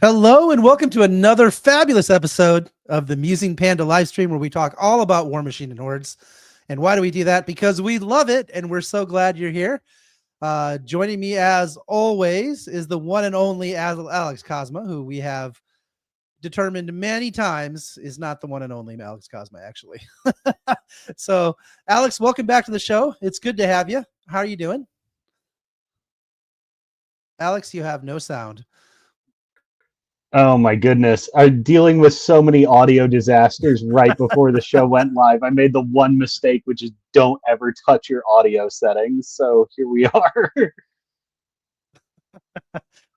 Hello and welcome to another fabulous episode of the Musing Panda live stream where we talk all about Warmachine and Hordes. And why do we do that? Because we love it and we're so glad you're here. Joining me as always is the one and only Alex Cosma, who we have determined many times is not the one and only Alex Cosma, actually. So, Alex, welcome back to the show. It's good to have you. How are you doing? Alex, you have no sound. Oh my goodness. I'm dealing with so many audio disasters right before the show went live. I made the one mistake, which is don't ever touch your audio settings. So here we are.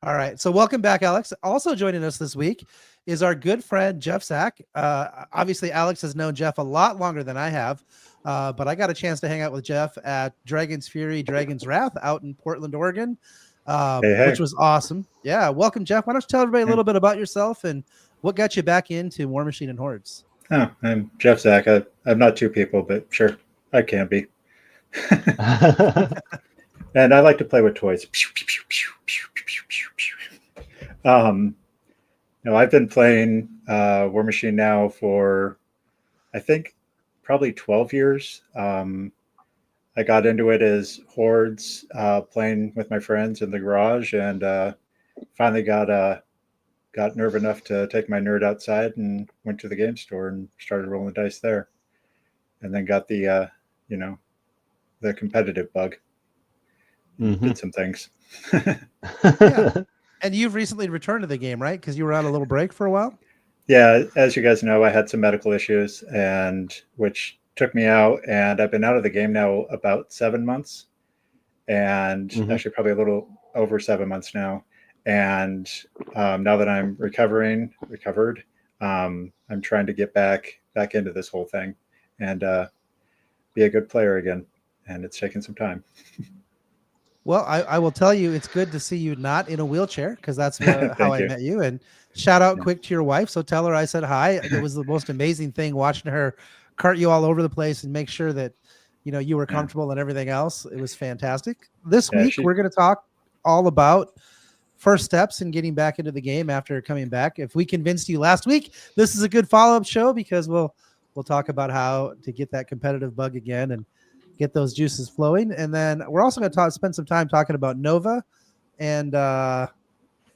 All right. So welcome back, Alex. Also joining us this week is our good friend, Goeff Zak. Obviously, Alex has known Jeff a lot longer than I have, but I got a chance to hang out with Jeff at Dragon's Fury, Dragon's Wrath out in Portland, Oregon. Which was awesome. Yeah. Welcome, Jeff. Why don't you tell everybody a little bit about yourself and what got you back into Warmachine and Hordes? Oh, I'm Goeff Zak. I'm not two people, but sure, I can be. And I like to play with toys. I've been playing Warmachine now for, I think, probably 12 years. I got into it as Hordes, playing with my friends in the garage, and finally got nerve enough to take my nerd outside and went to the game store and started rolling the dice there, and then got the the competitive bug. Did some things. Yeah. And you've recently returned to the game, right? Because you were on a little break for a while. Yeah, as you guys know, I had some medical issues, and which took me out, and I've been out of the game now about 7 months, and actually probably a little over 7 months now. And now that I'm recovered, I'm trying to get back into this whole thing and be a good player again. And it's taken some time. Well, I will tell you, it's good to see you not in a wheelchair, because that's how I met you. And shout out quick to your wife. So tell her I said hi. It was the most amazing thing watching her cart you all over the place and make sure that you were comfortable and everything else. It was fantastic. This week we're going to talk all about first steps in getting back into the game after coming back. If we convinced you last week, this is a good follow-up show, because we'll talk about how to get that competitive bug again and get those juices flowing. And then we're also going to spend some time talking about Nova and what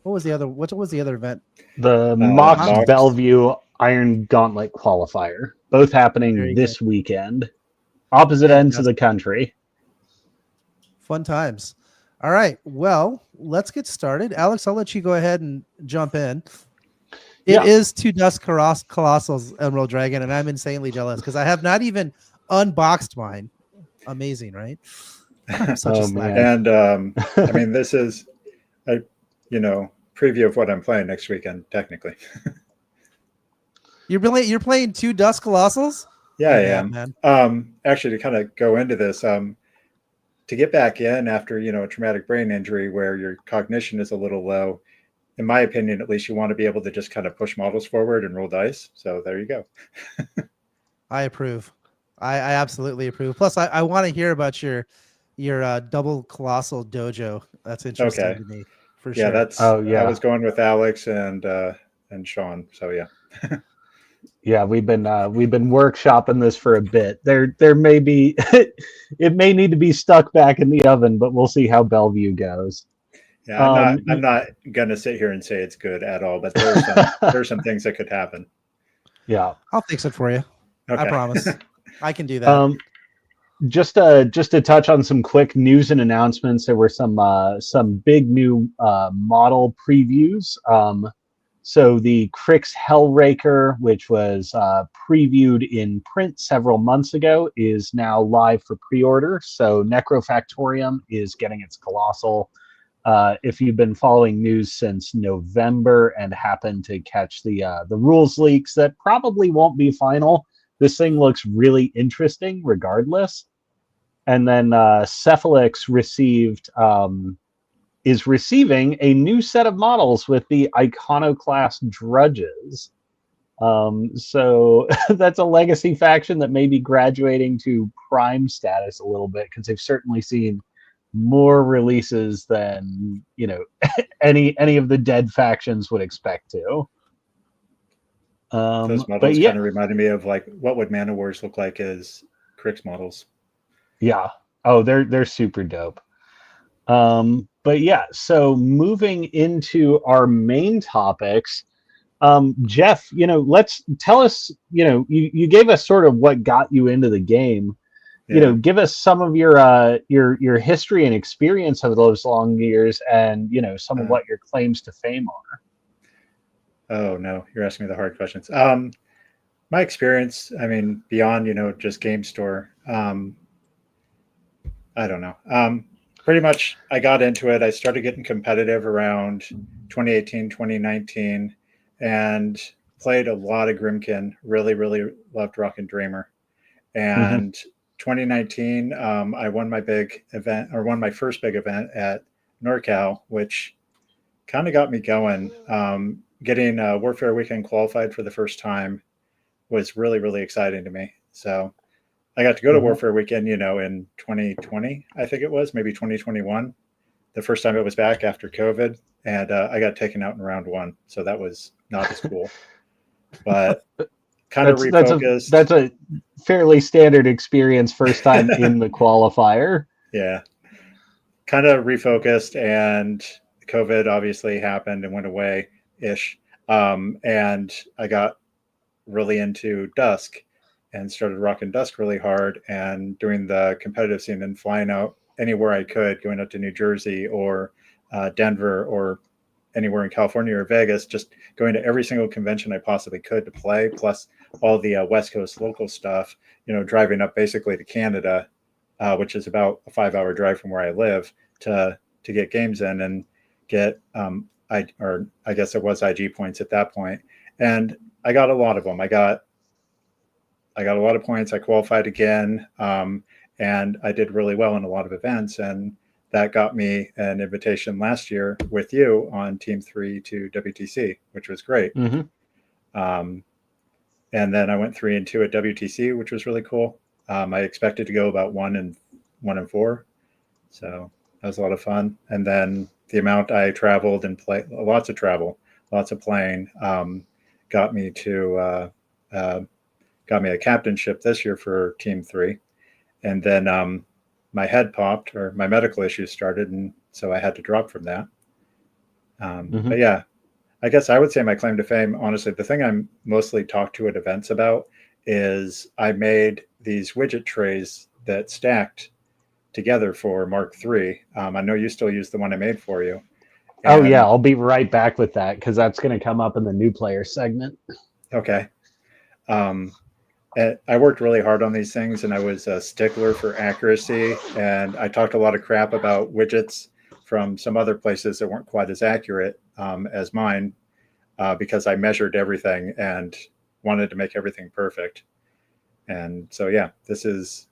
was the other event? The Mox Bellevue Iron Gauntlet qualifier, both happening this weekend, opposite ends of the country. Fun times. All right, well, let's get started. Alex, I'll let you go ahead and jump in. It is Two Dusk Colossal's Emerald Dragon, and I'm insanely jealous because I have not even unboxed mine. Amazing, right? I'm such a slacker. And I mean, this is a preview of what I'm playing next weekend, technically. You're playing Two Dusk Colossals? Yeah, I am. Man. Actually, to kind of go into this, to get back in after a traumatic brain injury where your cognition is a little low, in my opinion, at least, you want to be able to just kind of push models forward and roll dice. So there you go. I approve. I absolutely approve. Plus, I want to hear about your double colossal dojo. That's interesting to me, for sure. Yeah, that's. I was going with Alex and Sean. So yeah. Yeah, we've been workshopping this for a bit. There may be it may need to be stuck back in the oven, but we'll see how Bellevue goes. Yeah, I'm not gonna sit here and say it's good at all, but there's some things that could happen. Yeah, I'll fix it for you. Okay. I promise. I can do that. Just to touch on some quick news and announcements. There were some big new model previews. So the Crix Hellraker, which was previewed in print several months ago, is now live for pre-order. So Necrofactorium is getting its Colossal. If you've been following news since November and happen to catch the rules leaks that probably won't be final, this thing looks really interesting regardless. And then Cephalix is receiving a new set of models with the Iconoclast Drudges. So that's a legacy faction that may be graduating to prime status a little bit, because they've certainly seen more releases than, you know, any of the dead factions would expect to. Those But models yeah, kind of reminded me of like what would Mana Wars look like as Crix models. yeah. Oh, they're super dope. But yeah, so moving into our main topics, Jeff, you know, let's tell us, you know, you gave us sort of what got you into the game. You know, Yeah. give us some of your history and experience over those long years, and you know, some of what your claims to fame are. Oh no, you're asking me the hard questions. My experience, I mean, beyond, you know, just game store, I don't know. Pretty much I got into it. I started getting competitive around 2018, 2019, and played a lot of Grimkin. Really, really loved Rock and Dreamer. Mm-hmm. And 2019, I won my big event, or won my first big event at NorCal, which kind of got me going. Getting Warfare Weekend qualified for the first time was really, really exciting to me. So I got to go to Warfare Weekend, you know, in 2020, I think it was, maybe 2021, the first time it was back after COVID. And I got taken out in round one. So that was not as cool. But kind of refocused. That's a fairly standard experience, first time in the qualifier. Yeah. Kind of refocused, and COVID obviously happened and went away ish. And I got really into Dusk and started rocking Dusk really hard and doing the competitive scene and flying out anywhere I could, going up to New Jersey or Denver or anywhere in California or Vegas, just going to every single convention I possibly could to play, plus all the West Coast local stuff, you know, driving up basically to Canada, which is about a 5-hour drive from where I live, to get games in and get, I guess it was IG points at that point. And I got a lot of them. I got a lot of points. I qualified again, and I did really well in a lot of events. And that got me an invitation last year with you on Team 3 to WTC, which was great. Mm-hmm. And then I went 3 and 2 at WTC, which was really cool. I expected to go about 1 and 4, so that was a lot of fun. And then the amount I traveled and played, lots of travel, lots of playing, got me a captainship this year for Team 3. And then my head popped, or my medical issues started, and so I had to drop from that. But yeah, I guess I would say my claim to fame, honestly, the thing I'm mostly talked to at events about is I made these widget trays that stacked together for Mark III. I know you still use the one I made for you. Oh yeah, I'll be right back with that because that's going to come up in the new player segment. Okay. I worked really hard on these things, and I was a stickler for accuracy. And I talked a lot of crap about widgets from some other places that weren't quite as accurate as mine, because I measured everything and wanted to make everything perfect. And so, yeah, this is,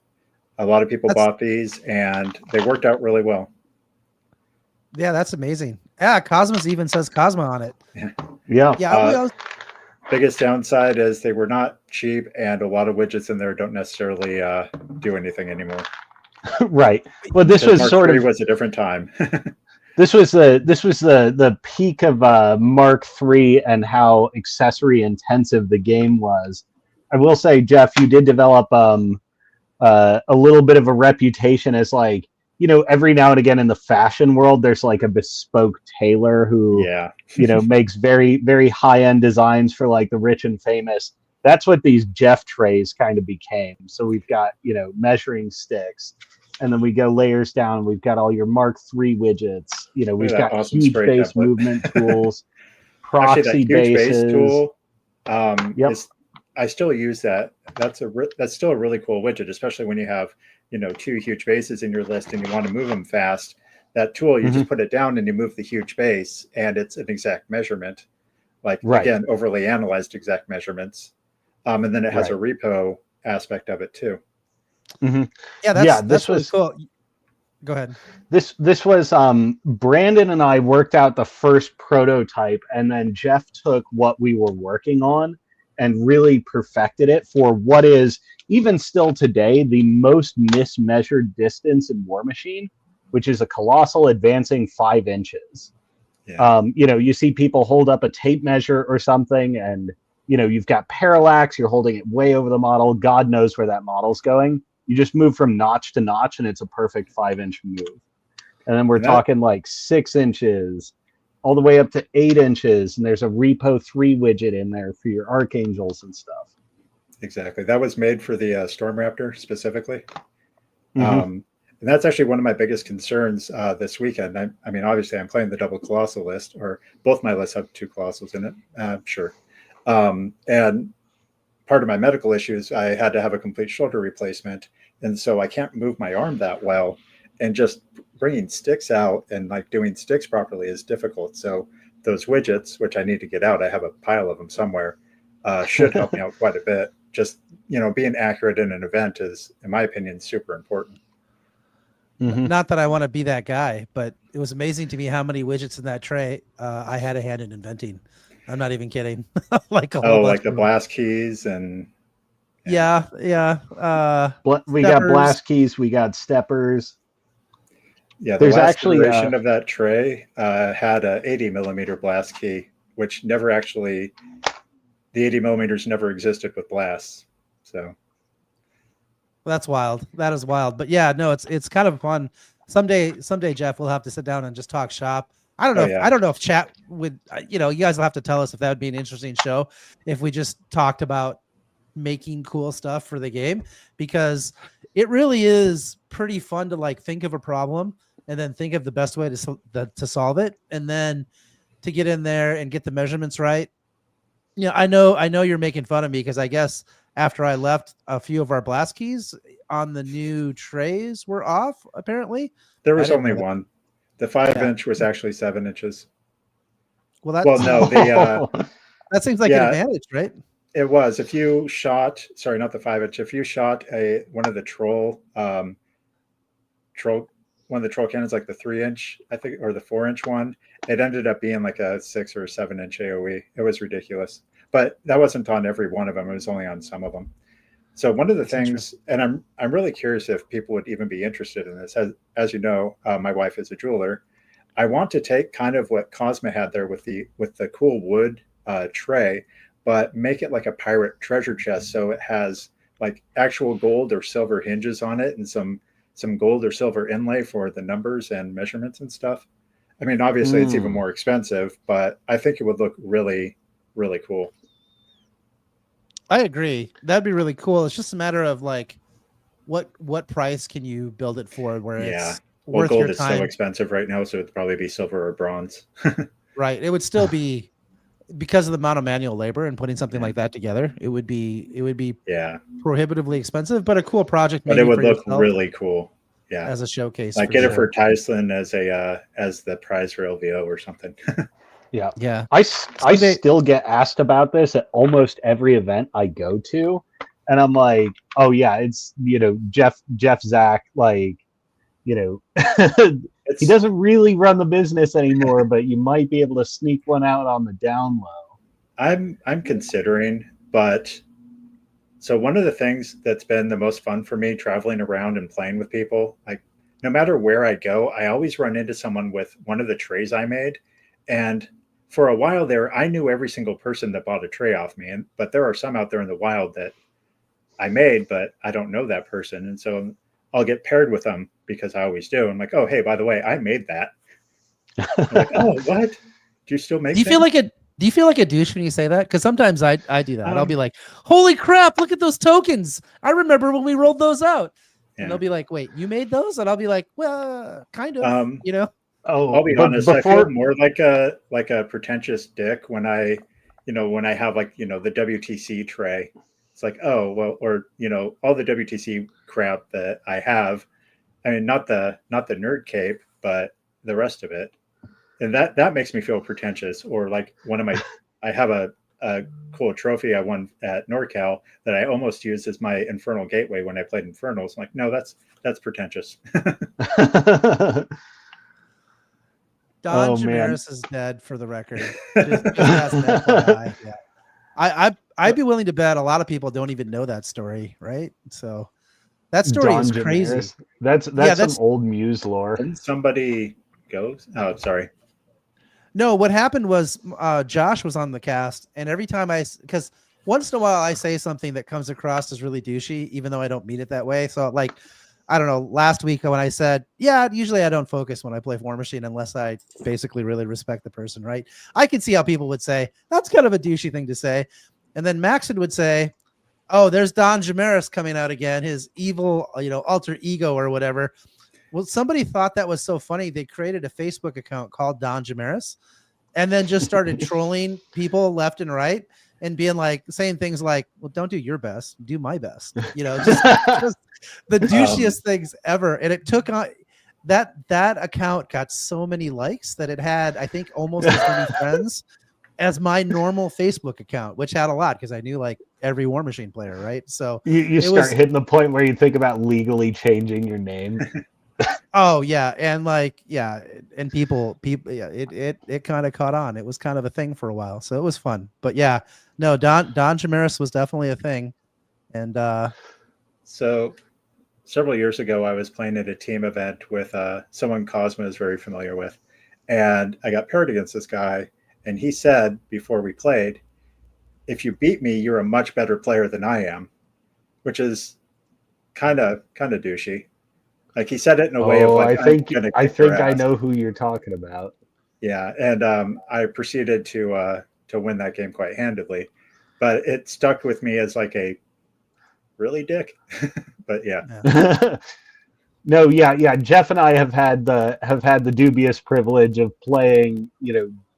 a lot of people bought these and they worked out really well. Yeah, that's amazing. Yeah, Cosmos even says Cosmo on it. Yeah. Biggest downside is they were not cheap, and a lot of widgets in there don't necessarily do anything anymore. Right. Well, this was Mark III was a different time. This was the peak of Mark III and how accessory intensive the game was. I will say, Jeff, you did develop a little bit of a reputation as, like, you know, every now and again in the fashion world, there's like a bespoke tailor who, you know, makes very, very high end designs for like the rich and famous. That's what these Jeff trays kind of became. So we've got, you know, measuring sticks, and then we go layers down, and we've got all your Mark III widgets. You know, we've got awesome huge base movement tools, proxy bases. Base tool, I still use that. That's still a really cool widget, especially when you have, you know, 2 huge bases in your list and you want to move them fast. That tool, you just put it down and you move the huge base, and it's an exact measurement. Like, again, overly analyzed exact measurements. And then it has a repo aspect of it too. Yeah, that's really cool. Go ahead. This was Brandon and I worked out the first prototype, and then Jeff took what we were working on and really perfected it for what is, even still today, the most mismeasured distance in Warmachine. which is a colossal advancing 5 inches. Yeah. You see people hold up a tape measure or something, and you've got parallax, you're holding it way over the model. God knows where that model's going. You just move from notch to notch, and it's a perfect 5-inch move. And then we're talking like 6 inches, all the way up to 8 inches, and there's a Repo 3 widget in there for your archangels and stuff. Exactly. That was made for the Storm Raptor specifically. Mm-hmm. And that's actually one of my biggest concerns this weekend. I mean, obviously, I'm playing the double colossal list, or both my lists have 2 colossals in it. Sure. And part of my medical issues, I had to have a complete shoulder replacement. And so I can't move my arm that well. And just bringing sticks out and like doing sticks properly is difficult. So those widgets, which I need to get out, I have a pile of them somewhere, should help me out quite a bit. Just, being accurate in an event is, in my opinion, super important. Mm-hmm. Not that I want to be that guy, but it was amazing to me how many widgets in that tray I had a hand in inventing. I'm not even kidding. Like the blast keys and yeah. We got blast keys, we got steppers. Yeah, there's actually iteration of that tray had a 80 millimeter blast key, which never actually, the 80 millimeters never existed with blasts. So that's wild. That is wild. But yeah, no, it's kind of fun. Someday, Jeff, we'll have to sit down and just talk shop. I don't know. I don't know if chat would, you guys will have to tell us if that would be an interesting show if we just talked about making cool stuff for the game, because it really is pretty fun to like think of a problem and then think of the best way to solve it, and then to get in there and get the measurements right. I know you're making fun of me because I guess after I left, a few of our blast keys on the new trays were off. Apparently, there was only one. The 5-inch was actually 7 inches. Well, that that seems like an advantage, right? It was. If you shot, sorry, not the 5-inch. If you shot one of the troll cannons, like the 3-inch, I think, or the 4-inch one, it ended up being like a 6 or 7-inch AOE. It was ridiculous. But that wasn't on every one of them. It was only on some of them. So one of the things, and I'm really curious if people would even be interested in this. As you know, my wife is a jeweler. I want to take kind of what Cosma had there with the cool wood tray, but make it like a pirate treasure chest. So it has like actual gold or silver hinges on it and some gold or silver inlay for the numbers and measurements and stuff. I mean, obviously it's even more expensive, but I think it would look really, really cool. I agree. That'd be really cool. It's just a matter of like, what price can you build it for? Where it's worth gold your is time. so expensive right now, so it'd probably be silver or bronze. Right. It would still be, because of the amount of manual labor and putting something like that together, it would be prohibitively expensive, but a cool project. But it would look really cool. Yeah, as a showcase. Like get it for Tyson as the prize for LVO or something. Yeah. I still get asked about this at almost every event I go to, and I'm like, oh yeah, it's Goeff Zak, like he doesn't really run the business anymore, but you might be able to sneak one out on the down low. I'm considering, but so one of the things that's been the most fun for me traveling around and playing with people, like no matter where I go, I always run into someone with one of the trays I made. And for a while there, I knew every single person that bought a tray off me. But there are some out there in the wild that I made, but I don't know that person. And so I'll get paired with them because I always do. I'm like, oh, hey, by the way, I made that. I'm like, oh, what? Do you still make Do you feel like a douche when you say that? Because sometimes I do that. I'll be like, holy crap, look at those tokens. I remember when we rolled those out. Yeah. And they'll be like, wait, you made those? And I'll be like, well, kind of, Oh, I'll be honest. I feel more like a pretentious dick when I have like, the WTC tray. It's like, oh, well, or, all the WTC crap that I have. I mean, not the nerd cape, but the rest of it. And that makes me feel pretentious. Or like I have a cool trophy I won at NorCal that I almost used as my Infernal Gateway when I played Infernals. I'm like, no, that's pretentious. Don Jamaris is dead, for the record. Just as an FYI. Yeah. I'd be willing to bet a lot of people don't even know that story, right? So That story is Don crazy. Jamaris. That's some old Muse lore. Didn't somebody go? Oh, sorry. No, what happened was Josh was on the cast, and every time because once in a while I say something that comes across as really douchey, even though I don't mean it that way. So like, I don't know, last week when I said, yeah, usually I don't focus when I play Warmachine unless I basically really respect the person, right? I can see how people would say, that's kind of a douchey thing to say. And then Maxon would say, oh, there's Don Jamaris coming out again, his evil, alter ego or whatever. Well, somebody thought that was so funny. They created a Facebook account called Don Jamaris and then just started trolling people left and right and being like, saying things like, well, don't do your best, do my best. Just the douchiest things ever. And it took on that account got so many likes that it had, I think, almost as many friends as my normal Facebook account, which had a lot because I knew like every Warmachine player, right? So you start hitting the point where you think about legally changing your name. Oh yeah, and like and people, yeah, it kind of caught on. It was kind of a thing for a while, so it was fun. But yeah, no, Don Jamaris was definitely a thing, and so several years ago, I was playing at a team event with someone Cosmo is very familiar with, and I got paired against this guy, and he said before we played, "If you beat me, you're a much better player than I am," which is kind of douchey. Like he said it in a way of like, I think I know who you're talking about. Yeah, and I proceeded to win that game quite handedly, but it stuck with me as like a really dick. But yeah. No, yeah. Jeff and I have had the dubious privilege of playing,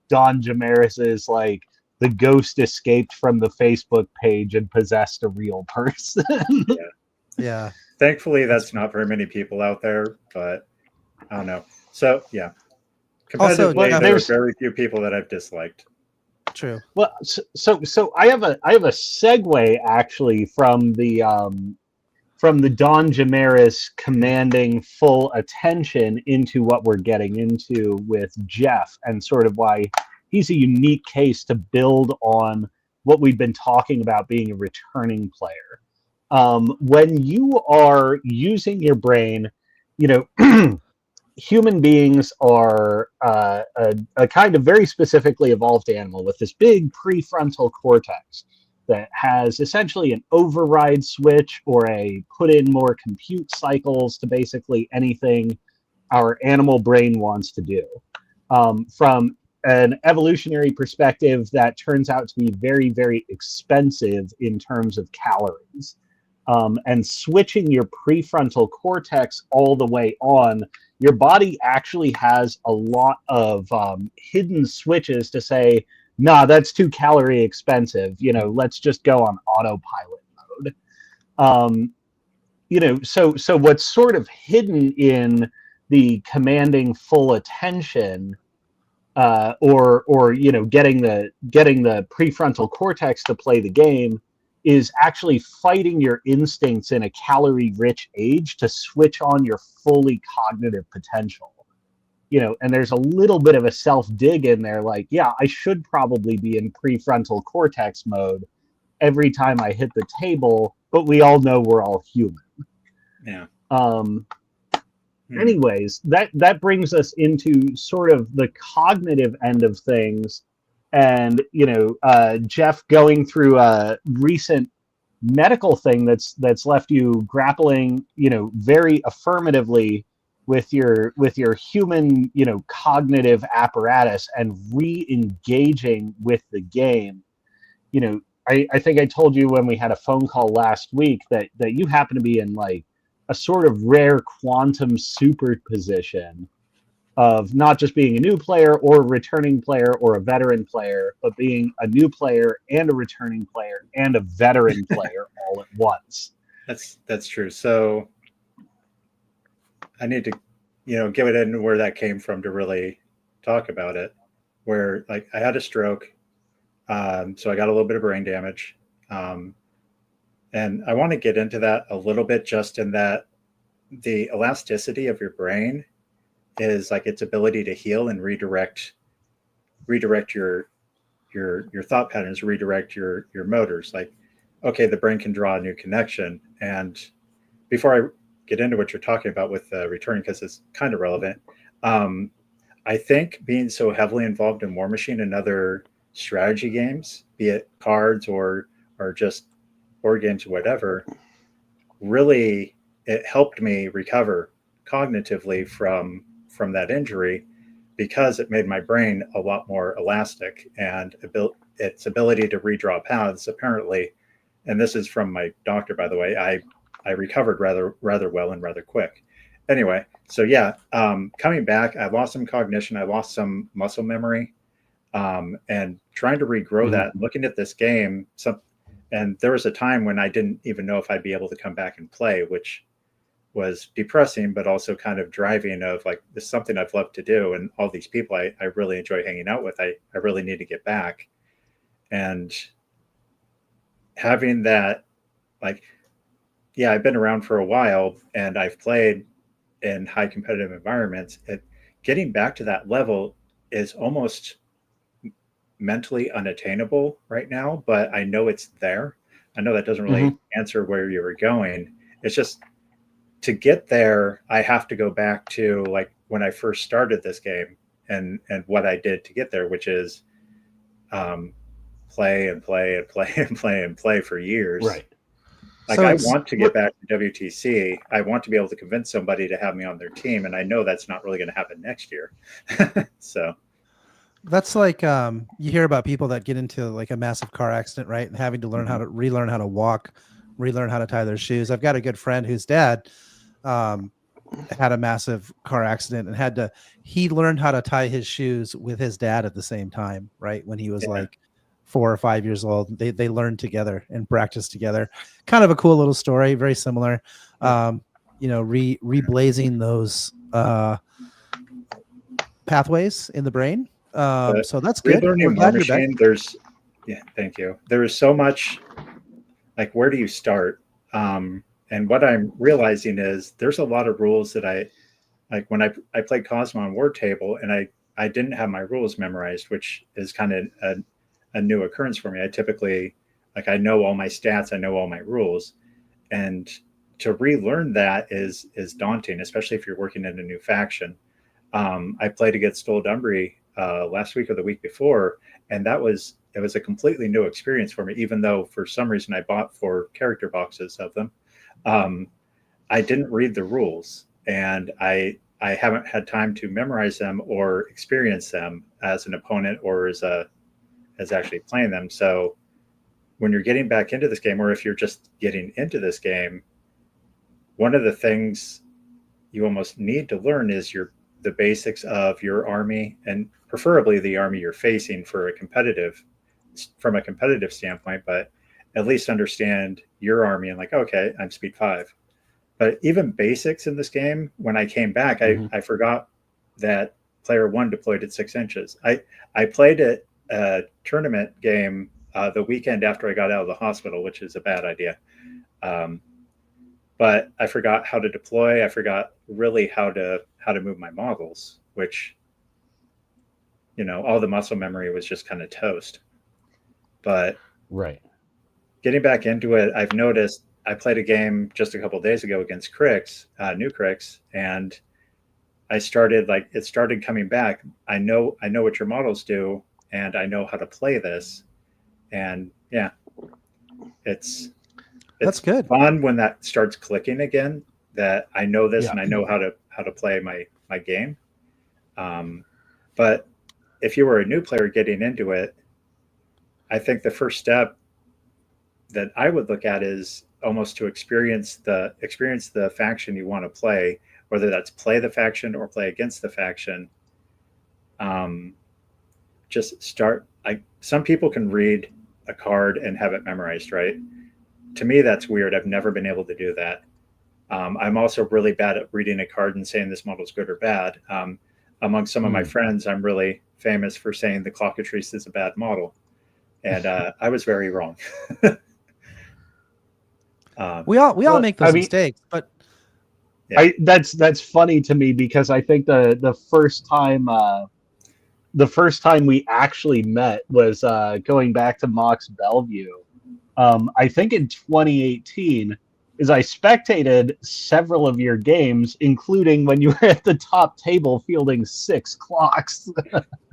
Don Jamaris's like the ghost escaped from the Facebook page and possessed a real person. Yeah. Thankfully, that's not very many people out there, but I don't know. So yeah, competitively, there's very few people that I've disliked. True. Well, so I have a segue actually from the Don Jamaris commanding full attention into what we're getting into with Jeff and sort of why he's a unique case to build on what we've been talking about being a returning player. When you are using your brain, human beings are a kind of very specifically evolved animal with this big prefrontal cortex that has essentially an override switch or a put in more compute cycles to basically anything our animal brain wants to do. From an evolutionary perspective, that turns out to be very, very expensive in terms of calories. And switching your prefrontal cortex all the way on, your body actually has a lot of hidden switches to say, nah, that's too calorie expensive. Let's just go on autopilot mode. So what's sort of hidden in the commanding full attention or getting the prefrontal cortex to play the game is actually fighting your instincts in a calorie-rich age to switch on your fully cognitive potential. And there's a little bit of a self-dig in there, like, yeah, I should probably be in prefrontal cortex mode every time I hit the table, but we all know we're all human. Yeah. Anyways, that brings us into sort of the cognitive end of things. And Jeff going through a recent medical thing that's left you grappling, very affirmatively with your human, cognitive apparatus and re-engaging with the game. I think I told you when we had a phone call last week that you happen to be in like a sort of rare quantum superposition of not just being a new player or a returning player or a veteran player, but being a new player and a returning player and a veteran player all at once. That's true. So I need to, give it in where that came from to really talk about it. Where like I had a stroke, so I got a little bit of brain damage, and I want to get into that a little bit, just in that the elasticity of your brain is like its ability to heal and redirect your thought patterns, redirect your motors. Like, okay, the brain can draw a new connection, and before I get into what you're talking about with returning, because it's kind of relevant. I think being so heavily involved in Warmachine and other strategy games, be it cards or just board games or whatever, really it helped me recover cognitively from that injury, because it made my brain a lot more elastic, and its ability to redraw paths apparently, and this is from my doctor, by the way, I recovered rather well and rather quick. Anyway, so yeah, coming back, I lost some cognition, I lost some muscle memory, and trying to regrow that, and looking at this game, and there was a time when I didn't even know if I'd be able to come back and play, which was depressing, but also kind of driving of like, this is something I've loved to do. And all these people I really enjoy hanging out with, I really need to get back. And having that, like, yeah, I've been around for a while and I've played in high competitive environments. Getting back to that level is almost mentally unattainable right now, but I know it's there. I know that doesn't really answer where you were going. It's just, to get there, I have to go back to like when I first started this game and what I did to get there, which is play and play and play and play and play for years. Right. Like, so I want to get back to WTC. I want to be able to convince somebody to have me on their team, and I know that's not really going to happen next year. So that's like you hear about people that get into like a massive car accident, right, and having to learn how to relearn how to walk, relearn how to tie their shoes. I've got a good friend whose dad had a massive car accident and he learned how to tie his shoes with his dad at the same time, right? When he was like 4 or 5 years old, they learned together and practiced together. Kind of a cool little story, very similar. Reblazing those pathways in the brain. So that's good. Relearning Warmachine, thank you. There is so much, like, where do you start? And what I'm realizing is there's a lot of rules that I like when I played Cosmo on War Table, and I didn't have my rules memorized, which is kind of a new occurrence for me. I typically, like, I know all my stats, I know all my rules, and to relearn that is daunting, especially if you're working in a new faction. I played against Stoll Dumbry last week or the week before, and it was a completely new experience for me, even though for some reason I bought 4 character boxes of them. I didn't read the rules, and I haven't had time to memorize them or experience them as an opponent or as actually playing them. So when you're getting back into this game, or if you're just getting into this game, one of the things you almost need to learn is the basics of your army, and preferably the army you're facing from a competitive standpoint, but at least understand your army and like, okay, I'm speed 5. But even basics in this game, when I came back, I forgot that player 1 deployed at 6 inches. I played a tournament game the weekend after I got out of the hospital, which is a bad idea. But I forgot how to deploy. I forgot really how to move my models, which, all the muscle memory was just kind of toast. But right. Getting back into it, I've noticed I played a game just a couple of days ago against Crix, new Crix, and it started coming back. I know what your models do, and I know how to play this. And yeah, it's that's good. Fun when that starts clicking again, that I know this and I know how to play my game. But if you were a new player getting into it, I think the first step that I would look at is almost to experience the faction you want to play, whether that's play the faction or play against the faction. Just start. Some people can read a card and have it memorized, right? To me, that's weird. I've never been able to do that. I'm also really bad at reading a card and saying this model is good or bad. Among some of my friends, I'm really famous for saying the Clockatrice is a bad model. And I was very wrong. We all make those mistakes, but yeah. That's funny to me, because I think the first time we actually met was going back to Mox Bellevue. I think in 2018 is I spectated several of your games, including when you were at the top table fielding 6 clocks.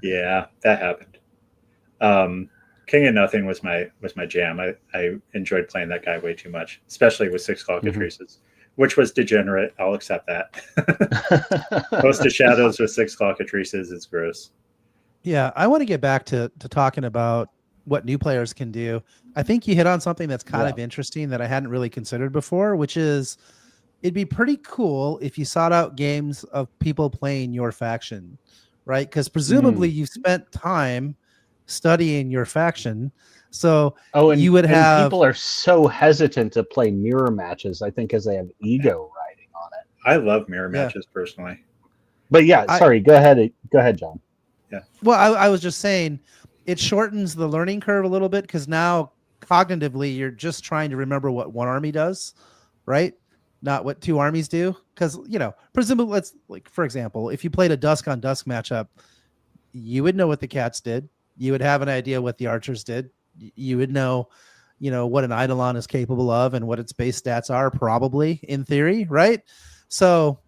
Yeah, that happened. King of Nothing was my jam. I enjoyed playing that guy way too much, especially with 6 cockatrices, which was degenerate. I'll accept that. Host of Shadows with 6 cockatrices is gross. Yeah, I want to get back to talking about what new players can do. I think you hit on something that's kind of interesting that I hadn't really considered before, which is it'd be pretty cool if you sought out games of people playing your faction, right? Because presumably you've spent time studying your faction. So you would have people are so hesitant to play mirror matches, I think, because they have ego riding on it. I love mirror matches personally. But sorry, go ahead, John. Yeah. Well, I was just saying it shortens the learning curve a little bit because now cognitively you're just trying to remember what one army does, right? Not what 2 armies do. Because, presumably, let's, like, for example, if you played a dusk on dusk matchup, you would know what the cats did. You would have an idea what the archers did. You would know, what an eidolon is capable of and what its base stats are, probably, in theory, right? So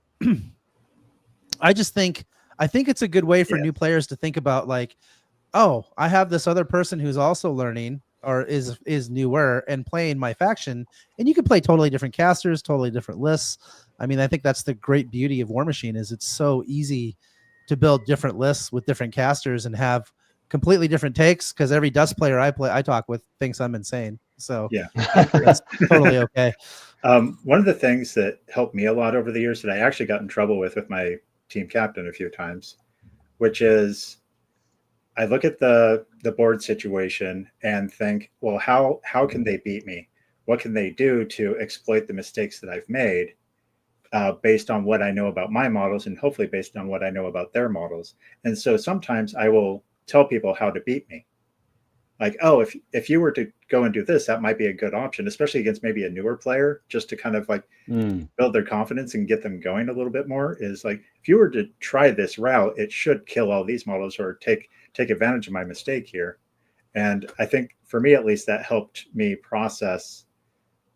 I think it's a good way for new players to think about, like, oh, I have this other person who's also learning or is newer and playing my faction, and you can play totally different casters, totally different lists. I mean, I think that's the great beauty of Warmachine is it's so easy to build different lists with different casters and have completely different takes because every Dust player I talk with thinks I'm insane. So yeah, that's totally okay. One of the things that helped me a lot over the years that I actually got in trouble with my team captain a few times, which is I look at the board situation and think, well, how can they beat me? What can they do to exploit the mistakes that I've made based on what I know about my models and hopefully based on what I know about their models? And so sometimes I will tell people how to beat me. Like, oh, if you were to go and do this, that might be a good option, especially against maybe a newer player, just to kind of like build their confidence and get them going a little bit more. Is like, if you were to try this route, it should kill all these models or take advantage of my mistake here. And I think for me, at least, that helped me process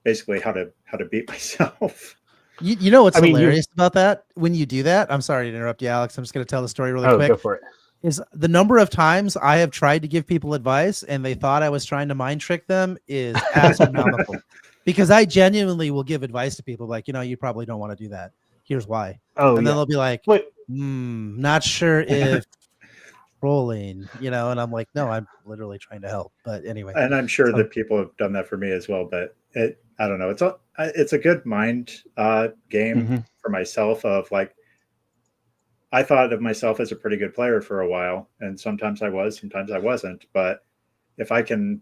basically how to beat myself. You know what's hilarious about that? When you do that, I'm sorry to interrupt you, Alex. I'm just going to tell the story really quick. Go for it. Is the number of times I have tried to give people advice and they thought I was trying to mind trick them is astronomical. Because I genuinely will give advice to people like, you probably don't want to do that. Here's why. And then they'll be like, not sure if trolling, and I'm like, no, I'm literally trying to help. But anyway. And I'm sure that people have done that for me as well. But I don't know. It's a good mind game for myself of like, I thought of myself as a pretty good player for a while, and sometimes I was, sometimes I wasn't. But if I can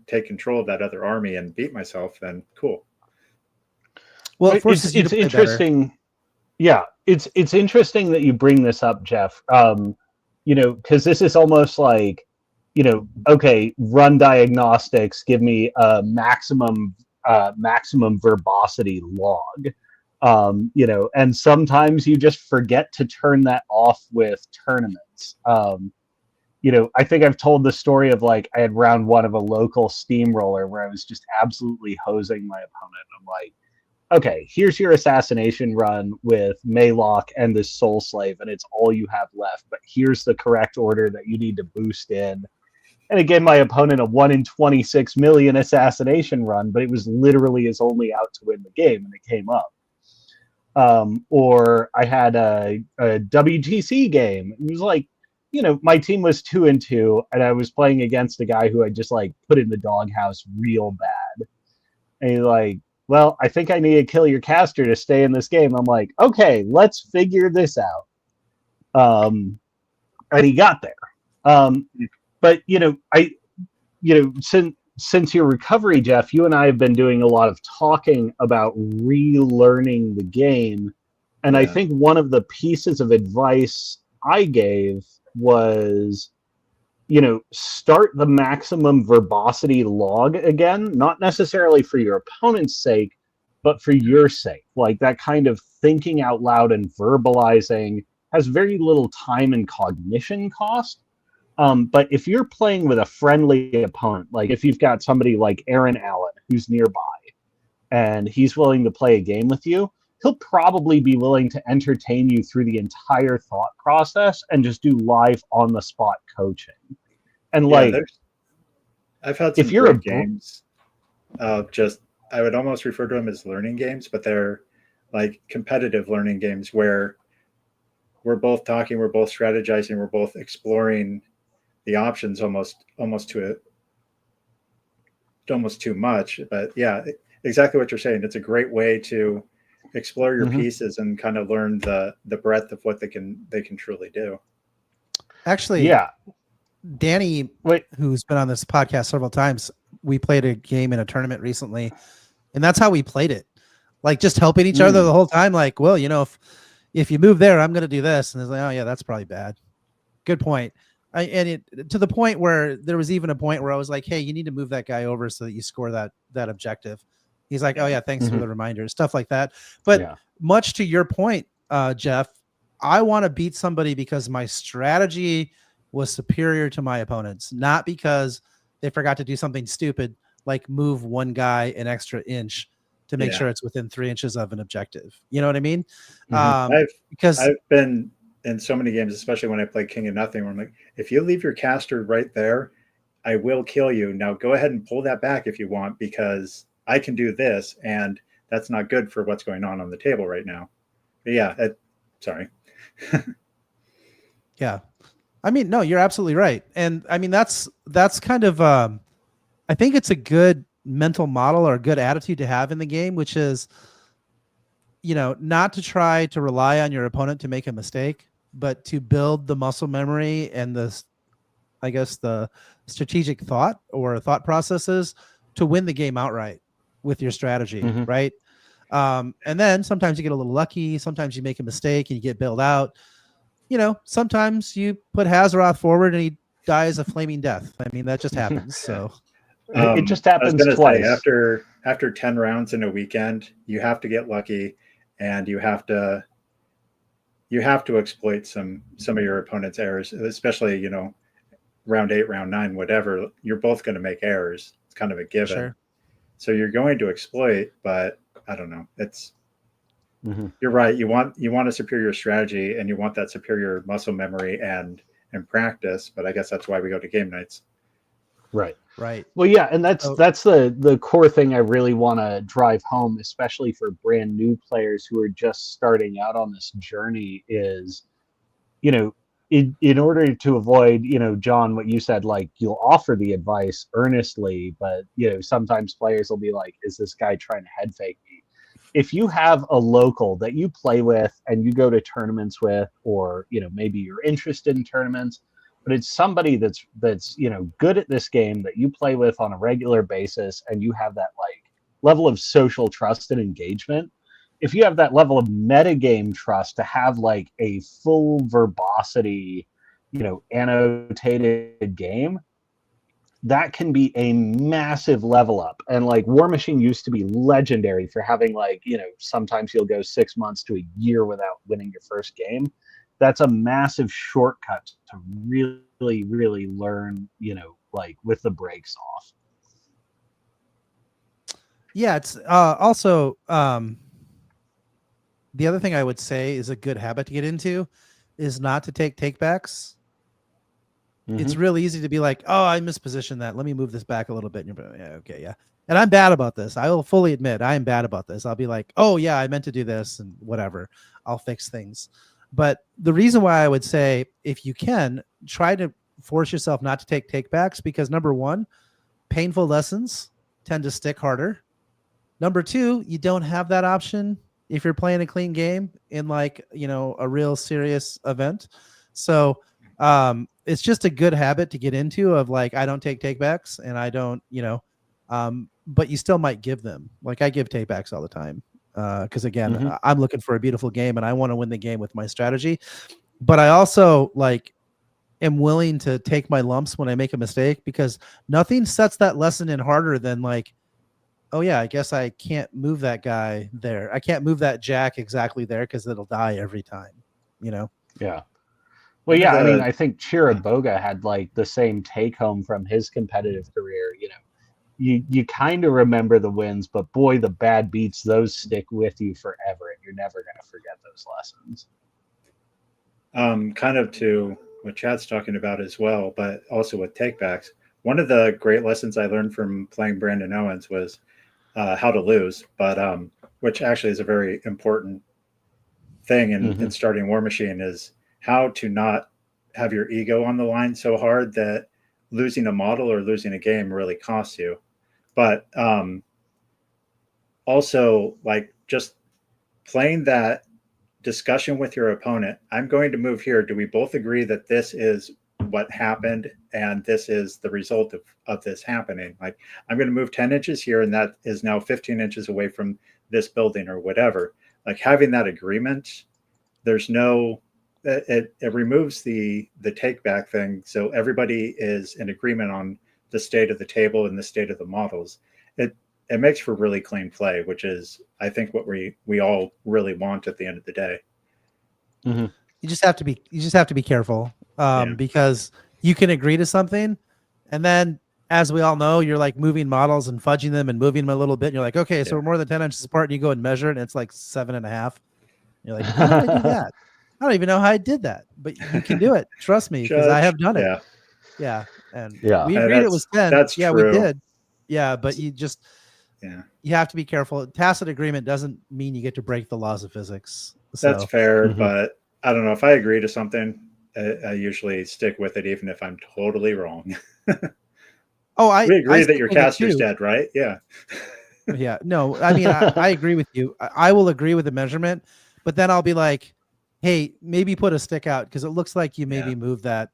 take control of that other army and beat myself, then cool. Well, it's interesting. Better. Yeah, it's interesting that you bring this up, Jeff. Because this is almost like, okay, run diagnostics, give me a maximum verbosity log. And sometimes you just forget to turn that off with tournaments. I think I've told the story of like, I had round 1 of a local steamroller where I was just absolutely hosing my opponent. I'm like, okay, here's your assassination run with Maylock and this Soul Slave, and it's all you have left, but here's the correct order that you need to boost in. And it gave my opponent a 1 in 26 million assassination run, but it was literally his only out to win the game, and it came up. Or I had a WGC game. It was like, my team was 2-2, and I was playing against a guy who I just like put in the doghouse real bad. And he's like, well, I think I need to kill your caster to stay in this game. I'm like, okay, let's figure this out. And he got there. But since your recovery, Jeff, you and I have been doing a lot of talking about relearning the game. And I think one of the pieces of advice I gave was, start the maximum verbosity log again, not necessarily for your opponent's sake, but for your sake. Like that kind of thinking out loud and verbalizing has very little time and cognition cost. But if you're playing with a friendly opponent, like if you've got somebody like Aaron Allen who's nearby, and he's willing to play a game with you, he'll probably be willing to entertain you through the entire thought process and just do live on the spot coaching. And like, I've had if some you're great games. I would almost refer to them as learning games, but they're like competitive learning games where we're both talking, we're both strategizing, we're both exploring the options almost too much. But yeah, exactly what you're saying. It's a great way to explore your pieces and kind of learn the breadth of what they can truly do. Actually, yeah, Danny, who's been on this podcast several times, we played a game in a tournament recently, and that's how we played it. Like just helping each other the whole time. Like, well, if you move there, I'm going to do this. And it's like, oh yeah, that's probably bad. Good point. To the point where there was even a point where I was like, hey, you need to move that guy over so that you score that objective. He's like, oh yeah, thanks for the reminder, stuff like that. But much to your point, Jeff, I want to beat somebody because my strategy was superior to my opponents, not because they forgot to do something stupid like move one guy an extra inch to make sure it's within 3 inches of an objective. You know what I mean? Because I've been in so many games, especially when I play King of Nothing, where I'm like, if you leave your caster right there, I will kill you. Now go ahead and pull that back if you want, because I can do this, and that's not good for what's going on the table right now. But yeah, sorry. Yeah. I mean, no, you're absolutely right. And I mean, that's kind of, I think it's a good mental model or a good attitude to have in the game, which is, not to try to rely on your opponent to make a mistake, but to build the muscle memory and the strategic thought or thought processes to win the game outright with your strategy. Right. And then sometimes you get a little lucky. Sometimes you make a mistake and you get bailed out. Sometimes you put Hazaroth forward and he dies a flaming death. I mean, that just happens. So it just happens twice. Say, after 10 rounds in a weekend, you have to get lucky, and you have to exploit some of your opponent's errors, especially, round 8, round 9, whatever. You're both going to make errors. It's kind of a given. Sure. So you're going to exploit, but I don't know. It's you're right. You want a superior strategy, and you want that superior muscle memory and practice. But I guess that's why we go to game nights. Right. Right. Well, yeah, and that's the core thing I really want to drive home, especially for brand new players who are just starting out on this journey, is, in order to avoid, John, what you said, like you'll offer the advice earnestly, but sometimes players will be like, is this guy trying to head fake me? If you have a local that you play with and you go to tournaments with, or maybe you're interested in tournaments, but it's somebody that's good at this game that you play with on a regular basis, and you have that like level of social trust and engagement. If you have that level of metagame trust to have like a full verbosity, annotated game, that can be a massive level up. And like Warmachine used to be legendary for having like, sometimes you'll go 6 months to a year without winning your first game. That's a massive shortcut to really, really learn, like with the brakes off. Yeah, it's also the other thing I would say is a good habit to get into is not to take takebacks. It's really easy to be like, oh, I mispositioned that. Let me move this back a little bit. And you're like, yeah, okay, yeah. And I'm bad about this. I will fully admit I am bad about this. I'll be like, oh yeah, I meant to do this and whatever. I'll fix things. But the reason why I would say, if you can, try to force yourself not to take takebacks, because number one, painful lessons tend to stick harder. Number two, you don't have that option if you're playing a clean game in like, a real serious event. So it's just a good habit to get into of like, I don't take takebacks, and I don't, but you still might give them. Like I give takebacks all the time. Because again, I'm looking for a beautiful game and I want to win the game with my strategy. But I also like am willing to take my lumps when I make a mistake, because nothing sets that lesson in harder than like, oh yeah, I guess I can't move that guy there. I can't move that jack exactly there because it'll die every time, Yeah. Well, yeah, I mean, I think Chiraboga had like the same take home from his competitive career. you kind of remember the wins, but boy, the bad beats, those stick with you forever, and you're never going to forget those lessons. Kind of to what Chad's talking about as well, but also with takebacks. One of the great lessons I learned from playing Brandon Owens was how to lose, but which actually is a very important thing in starting Warmachine, is how to not have your ego on the line so hard that losing a model or losing a game really costs you. But also, like, just playing that discussion with your opponent. I'm going to move here. Do we both agree that this is what happened and this is the result of this happening? Like, I'm going to move 10 inches here and that is now 15 inches away from this building or whatever. Like, having that agreement, there's no, it removes the take back thing. So everybody is in agreement on the state of the table and the state of the models. It makes for really clean play, which is, I think, what we all really want at the end of the day. You just have to be careful, because you can agree to something, and then, as we all know, you're like moving models and fudging them and moving them a little bit. And you're like, okay, so we're more than 10 inches apart. And you go and measure it, and it's like 7.5. You're like, how did I do that? I don't even know how I did that, but you can do it. Trust me, because I have done it. Yeah, and we agreed it was 10. That's true. We did. Yeah, but you just. Yeah, you have to be careful. Tacit agreement doesn't mean you get to break the laws of physics. So. That's fair, but I don't know. If I agree to something, I usually stick with it, even if I'm totally wrong. We agree that your caster's dead, right? Yeah. Yeah. No, I mean, I agree with you. I will agree with the measurement, but then I'll be like, hey, maybe put a stick out, because it looks like you maybe moved that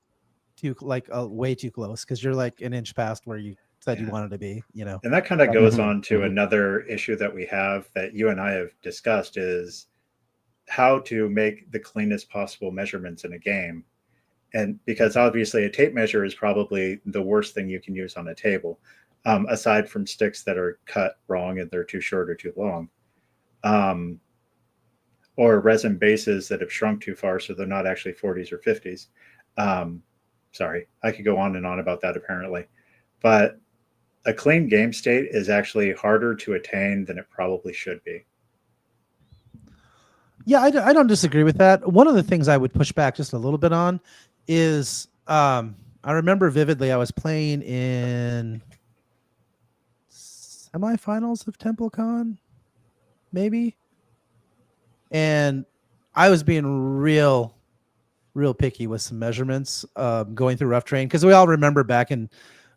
too, like way too close, because you're like an inch past where you said you wanted to be, And that kind of goes on to another issue that we have that you and I have discussed, is how to make the cleanest possible measurements in a game. And because obviously a tape measure is probably the worst thing you can use on a table, aside from sticks that are cut wrong and they're too short or too long, or resin bases that have shrunk too far so they're not actually 40s or 50s. Sorry, I could go on and on about that apparently. But a clean game state is actually harder to attain than it probably should be. Yeah, I don't disagree with that. One of the things I would push back just a little bit on is, I remember vividly, I was playing in semifinals of TempleCon, maybe, and I was being real picky with some measurements, going through rough terrain, because we all remember back in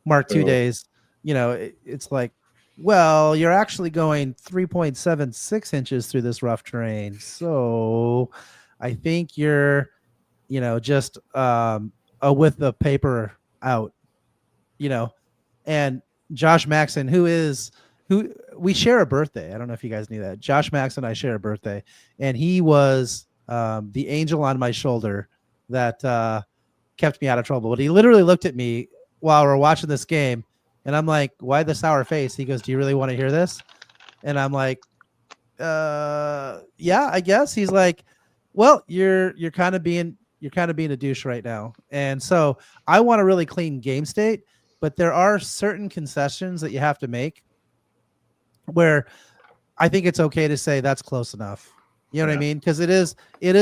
Mark II days, it's like, well, you're actually going 3.76 inches through this rough terrain. So I think you're, just a width of paper out, and Josh Maxson, who we share a birthday. I don't know if you guys knew that. Josh Maxson and I share a birthday, and he was the angel on my shoulder that kept me out of trouble. But he literally looked at me while we're watching this game, and I'm like, why the sour face? He goes, do you really want to hear this? And I'm like, yeah, I guess. He's like, well, you're kind of being a douche right now. And so I want a really clean game state, but there are certain concessions that you have to make where I think it's okay to say that's close enough. You know what I mean? Because it is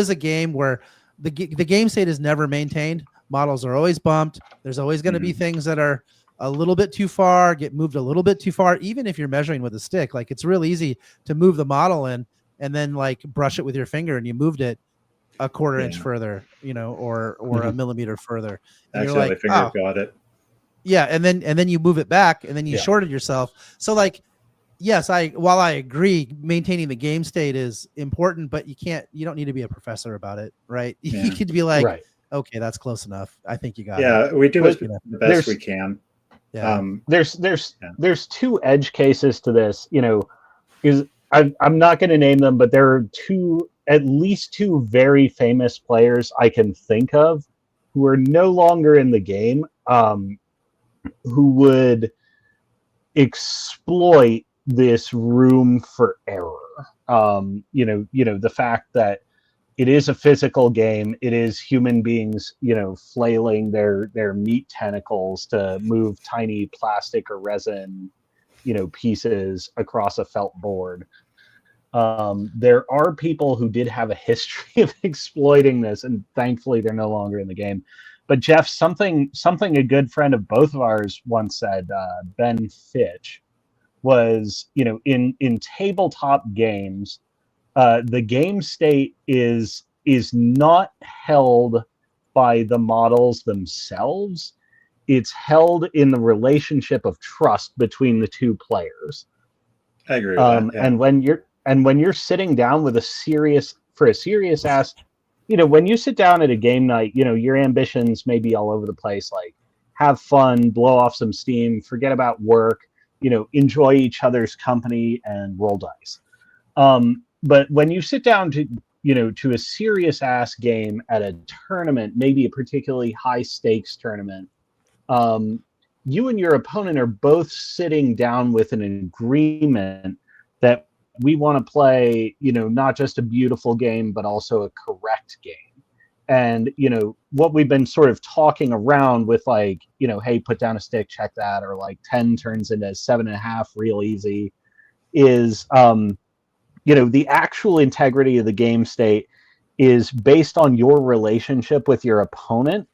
a game where the game state is never maintained. Models are always bumped. There's always going to be things that are a little bit too far, get moved a little bit too far, even if you're measuring with a stick. Like, it's real easy to move the model in and then like brush it with your finger and you moved it a quarter inch further, or a millimeter further. And actually, you're like, finger got it. Yeah, and then you move it back and then you shorted yourself. So like, yes, while I agree maintaining the game state is important, but you don't need to be a professor about it, right? Yeah. You could be like, okay, that's close enough. I think you got it. Yeah, we do the best we can. Yeah. There's two edge cases to this, is I'm not going to name them, but there are at least two very famous players I can think of who are no longer in the game, who would exploit this room for error. The fact that it is a physical game. It is human beings, flailing their meat tentacles to move tiny plastic or resin pieces across a felt board. There are people who did have a history of exploiting this, and thankfully they're no longer in the game. But Jeff, something a good friend of both of ours once said, Ben Fitch, was, in tabletop games, the game state is not held by the models themselves. It's held in the relationship of trust between the two players. I agree with that. Yeah. And when you're sitting down with a serious ass, when you sit down at a game night, your ambitions may be all over the place, like have fun, blow off some steam, forget about work, enjoy each other's company and roll dice. But when you sit down to a serious ass game at a tournament, maybe a particularly high stakes tournament, you and your opponent are both sitting down with an agreement that we want to play, not just a beautiful game, but also a correct game. And, what we've been sort of talking around with, like, hey, put down a stick, check that, or like 10 turns into 7.5 real easy, is, the actual integrity of the game state is based on your relationship with your opponent,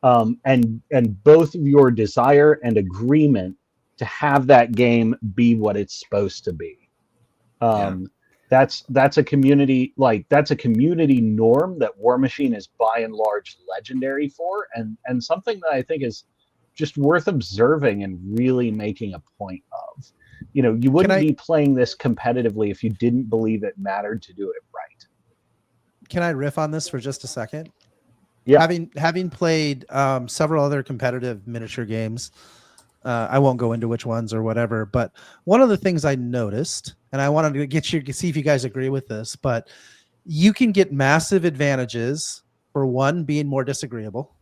and both of your desire and agreement to have that game be what it's supposed to be. That's a community norm that Warmachine is by and large legendary for, and something that I think is just worth observing and really making a point of. You wouldn't be playing this competitively if you didn't believe it mattered to do it right. Can I riff on this for just a second? Yeah. Having played several other competitive miniature games, I won't go into which ones or whatever, but one of the things I noticed, and I wanted to see if you guys agree with this, but you can get massive advantages for one being more disagreeable.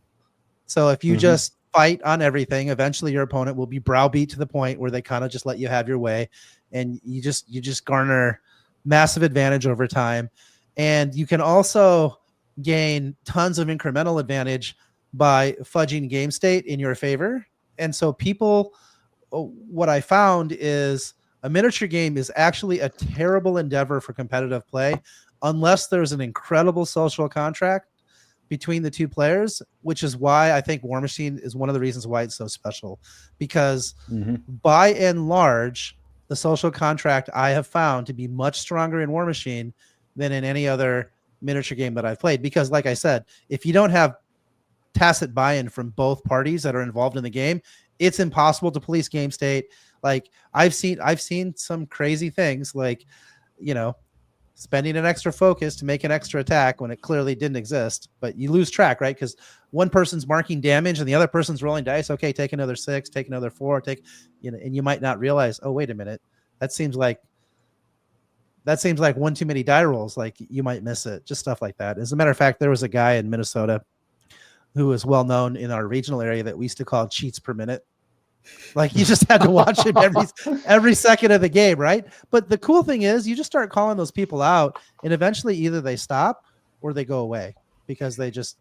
So if you just fight on everything, eventually your opponent will be browbeat to the point where they kind of just let you have your way, and you just garner massive advantage over time. And you can also gain tons of incremental advantage by fudging game state in your favor. And so what I found is a miniature game is actually a terrible endeavor for competitive play unless there's an incredible social contract between the two players, which is why I think Warmachine is one of the reasons why it's so special, because by and large, the social contract I have found to be much stronger in Warmachine than in any other miniature game that I've played. Because like I said, if you don't have tacit buy-in from both parties that are involved in the game, it's impossible to police game state. Like I've seen some crazy things, like, spending an extra focus to make an extra attack when it clearly didn't exist, but you lose track, right? Because one person's marking damage and the other person's rolling dice. Okay, take another 6, take another 4, and you might not realize, oh, wait a minute, that seems like one too many die rolls. Like you might miss it, just stuff like that. As a matter of fact, there was a guy in Minnesota who was well known in our regional area that we used to call cheats per minute. Like you just had to watch him every second of the game, right? But the cool thing is you just start calling those people out, and eventually either they stop or they go away because they just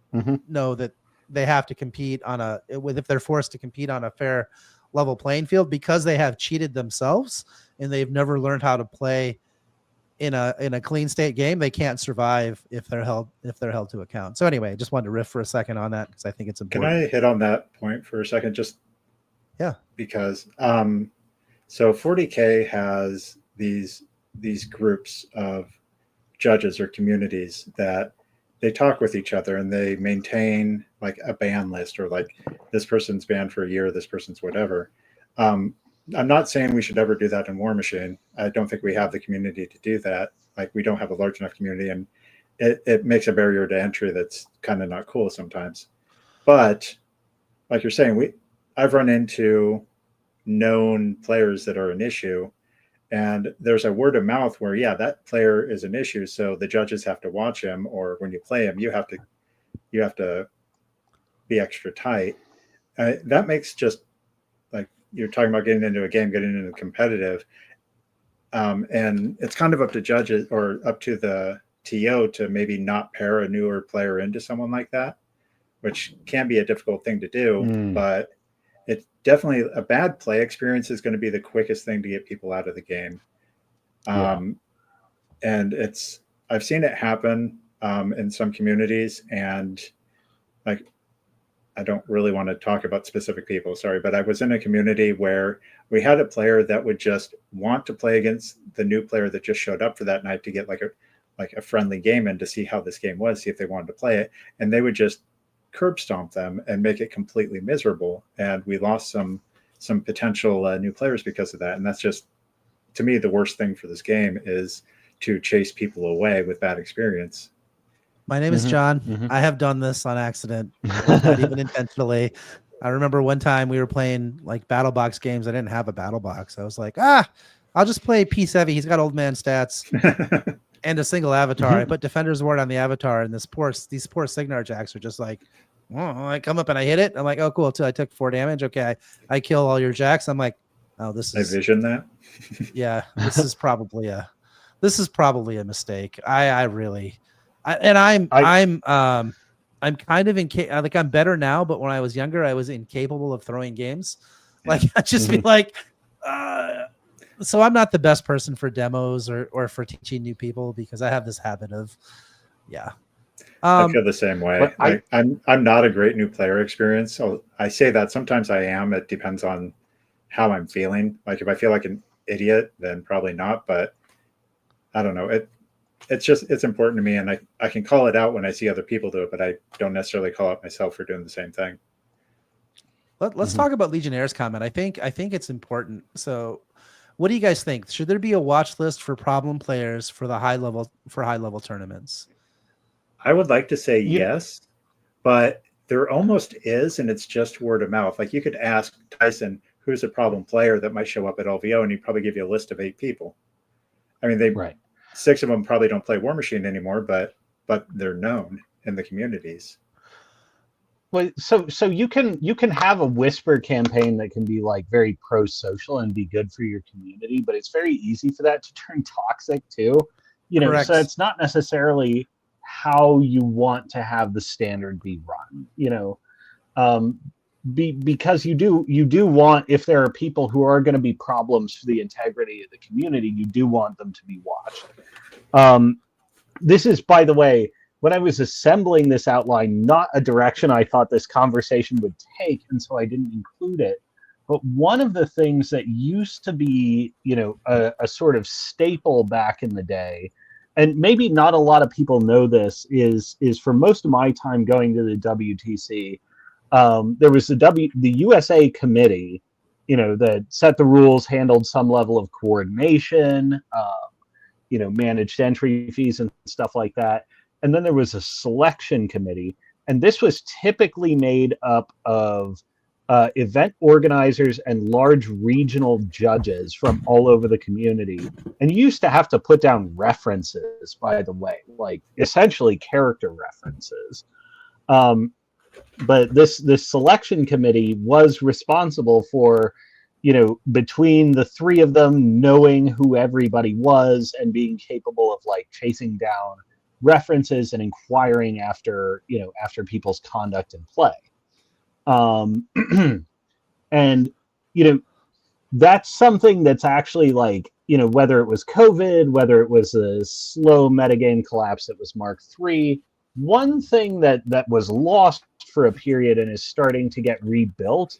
know that they have to compete if they're forced to compete on a fair level playing field, because they have cheated themselves and they've never learned how to play in a clean state game. They can't survive if they're held to account. So anyway, I just wanted to riff for a second on that because I think it's important. Can I hit on that point for a second? Yeah, because so 40K has these groups of judges or communities that they talk with each other and they maintain like a ban list, or like this person's banned for a year, this person's whatever. I'm not saying we should ever do that in Warmachine. I don't think we have the community to do that. Like we don't have a large enough community, and it makes a barrier to entry that's kind of not cool sometimes. But like you're saying, I've run into known players that are an issue, and there's a word of mouth where, yeah, that player is an issue, so the judges have to watch him, or when you play him, you have to be extra tight. That makes just like you're talking about getting into a game, getting into competitive, and it's kind of up to judges or up to the TO to maybe not pair a newer player into someone like that, which can be a difficult thing to do, but definitely a bad play experience is going to be the quickest thing to get people out of the game. And I've seen it happen in some communities, and like, I don't really want to talk about specific people, sorry, but I was in a community where we had a player that would just want to play against the new player that just showed up for that night to get like a friendly game in to see how this game was, see if they wanted to play it. And they would just curb stomp them and make it completely miserable. And we lost some potential new players because of that. And that's just, to me, the worst thing for this game is to chase people away with bad experience. My name is John. I have done this on accident, not even intentionally. I remember one time we were playing like battle box games. I didn't have a battle box. I was like, I'll just play P7. He's got old man stats and a single avatar. I put Defender's Ward on the avatar, and these poor Signar Jacks are just like, oh, I come up and I hit it. I'm like, oh, cool. I took 4 damage. Okay, I kill all your Jacks. I'm like, oh, this is. I vision that. Yeah, this is probably a mistake. I'm kind of like, I'm better now, but when I was younger, I was incapable of throwing games. Like, I'd just be like, so I'm not the best person for demos or for teaching new people, because I have this habit of, I feel the same way. I'm not a great new player experience. So I say that sometimes I am. It depends on how I'm feeling. Like, if I feel like an idiot, then probably not. But I don't know. It's important to me, and I can call it out when I see other people do it, but I don't necessarily call out myself for doing the same thing. Let's talk about Legionnaire's comment. I think it's important. So, what do you guys think? Should there be a watch list for problem players for high level tournaments? I would like to say yes, but there almost is, and it's just word of mouth. Like, you could ask Tyson, who's a problem player that might show up at LVO, and he'd probably give you a list of 8 people. I mean, 6 of them probably don't play Warmachine anymore, but they're known in the communities. Well, so you can have a whisper campaign that can be like very pro-social and be good for your community, but it's very easy for that to turn toxic too. Correct. So it's not necessarily how you want to have the standard be run. Because you do want, if there are people who are going to be problems for the integrity of the community, you do want them to be watched. This is, by the way, when I was assembling this outline, not a direction I thought this conversation would take, and so I didn't include it. But one of the things that used to be, a sort of staple back in the day, and maybe not a lot of people know this, is for most of my time going to the WTC, there was the USA committee, that set the rules, handled some level of coordination, managed entry fees and stuff like that. And then there was a selection committee, and this was typically made up of event organizers and large regional judges from all over the community. And you used to have to put down references, by the way, like essentially character references. But this selection committee was responsible for, between the 3 of them, knowing who everybody was and being capable of like chasing down references and inquiring after people's conduct and play. And, that's something that's actually like, whether it was COVID, whether it was a slow metagame collapse that was Mark III, one thing that was lost for a period and is starting to get rebuilt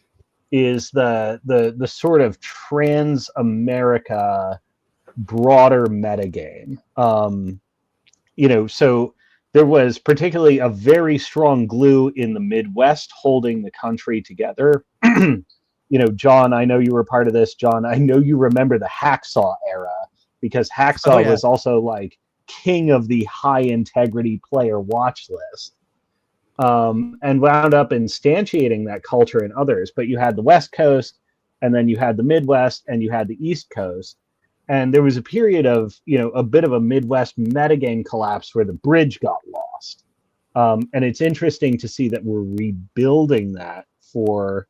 is the sort of trans-America broader metagame. So there was particularly a very strong glue in the Midwest holding the country together. John, I know you were part of this. John, I know you remember the Hacksaw era, because Hacksaw was also like king of the high integrity player watch list, and wound up instantiating that culture in others. But you had the West Coast, and then you had the Midwest, and you had the East Coast. And there was a period of, a bit of a Midwest metagame collapse where the bridge got lost. And it's interesting to see that we're rebuilding that for,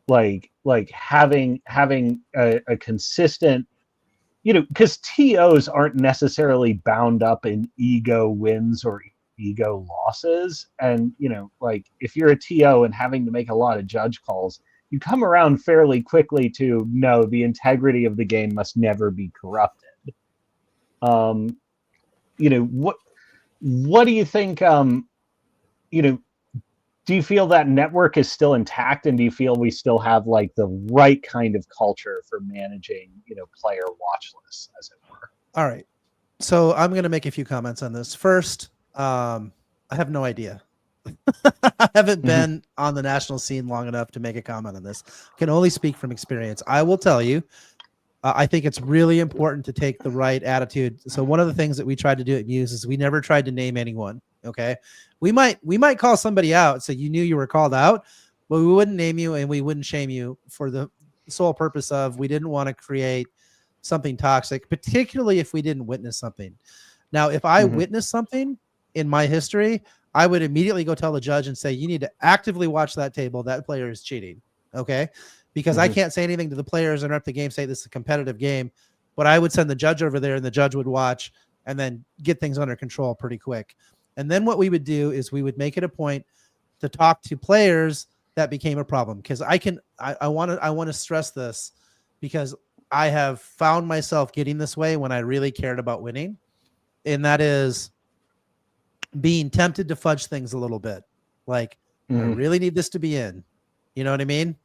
like having a consistent, because TOs aren't necessarily bound up in ego wins or ego losses. And, like if you're a TO and having to make a lot of judge calls, you come around fairly quickly to no, the integrity of the game must never be corrupted. You know, what do you think? You know, do you feel that network is still intact, and do you feel we still have like the right kind of culture for managing, you know, player watch lists, as it were? All right. So I'm going to make a few comments on this. First, I have no idea. I haven't been on the national scene long enough to make a comment on this. I can only speak from experience. I will tell you, I think it's really important to take the right attitude. So one of the things that we tried to do at Muse is we never tried to name anyone. Okay. We might call somebody out. So you knew you were called out, but we wouldn't name you and we wouldn't shame you for the sole purpose of, we didn't want to create something toxic, particularly if we didn't witness something. Now, if I witnessed something in my history, I would immediately go tell the judge and say, you need to actively watch that table. That player is cheating. Okay. Because I can't say anything to the players, interrupt the game, say this is a competitive game, but I would send the judge over there and the judge would watch and then get things under control pretty quick. And then what we would do is we would make it a point to talk to players that became a problem. Because I want to stress this, because I have found myself getting this way when I really cared about winning. And that is being tempted to fudge things a little bit. Like, I really need this to be in. You know what I mean?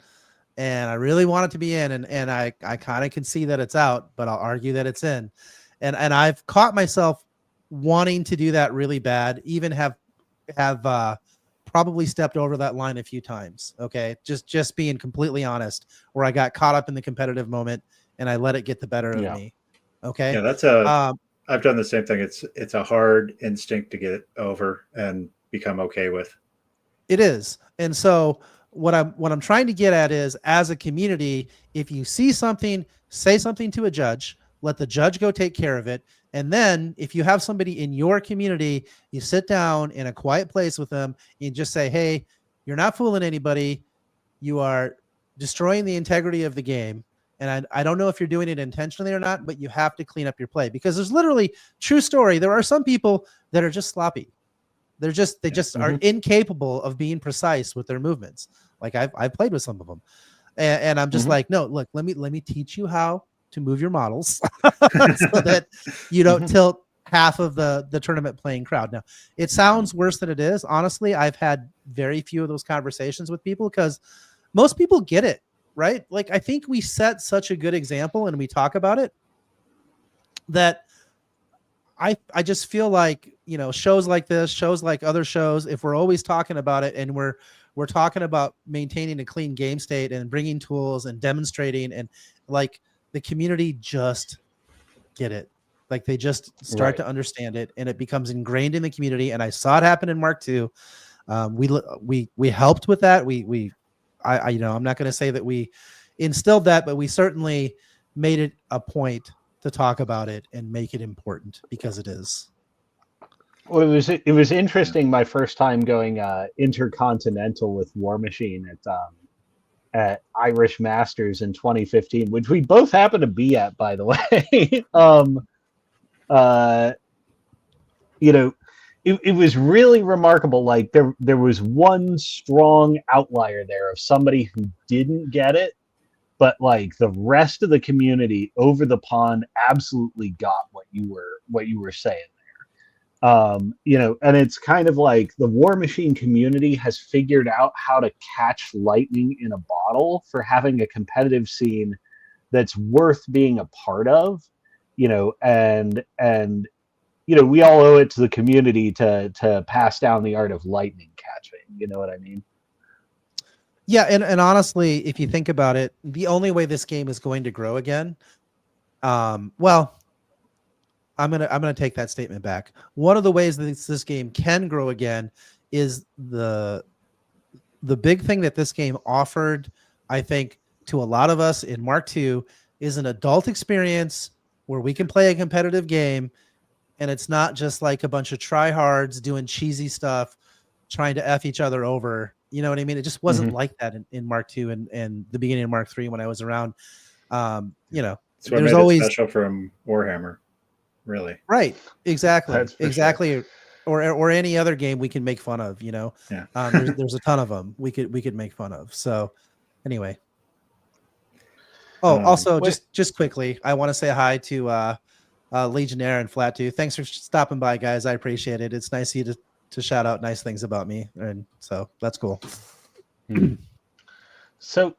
And I really want it to be in. And I kind of can see that it's out, but I'll argue that it's in. And I've caught myself wanting to do that really bad, even have probably stepped over that line a few times. Okay. Just being completely honest, where I got caught up in the competitive moment and I let it get the better of me. Okay. Yeah, that's I've done the same thing. It's a hard instinct to get over and become okay with. It is. And so what I'm trying to get at is, as a community, if you see something, say something to a judge, let the judge go take care of it. And then if you have somebody in your community, you sit down in a quiet place with them and just say, hey, you're not fooling anybody. You are destroying the integrity of the game. And I don't know if you're doing it intentionally or not, but you have to clean up your play, because there's literally, true story, there are some people that are just sloppy. They just are incapable of being precise with their movements. Like I've played with some of them, and I'm just like, no, look, let me teach you how to move your models so that you don't tilt half of the tournament playing crowd. Now, it sounds worse than it is. Honestly, I've had very few of those conversations with people, because most people get it, right? Like, I think we set such a good example and we talk about it that I just feel like, you know, shows like this, shows like other shows, if we're always talking about it and we're talking about maintaining a clean game state and bringing tools and demonstrating, and like, the community just get it. Like, they just start to understand it, and it becomes ingrained in the community. And I saw it happen in Mark II. We helped with that. I you know, I'm not going to say that we instilled that, but we certainly made it a point to talk about it and make it important, because it is. Well, it was interesting. My first time going intercontinental with Warmachine at Irish Masters in 2015, which we both happened to be at, by the way. You know, it was really remarkable. Like, there was one strong outlier there of somebody who didn't get it, but like the rest of the community over the pond absolutely got what you were saying there. You know, and it's kind of like the Warmachine community has figured out how to catch lightning in a bottle for having a competitive scene that's worth being a part of, you know, and you know, we all owe it to the community to pass down the art of lightning catching. You know what I mean? Yeah, and honestly, if you think about it, the only way this game is going to grow again, well, I'm gonna take that statement back. One of the ways that this game can grow again is the big thing that this game offered, I think, to a lot of us in Mark II, is an adult experience where we can play a competitive game, and it's not just like a bunch of tryhards doing cheesy stuff, trying to F each other over. You know what I mean? It just wasn't like that in Mark II and the beginning of Mark III when I was around. You know, so there's always special from Warhammer, really. Right. Exactly. Exactly. Sure. Or any other game we can make fun of, you know. Yeah. There's a ton of them we could make fun of. So Anyway. Also, just quickly, I want to say hi to Legionnaire and Flattooth. Thanks for stopping by, guys. I appreciate it. It's nice of you to shout out nice things about me, and so that's cool. So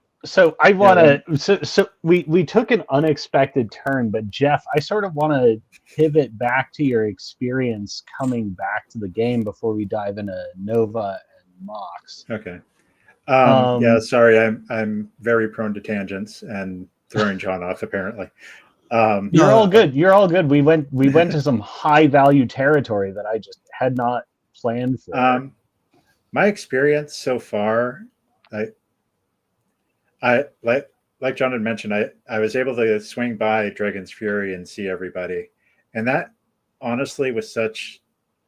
I want to. So we took an unexpected turn, but Jeff, I sort of want to pivot back to your experience coming back to the game before we dive into Nova and Mox. Okay. Yeah, sorry, I'm very prone to tangents and throwing John off. Apparently, you're all good. You're all good. We went to some high value territory that I just had not planned for. My experience so far, I like John had mentioned, I was able to swing by Dragon's Fury and see everybody, and that honestly was such.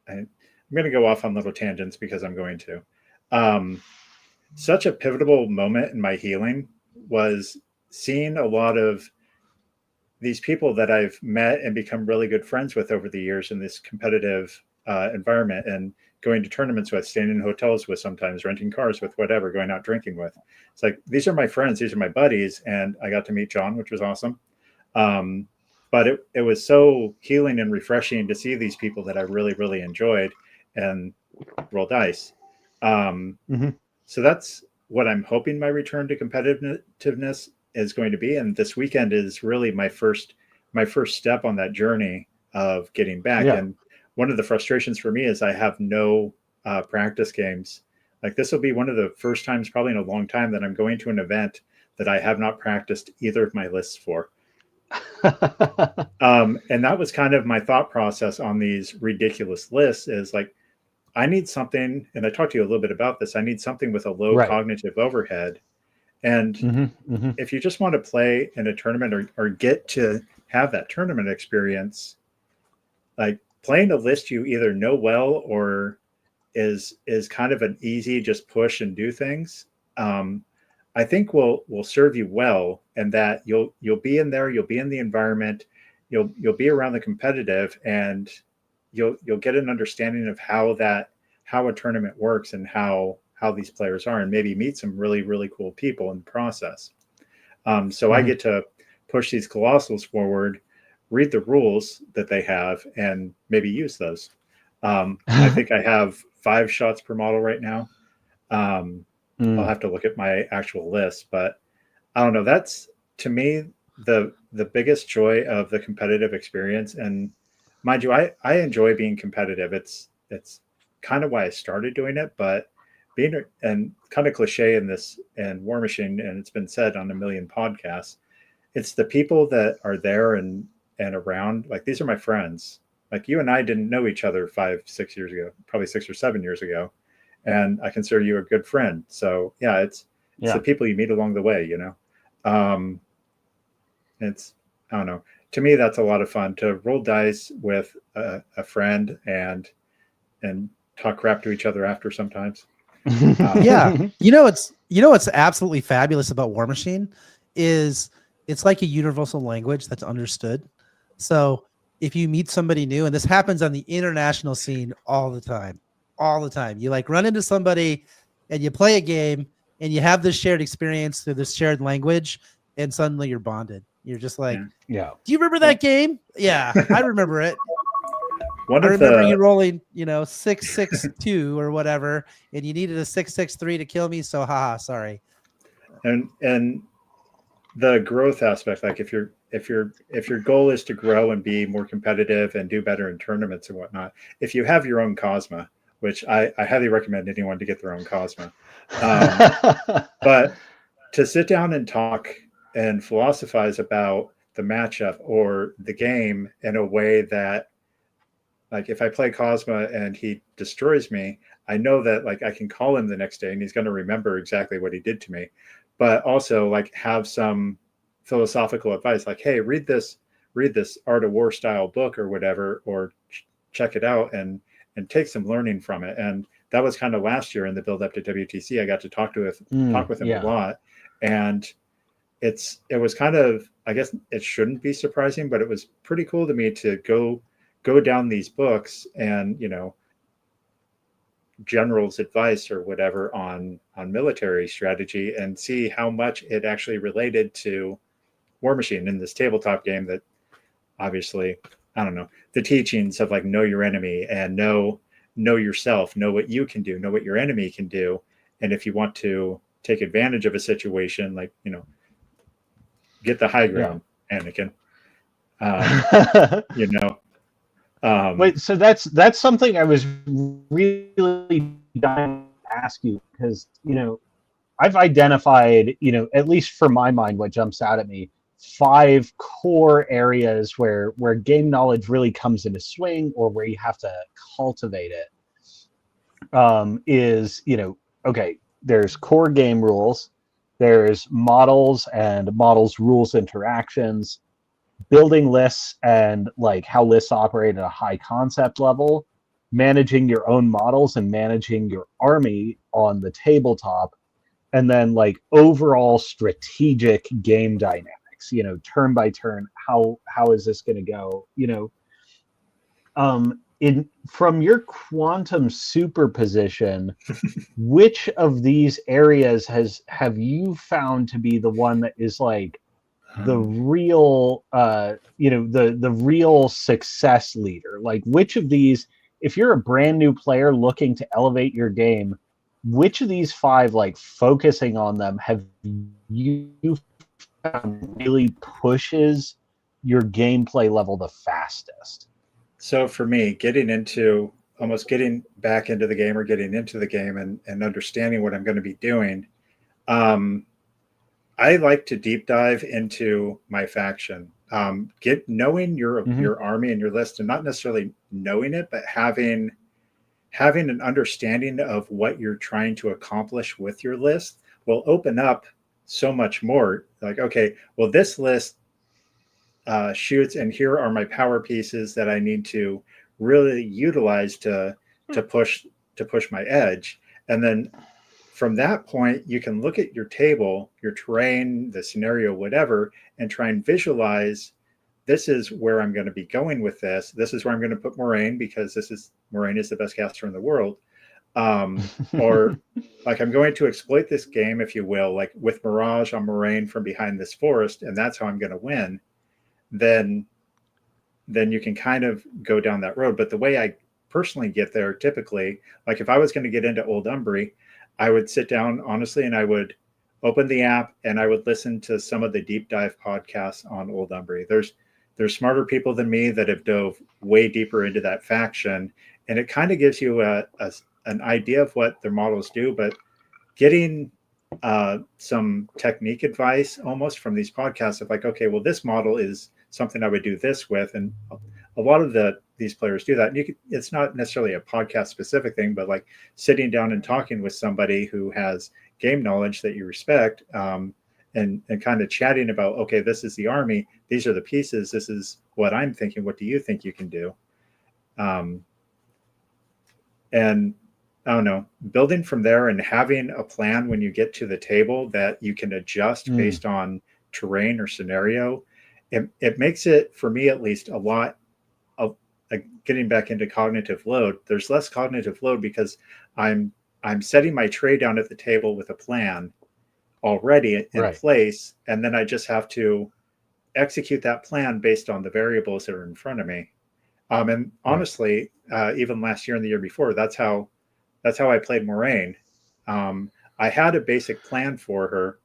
I'm going to go off on little tangents because I'm going to. Such a pivotal moment in my healing was seeing a lot of these people that I've met and become really good friends with over the years in this competitive environment, and going to tournaments with, staying in hotels with, sometimes renting cars with, whatever, going out drinking with. It's like, these are my friends, these are my buddies. And I got to meet John, which was awesome. But it was so healing and refreshing to see these people that I really, really enjoyed and roll dice. So that's what I'm hoping my return to competitiveness is going to be. And this weekend is really my first step on that journey of getting back. Yeah. And one of the frustrations for me is I have no practice games. Like, this will be one of the first times probably in a long time that I'm going to an event that I have not practiced either of my lists for. And that was kind of my thought process on these ridiculous lists, is like, I need something, and I talked to you a little bit about this, I need something with a low cognitive overhead. And if you just want to play in a tournament or get to have that tournament experience, like, playing a list you either know well or is kind of an easy just push and do things, I think will serve you well, and that you'll be in there, you'll be in the environment, you'll be around the competitive, and you'll get an understanding of how a tournament works and how these players are, and maybe meet some really, really cool people in the process. So I get to push these colossals forward, read the rules that they have, and maybe use those. I think I have 5 shots per model right now. I'll have to look at my actual list, but I don't know. That's, to me, the biggest joy of the competitive experience. And mind you, I enjoy being competitive. It's kind of why I started doing it, but being, and kind of cliche in this, and Warmachine, and it's been said on a million podcasts, it's the people that are there and around. Like, these are my friends. Like, you and I didn't know each other 5-6 years ago, probably 6 or 7 years ago, and I consider you a good friend. So yeah, it's the people you meet along the way, you know. It's, I don't know, to me that's a lot of fun to roll dice with a friend and talk crap to each other after sometimes. Yeah, you know what's absolutely fabulous about Warmachine is it's like a universal language that's understood. So if you meet somebody new, and this happens on the international scene all the time, you like run into somebody and you play a game and you have this shared experience through this shared language, and suddenly you're bonded. You're just like, do you remember that game? Yeah, I remember it. I remember you rolling, 6-6-2 or whatever, and you needed a 6-6-3 to kill me. So, haha, sorry. And the growth aspect, like if your goal is to grow and be more competitive and do better in tournaments and whatnot, if you have your own Cosma, which I highly recommend anyone to get their own Cosma, but to sit down and talk and philosophize about the matchup or the game in a way that, like, if I play Cosma and he destroys me, I know that, like, I can call him the next day and he's going to remember exactly what he did to me. But also, like, have some philosophical advice, like, hey, read this Art of War style book or whatever, or check it out and take some learning from it. And that was kind of last year in the build up to WTC. I got to talk with him a lot, and it was kind of, I guess it shouldn't be surprising, but it was pretty cool to me to go down these books and general's advice or whatever on military strategy and see how much it actually related to Warmachine in this tabletop game that obviously, I don't know, the teachings of like know your enemy and know yourself, know what you can do, know what your enemy can do. And if you want to take advantage of a situation, like, get the high ground, Anakin. You know. Wait, so that's something I was really dying to ask you, because I've identified, at least for my mind, what jumps out at me, 5 core areas where game knowledge really comes into swing, or where you have to cultivate it. Is okay, there's core game rules, there's models and models rules interactions, building lists and like how lists operate at a high concept level, managing your own models and managing your army on the tabletop, and then like overall strategic game dynamics, turn by turn, how is this going to go, from your quantum superposition, which of these areas have you found to be the one that is like the real the real success leader? Like, which of these, if you're a brand new player looking to elevate your game, which of these 5, like focusing on them, have you found really pushes your gameplay level the fastest? So for me, getting back into the game, or getting into the game and understanding what I'm going to be doing, I like to deep dive into my faction. Knowing your army and your list, and not necessarily knowing it, but having an understanding of what you're trying to accomplish with your list will open up so much more. Like, okay, well, this list shoots, and here are my power pieces that I need to really utilize to push my edge. And then from that point, you can look at your table, your terrain, the scenario, whatever, and try and visualize, this is where I'm going to be going with this. This is where I'm going to put Moraine, because Moraine is the best caster in the world. Or like, I'm going to exploit this game, if you will, like with Mirage on Moraine from behind this forest, and that's how I'm going to win. Then you can kind of go down that road. But the way I personally get there, typically, like if I was going to get into Old Umbry, I would sit down, honestly, and I would open the app and I would listen to some of the deep dive podcasts on Old Umbry. There's smarter people than me that have dove way deeper into that faction, and it kind of gives you an idea of what their models do. But getting some technique advice almost from these podcasts of like, okay, well, this model is something I would do this with, and a lot of these players do that. And it's not necessarily a podcast specific thing, but like sitting down and talking with somebody who has game knowledge that you respect, and kind of chatting about, okay, this is the army, these are the pieces, this is what I'm thinking, what do you think you can do? And I don't know, building from there and having a plan when you get to the table that you can adjust based on terrain or scenario. It makes it, for me at least, a lot of getting back into cognitive load. There's less cognitive load because I'm setting my tray down at the table with a plan already in place, and then I just have to execute that plan based on the variables that are in front of me. And honestly, even last year and the year before, that's how I played Moraine. I had a basic plan for her,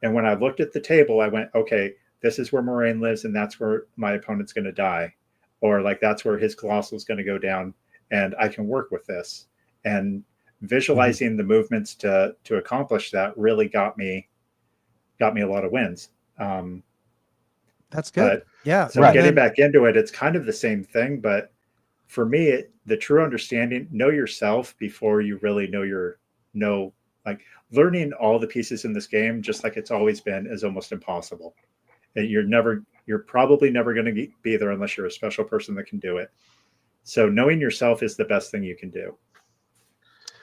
and when I looked at the table, I went, okay, this is where Moraine lives, and that's where my opponent's going to die, or like that's where his colossal is going to go down, and I can work with this. And visualizing the movements to accomplish that really got me a lot of wins. That's good. Yeah. So getting back into it, it's kind of the same thing, but for me, the true understanding, know yourself before you really know like learning all the pieces in this game, just like it's always been, is almost impossible. You're probably never going to be there unless you're a special person that can do it. So knowing yourself is the best thing you can do.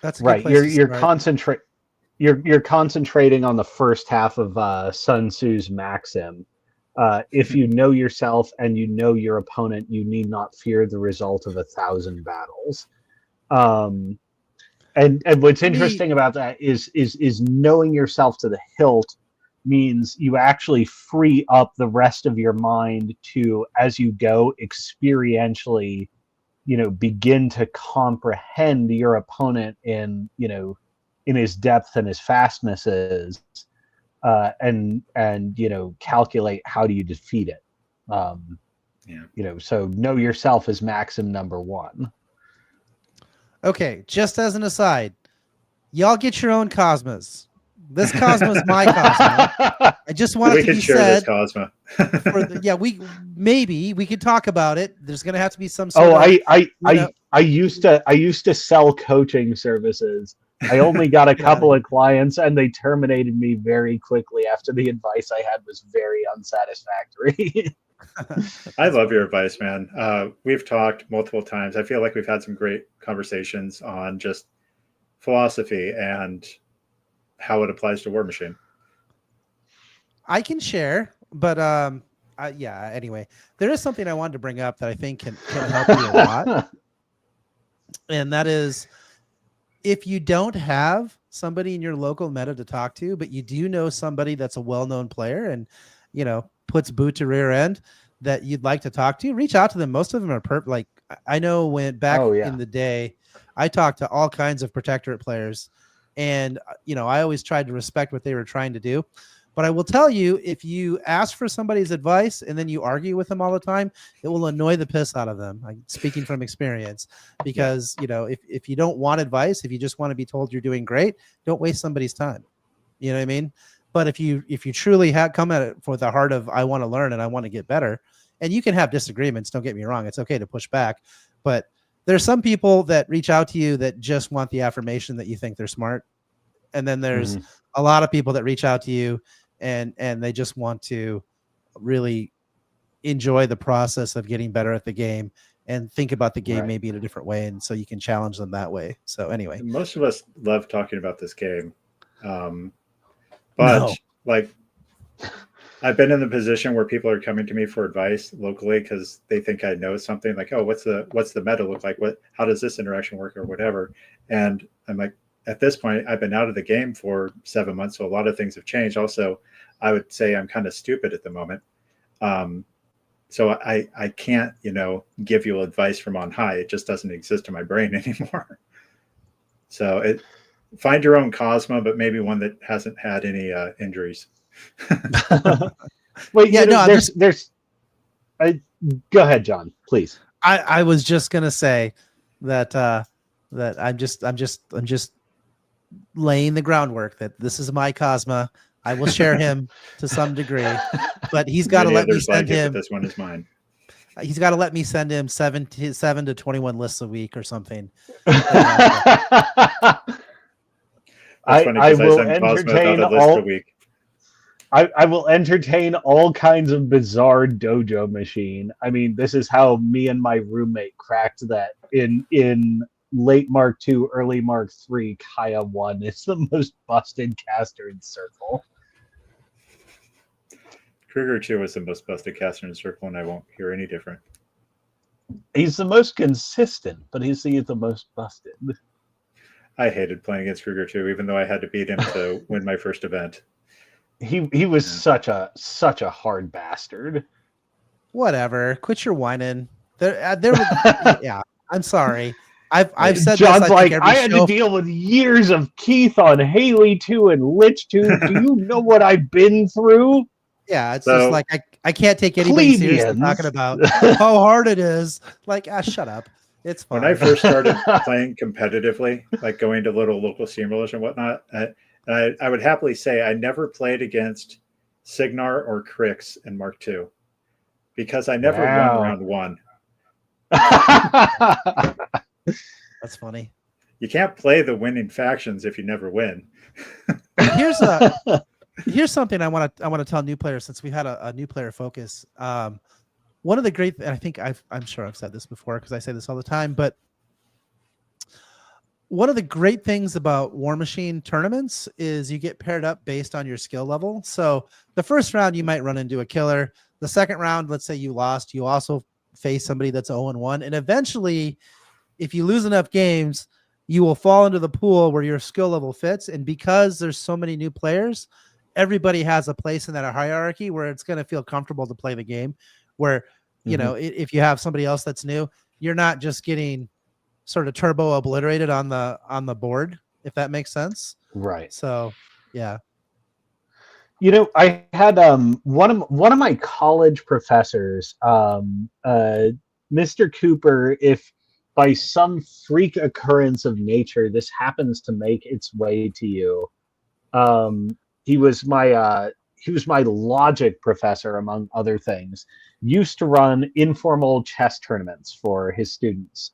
That's a good place you're concentrating on the first half of Sun Tzu's maxim. If you know yourself and you know your opponent, you need not fear the result of 1,000 battles. And what's interesting about that is knowing yourself to the hilt means you actually free up the rest of your mind to, as you go, experientially, begin to comprehend your opponent in his depth and his fastnesses, and calculate how do you defeat it. So know yourself as maxim number one. Okay, just as an aside, y'all get your own Cosmos. This Cosmo is my Cosmo. I just want it to be said. This Cosmo. we could talk about it. There's going to have to be some sort of. I used to sell coaching services. I only got a couple of clients, and they terminated me very quickly after the advice I had was very unsatisfactory. I love your advice, man. We've talked multiple times. I feel like we've had some great conversations on just philosophy and how it applies to Warmachine. I can share, but anyway, there is something I wanted to bring up that I think can help you a lot. And that is, if you don't have somebody in your local meta to talk to, but you do know somebody that's a well-known player and, puts boot to rear end that you'd like to talk to, reach out to them. Most of them are like, I know when back in the day, I talked to all kinds of Protectorate players, and, I always tried to respect what they were trying to do. But I will tell you, if you ask for somebody's advice and then you argue with them all the time, it will annoy the piss out of them. I'm speaking from experience, because, if you don't want advice, if you just want to be told you're doing great, don't waste somebody's time. You know what I mean? But if you truly come at it with the heart of, I want to learn and I want to get better, and you can have disagreements, don't get me wrong. It's okay to push back, but there's some people that reach out to you that just want the affirmation that you think they're smart. And then there's a lot of people that reach out to you and they just want to really enjoy the process of getting better at the game and think about the game maybe in a different way. And so you can challenge them that way. So anyway, most of us love talking about this game. But I've been in the position where people are coming to me for advice locally because they think I know something, like, oh, what's the meta look like? How does this interaction work or whatever? And I'm like, at this point, I've been out of the game for 7 months, so a lot of things have changed. Also, I would say I'm kind of stupid at the moment. So I can't, give you advice from on high. It just doesn't exist in my brain anymore. So find your own Cosmo, but maybe one that hasn't had any injuries. Wait, go ahead, John, please. I was just gonna say that I'm just laying the groundwork that this is my Cosmo. I will share him to some degree, but he's got to let me send him. This one is mine. He's got to let me send him 7 to 21 lists a week or something. I will entertain I will entertain all kinds of bizarre dojo machine. I mean, this is how me and my roommate cracked that in late Mark II, early Mark III. Kaya 1 is the most busted caster in Circle. Kruger 2 was the most busted caster in Circle, and I won't hear any different. He's the most consistent, but he's the most busted. I hated playing against Kruger 2, even though I had to beat him to win my first event. He was such a hard bastard. Whatever. Quit your whining. Yeah, I'm sorry. I've said John's this, like, I had to deal with years of Keith on Haley 2 and Lich 2. Do you know what I've been through? Yeah, it's just like I can't take anybody seriously talking about how hard it is. Like, shut up. It's fine. When I first started playing competitively, like going to little local steamrollers and whatnot, I would happily say I never played against Signar or Crix in Mark II because I never won round 1. That's funny. You can't play the winning factions if you never win. Here's something I want to tell new players, since we had a new player focus. One of the great, and I think I'm sure I've said this before because I say this all the time, but one of the great things about Warmachine tournaments is you get paired up based on your skill level. So the first round, you might run into a killer. The second round, let's say you lost, you also face somebody that's 0-1. And eventually, if you lose enough games, you will fall into the pool where your skill level fits. And because there's so many new players, everybody has a place in that hierarchy where it's going to feel comfortable to play the game. Where, if you have somebody else that's new, you're not just getting sort of turbo obliterated on the board, if that makes sense. Right. So, yeah. I had one of my college professors, Mr. Cooper, if by some freak occurrence of nature this happens to make its way to you, he was my logic professor, among other things. Used to run informal chess tournaments for his students.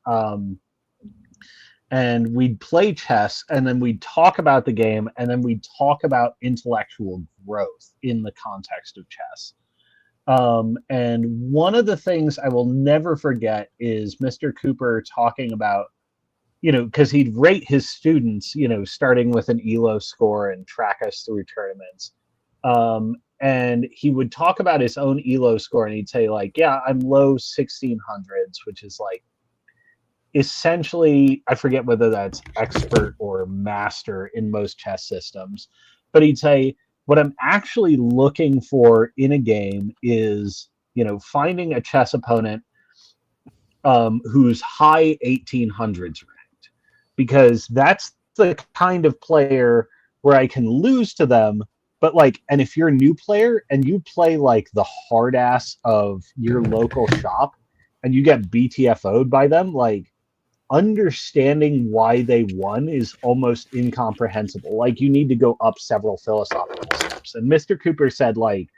And we'd play chess, and then we'd talk about the game, and then we'd talk about intellectual growth in the context of chess. And one of the things I will never forget is Mr. Cooper talking about, because he'd rate his students, starting with an ELO score and track us through tournaments. And he would talk about his own ELO score, and he'd say, like, yeah, I'm low 1600s, which is like, essentially, I forget whether that's expert or master in most chess systems, but he'd say, what I'm actually looking for in a game is, finding a chess opponent who's high 1800s ranked, because that's the kind of player where I can lose to them. But and if you're a new player and you play like the hard ass of your local shop and you get BTFO'd by them, understanding why they won is almost incomprehensible. You need to go up several philosophical steps. And Mr. Cooper said, I'm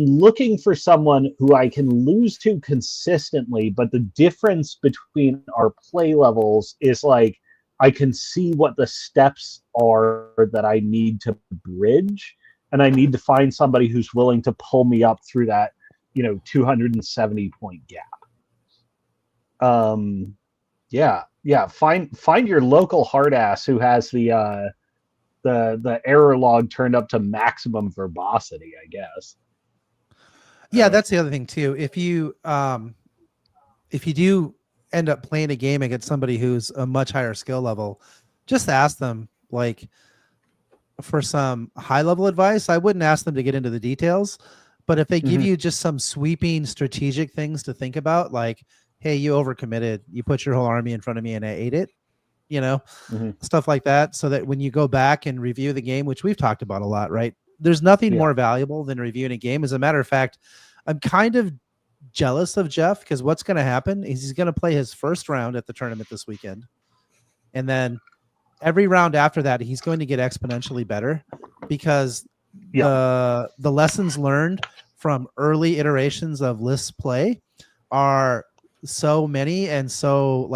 looking for someone who I can lose to consistently, but the difference between our play levels is I can see what the steps are that I need to bridge, and I need to find somebody who's willing to pull me up through that, 270 point gap. Find your local hard ass who has the error log turned up to maximum verbosity, I guess. Yeah, that's the other thing too. If you do end up playing a game against somebody who's a much higher skill level, just ask them for some high level advice. I wouldn't ask them to get into the details, but if they give you just some sweeping strategic things to think about, hey, you overcommitted, you put your whole army in front of me and I ate it, stuff like that. So that when you go back and review the game, which we've talked about a lot, right? There's nothing more valuable than reviewing a game. As a matter of fact, I'm kind of jealous of Jeff, because what's going to happen is he's going to play his first round at the tournament this weekend. And then every round after that, he's going to get exponentially better, because the lessons learned from early iterations of List's play are so many and so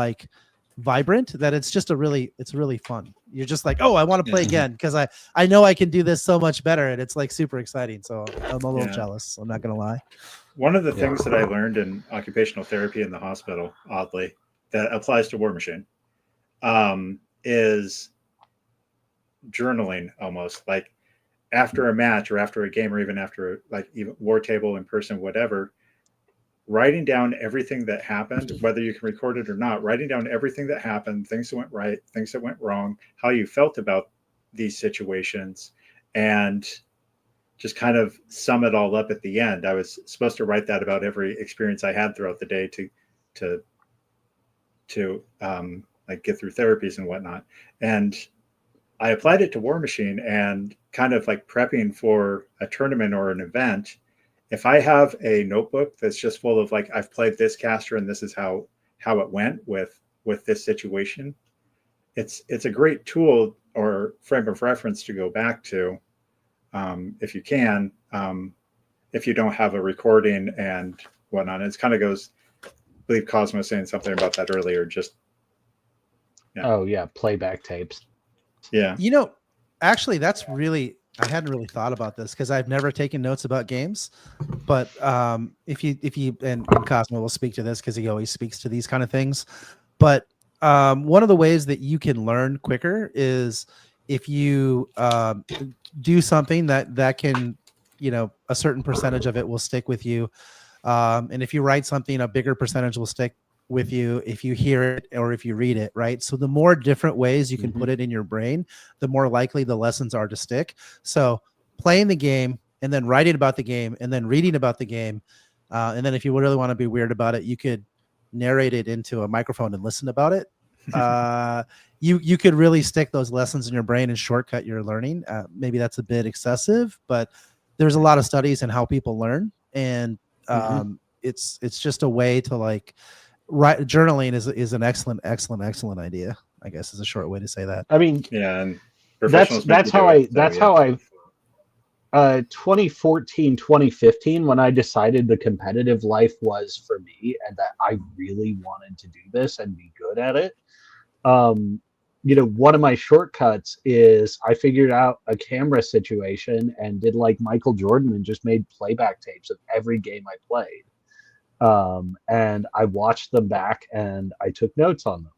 vibrant that it's really fun. You're just oh, I want to play again, because I know I can do this so much better, and it's super exciting. So I'm a little jealous, I'm not gonna lie. One of the things that I learned in occupational therapy in the hospital, oddly, that applies to Warmachine, is journaling. Almost after a match or after a game, or even after even war table, in person, whatever, writing down everything that happened, whether you can record it or not, writing down everything that happened, things that went right, things that went wrong, how you felt about these situations, and just kind of sum it all up at the end. I was supposed to write that about every experience I had throughout the day to get through therapies and whatnot. And I applied it to Warmachine, and kind of prepping for a tournament or an event. If I have a notebook that's just full of I've played this caster and this is how it went with this situation, it's a great tool or frame of reference to go back to, if you can, if you don't have a recording and whatnot. It kind of goes, I believe Cosmo was saying something about that earlier. Just playback tapes. Yeah. Actually, that's really, I hadn't really thought about this, because I've never taken notes about games. But if you and Cosmo will speak to this, because he always speaks to these kind of things. But one of the ways that you can learn quicker is if you do something that can, a certain percentage of it will stick with you. And if you write something, a bigger percentage will stick with you if you hear it or if you read it, right? So the more different ways you can put it in your brain, the more likely the lessons are to stick. So playing the game and then writing about the game and then reading about the game. And then if you really want to be weird about it, you could narrate it into a microphone and listen about it. You could really stick those lessons in your brain and shortcut your learning. Maybe that's a bit excessive, but there's a lot of studies in how people learn, and it's just a way to like write. Journaling is an excellent idea, I guess, is a short way to say that. I mean, yeah, and that's how I 2014, 2015, when I decided the competitive life was for me and that I really wanted to do this and be good at it. One of my shortcuts is I figured out a camera situation and did like Michael Jordan and just made playback tapes of every game I played. And I watched them back and I took notes on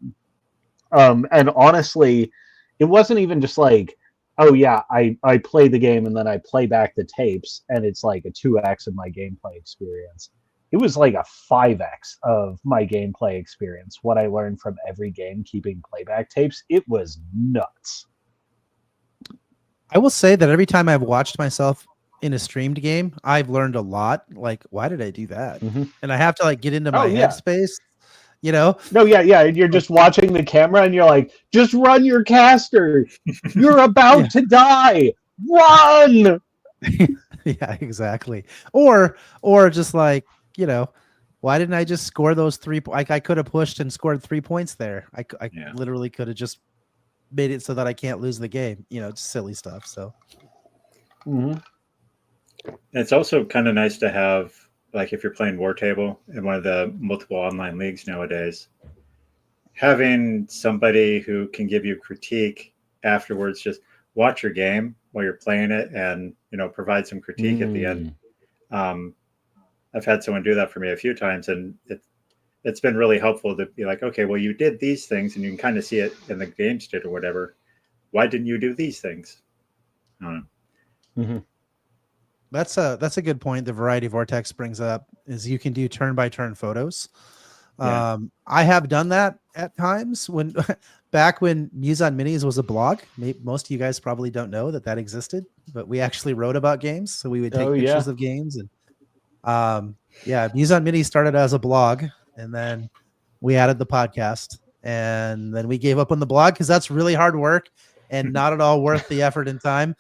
them. And honestly, it wasn't even just like, oh yeah, I play the game and then I play back the tapes and it's like a 2x of my gameplay experience. It was like a 5x of my gameplay experience. What I learned from every game keeping playback tapes, it was nuts. I will say that every time I've watched myself in a streamed game, I've learned a lot. Like, why did I do that? And I have to like get into my headspace, No, yeah. You're just watching the camera and you're like, just run your caster. You're about to die. Run. Yeah, exactly. Or just like, why didn't I just score those 3? Like I could have pushed and scored 3 points there. I literally could have just made it so that I can't lose the game. Just silly stuff. So. It's also kind of nice to have, like, if you're playing War Table in one of the multiple online leagues nowadays, having somebody who can give you critique afterwards, just watch your game while you're playing it and, provide some critique at the end. I've had someone do that for me a few times, and it's been really helpful to be like, okay, well, you did these things and you can kind of see it in the game state or whatever. Why didn't you do these things? I don't know. That's a good point. The Variety Vortex brings up is you can do turn-by-turn photos. I have done that at times back when Muse on Minis was a blog. Most of you guys probably don't know that existed, but we actually wrote about games. So we would take pictures of games, and Muse on Minis started as a blog, and then we added the podcast, and then we gave up on the blog because that's really hard work and not at all worth the effort and time.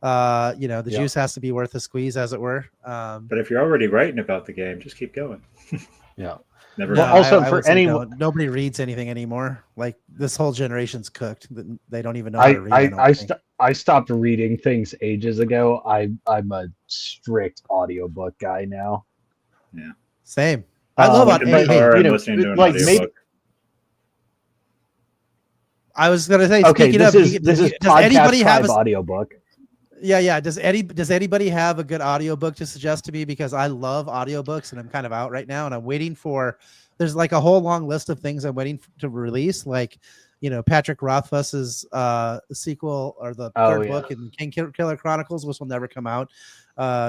The juice has to be worth the squeeze, as it were. But if you're already writing about the game, just keep going. Never. Well, also for anyone, nobody reads anything anymore. Like this whole generation's cooked. They don't even know how to read. I stopped reading things ages ago. I'm a strict audiobook guy now. Yeah, same. I love listening to an audiobook. I was gonna say, okay, this is anybody have an audiobook? Yeah. Does anybody have a good audiobook to suggest to me? Because I love audiobooks and I'm kind of out right now and I'm waiting for, there's like a whole long list of things I'm waiting to release. Like, Patrick Rothfuss's sequel or the third book in King Killer Chronicles, which will never come out.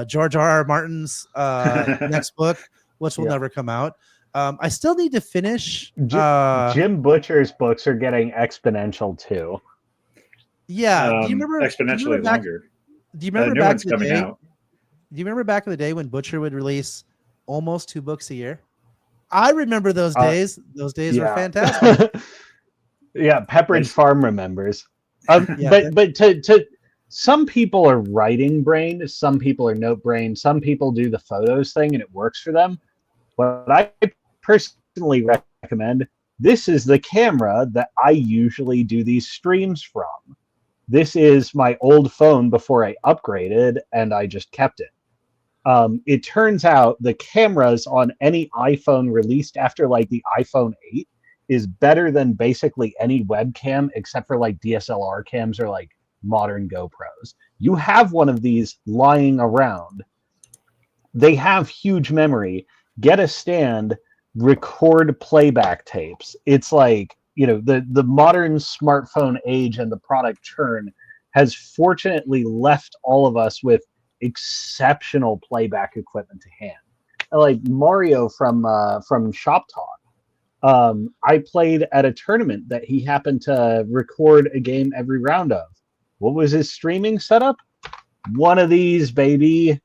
George R.R. Martin's next book, which will never come out. I still need to finish. Jim Butcher's books are getting exponential too. Yeah. Do you remember exponentially longer? Do you remember back in the day? Do you remember back in the day when Butcher would release almost 2 books a year? I remember those days. Those days were fantastic. Pepperidge Farm remembers. But to some people are writing brain, some people are note brain, some people do the photos thing and it works for them. What I personally recommend, this is the camera that I usually do these streams from. This is my old phone before I upgraded, and I just kept it. It turns out the cameras on any iPhone released after like the iPhone 8 is better than basically any webcam except for like DSLR cams or like modern GoPros. You have one of these lying around. They have huge memory. Get a stand, record playback tapes. It's like, the modern smartphone age and the product churn has fortunately left all of us with exceptional playback equipment to hand. Like Mario from Shop Talk, I played at a tournament that he happened to record a game every round of. What was his streaming setup? One of these, baby.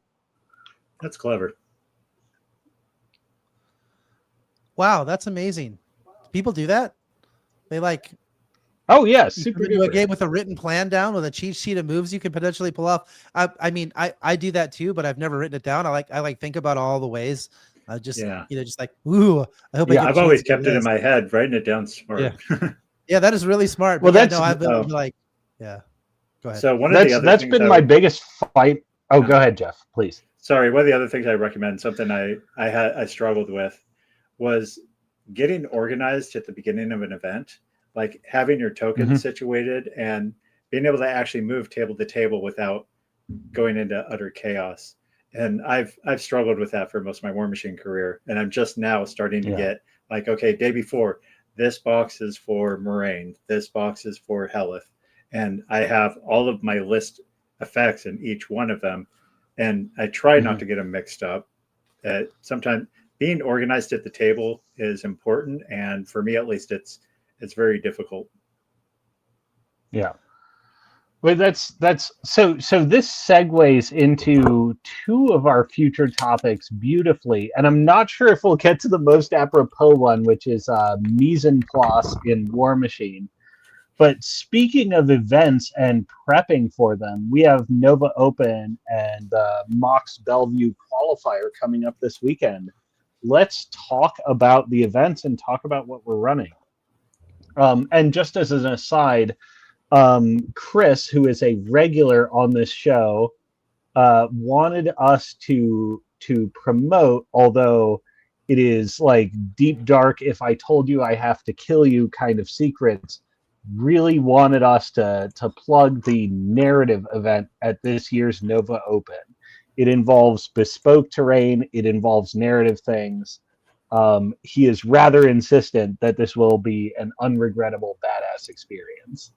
That's clever. Wow, that's amazing. People do that? They like Oh yeah, you super come into a duper. game with a written plan down with a cheat sheet of moves you can potentially pull off. I mean, I do that too, but I've never written it down. I like think about all the ways. Just just like, ooh, I hope I get a I've chance always to do kept it in this. my head, writing it down smart. Yeah, that is really smart. Well, But yeah, that's no, I've been like, yeah. Go ahead. So one of the other that's been my biggest fight. Oh, go ahead, Jeff, please. Sorry, one of the other things I recommend, something I struggled with, was getting organized at the beginning of an event, like having your tokens situated and being able to actually move table to table without going into utter chaos. And I've struggled with that for most of my Warmachine career, and I'm just now starting to get like, okay, day before, this box is for Moraine, this box is for Helith, and I have all of my list effects in each one of them, and I try not to get them mixed up. Sometimes being organized at the table is important, and for me at least, it's very difficult. Yeah. Well, that's so this segues into two of our future topics beautifully, and I'm not sure if we'll get to the most apropos one, which is mise en place in Warmachine. But speaking of events and prepping for them, we have Nova Open and Mox Bellevue qualifier coming up this weekend. Let's talk about the events and talk about what we're running. And just as an aside, Chris, who is a regular on this show, wanted us to promote, although it is like deep dark, if I told you I have to kill you kind of secrets, really wanted us to plug the narrative event at this year's Nova Open. It involves bespoke terrain. It involves narrative things. He is rather insistent that this will be an unregrettable badass experience.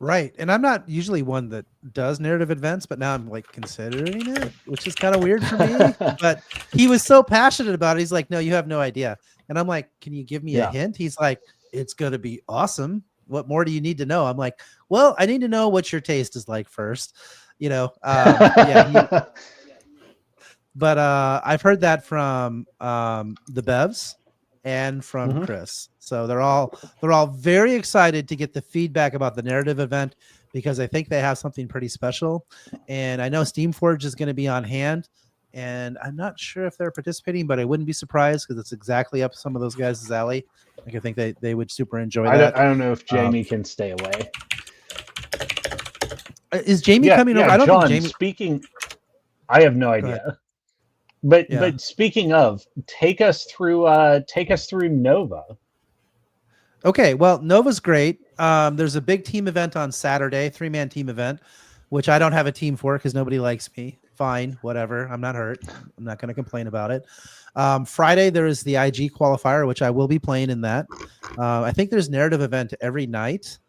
Right. And I'm not usually one that does narrative events, but now I'm like considering it, which is kind of weird for me. But he was so passionate about it. He's like, no, you have no idea. And I'm like, can you give me a hint? He's like, it's going to be awesome. What more do you need to know? I'm like, well, I need to know what your taste is like first, but I've heard that from the Bevs and from Chris. So they're all very excited to get the feedback about the narrative event, because I think they have something pretty special. And I know Steamforge is going to be on hand, and I'm not sure if they're participating, but I wouldn't be surprised, because it's exactly up some of those guys' alley. Like, I think they would super enjoy that. I don't know if Jamie can stay away. Is Jamie coming over? I don't John, think Jamie. Speaking, I have no idea. But speaking of, take us through Nova. Okay, well, Nova's great. There's a big team event on Saturday, 3-man team event, which I don't have a team for because nobody likes me. Fine, whatever. I'm not hurt. I'm not going to complain about it. Friday, there is the IG qualifier, which I will be playing in that. I think there's narrative event every night.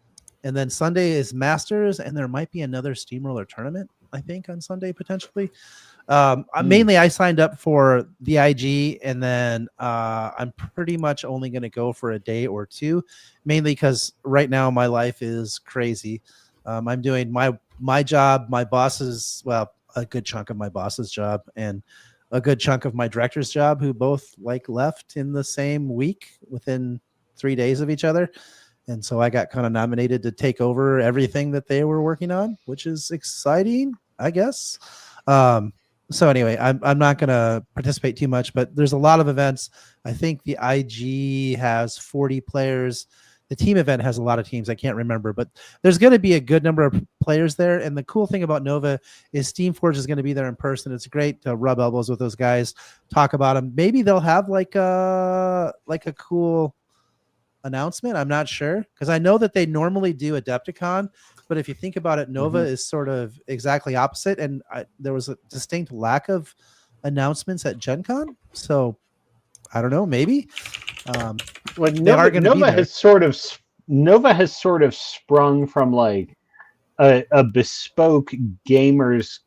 And then Sunday is Masters, and there might be another Steamroller tournament, I think, on Sunday, potentially. Mainly, I signed up for the IG, and then I'm pretty much only going to go for a day or two, mainly because right now my life is crazy. I'm doing my job, my boss's, well, a good chunk of my boss's job, and a good chunk of my director's job, who both left in the same week within 3 days of each other. And so I got kind of nominated to take over everything that they were working on, which is exciting, I guess. So anyway, I'm not going to participate too much, but there's a lot of events. I think the IG has 40 players. The team event has a lot of teams. I can't remember, but there's going to be a good number of players there. And the cool thing about Nova is Steamforge is going to be there in person. It's great to rub elbows with those guys, talk about them. Maybe they'll have like a cool announcement. I'm not sure, because I know that they normally do Adepticon, but if you think about it, Nova is sort of exactly opposite, and there was a distinct lack of announcements at Gen Con. So I don't know, maybe well, Nova has sort of sprung from like a bespoke gamers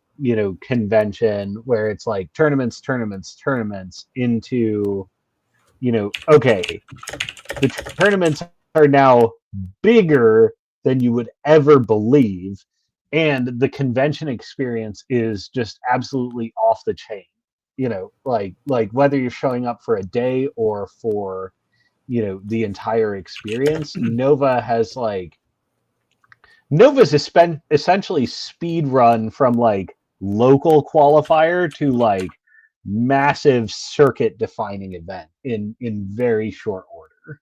convention where it's like tournaments into okay, the tournaments are now bigger than you would ever believe, and the convention experience is just absolutely off the chain. Like whether you're showing up for a day or for the entire experience, Nova's essentially speed run from like local qualifier to like massive circuit defining event in very short order.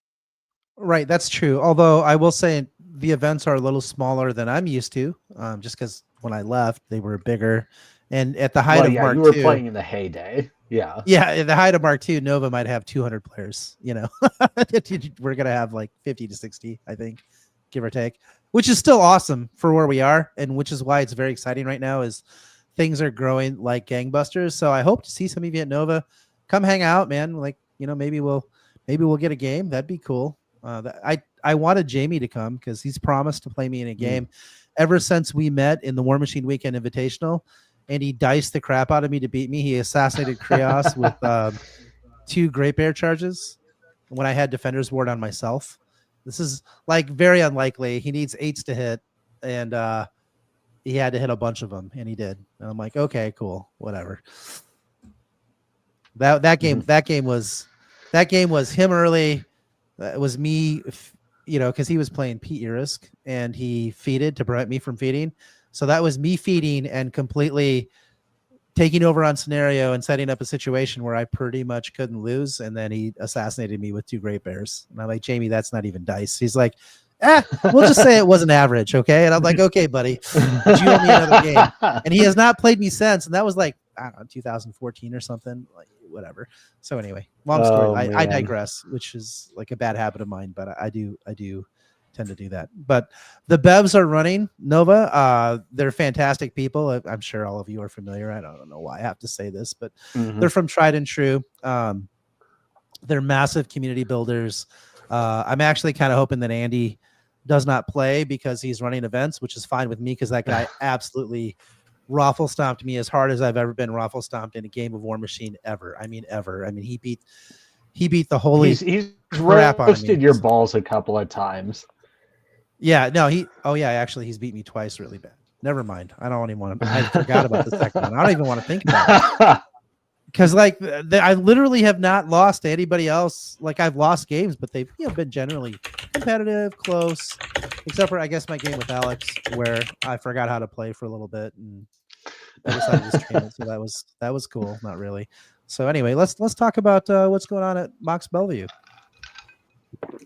Right, that's true. Although I will say the events are a little smaller than I'm used to, just because when I left they were bigger, and at the height of Mark you were II, playing in the heyday. Yeah, at the height of Mark II, Nova might have 200 players. We're gonna have like 50 to 60, I think, give or take, which is still awesome for where we are, and which is why it's very exciting right now. Is things are growing like gangbusters. So I hope to see some of you at Nova. Come hang out, man. Like, maybe we'll get a game. That'd be cool. I wanted Jamie to come because he's promised to play me in a game ever since we met in the Warmachine Weekend Invitational, and he diced the crap out of me to beat me. He assassinated Krios with 2 Great Bear charges when I had Defender's Ward on myself. This is like very unlikely. He needs 8s to hit, and he had to hit a bunch of them, and he did. And I'm like, okay, cool, whatever. That game was him early. It was me, because he was playing Pete Urisk, and he feeded to prevent me from feeding. So that was me feeding and completely taking over on scenario and setting up a situation where I pretty much couldn't lose. And then he assassinated me with 2 Great Bears. And I'm like, Jamie, that's not even dice. He's like, we'll just say it wasn't average, okay? And I'm like, okay, buddy, but you owe me another game. And he has not played me since. And that was like, I don't know, 2014 or something, like whatever. So anyway, long story. I digress, which is like a bad habit of mine, but I do tend to do that. But the Bevs are running Nova. They're fantastic people. I'm sure all of you are familiar. I don't know why I have to say this, but they're from Tried and True. They're massive community builders. I'm actually kind of hoping that Andy does not play because he's running events, which is fine with me because that guy absolutely raffle stomped me as hard as I've ever been raffle stomped in a game of Warmachine ever. I mean, ever. I mean, he beat the holy he's crap out of me. Roasted your balls a couple of times. Yeah, no, actually he's beat me twice really bad. Never mind. I don't even want to. I forgot about the second one. I don't even want to think about it. Because I literally have not lost to anybody else. Like I've lost games, but they've been generally competitive, close, except for I guess my game with Alex where I forgot how to play for a little bit and I decided to stream it. So that was cool. Not really. So anyway, let's talk about what's going on at Mox Bellevue.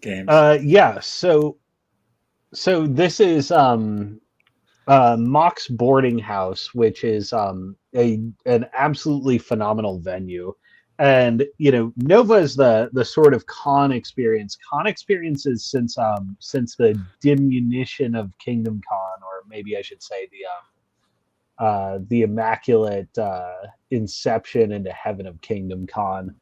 Games. Yeah. So this is Mox Boarding House, which is an absolutely phenomenal venue. And Nova is the sort of con experiences since the diminution of Kingdom Con, or maybe I should say the immaculate inception into heaven of Kingdom Con.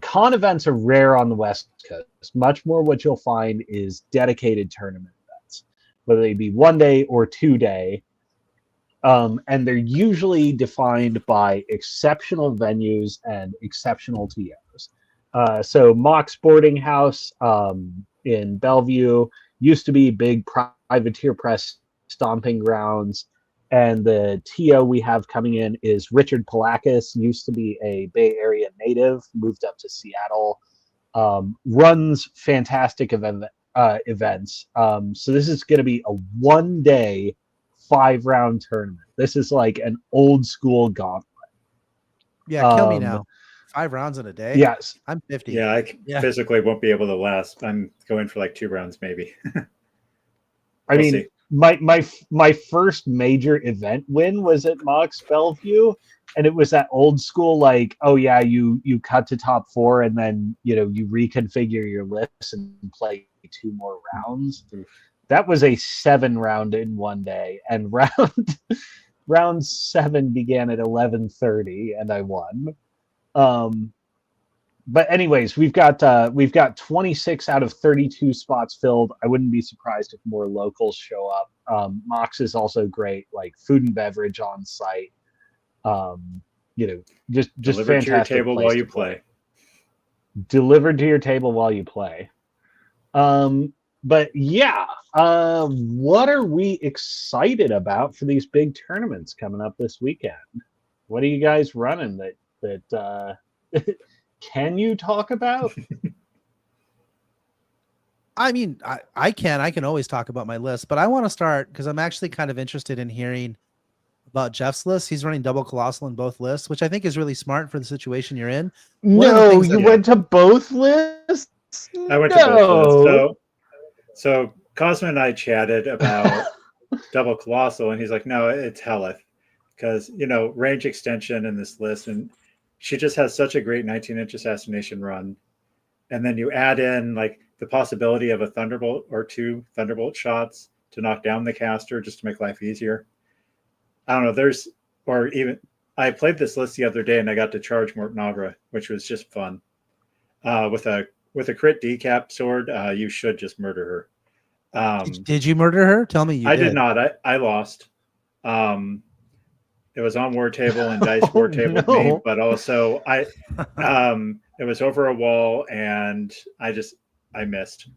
Con events are rare on the West Coast. Much more what you'll find is dedicated tournament events, whether they be 1 day or 2 day. And they're usually defined by exceptional venues and exceptional TOs. So Mox Boarding House in Bellevue used to be big privateer press stomping grounds. And the TO we have coming in is Richard Palakis, used to be a Bay Area native, moved up to Seattle, runs fantastic events. So this is going to be a 1 day 5-round tournament. This is like an old school gauntlet. Yeah, kill me now. 5 rounds in a day? Yes. I'm 50. Yeah, I physically won't be able to last. I'm going for like 2 rounds maybe. I mean, my first major event win was at Mox Bellevue, and it was that old school like, oh yeah, you cut to top 4 and then you reconfigure your list and play 2 more rounds. That was a 7-round in 1 day, and round 7 began at 11:30, and I won. But anyways, we've got 26 out of 32 spots filled. I wouldn't be surprised if more locals show up. Mox is also great, like food and beverage on site. Delivered Just fantastic to your table while you play. delivered to your table while you play. But yeah, what are we excited about for these big tournaments coming up this weekend? What are you guys running that can you talk about? I mean, I can always talk about my list, but I want to start because I'm actually kind of interested in hearing about Jeff's list. He's running double colossal in both lists, which I think is really smart for the situation you're in. No, you went to both lists? I went to both lists. So Cosmo and I chatted about double colossal, and he's like, no, it's Helith. Because, range extension in this list, and she just has such a great 19-inch assassination run. And then you add in like the possibility of a Thunderbolt or 2 Thunderbolt shots to knock down the caster just to make life easier. I don't know, I played this list the other day and I got to charge Mort Nagra, which was just fun. With a crit decap sword, you should just murder her. Did you murder her? Tell me you did. I did not. I lost. It was on war table and dice war table with me, but also it was over a wall and I missed.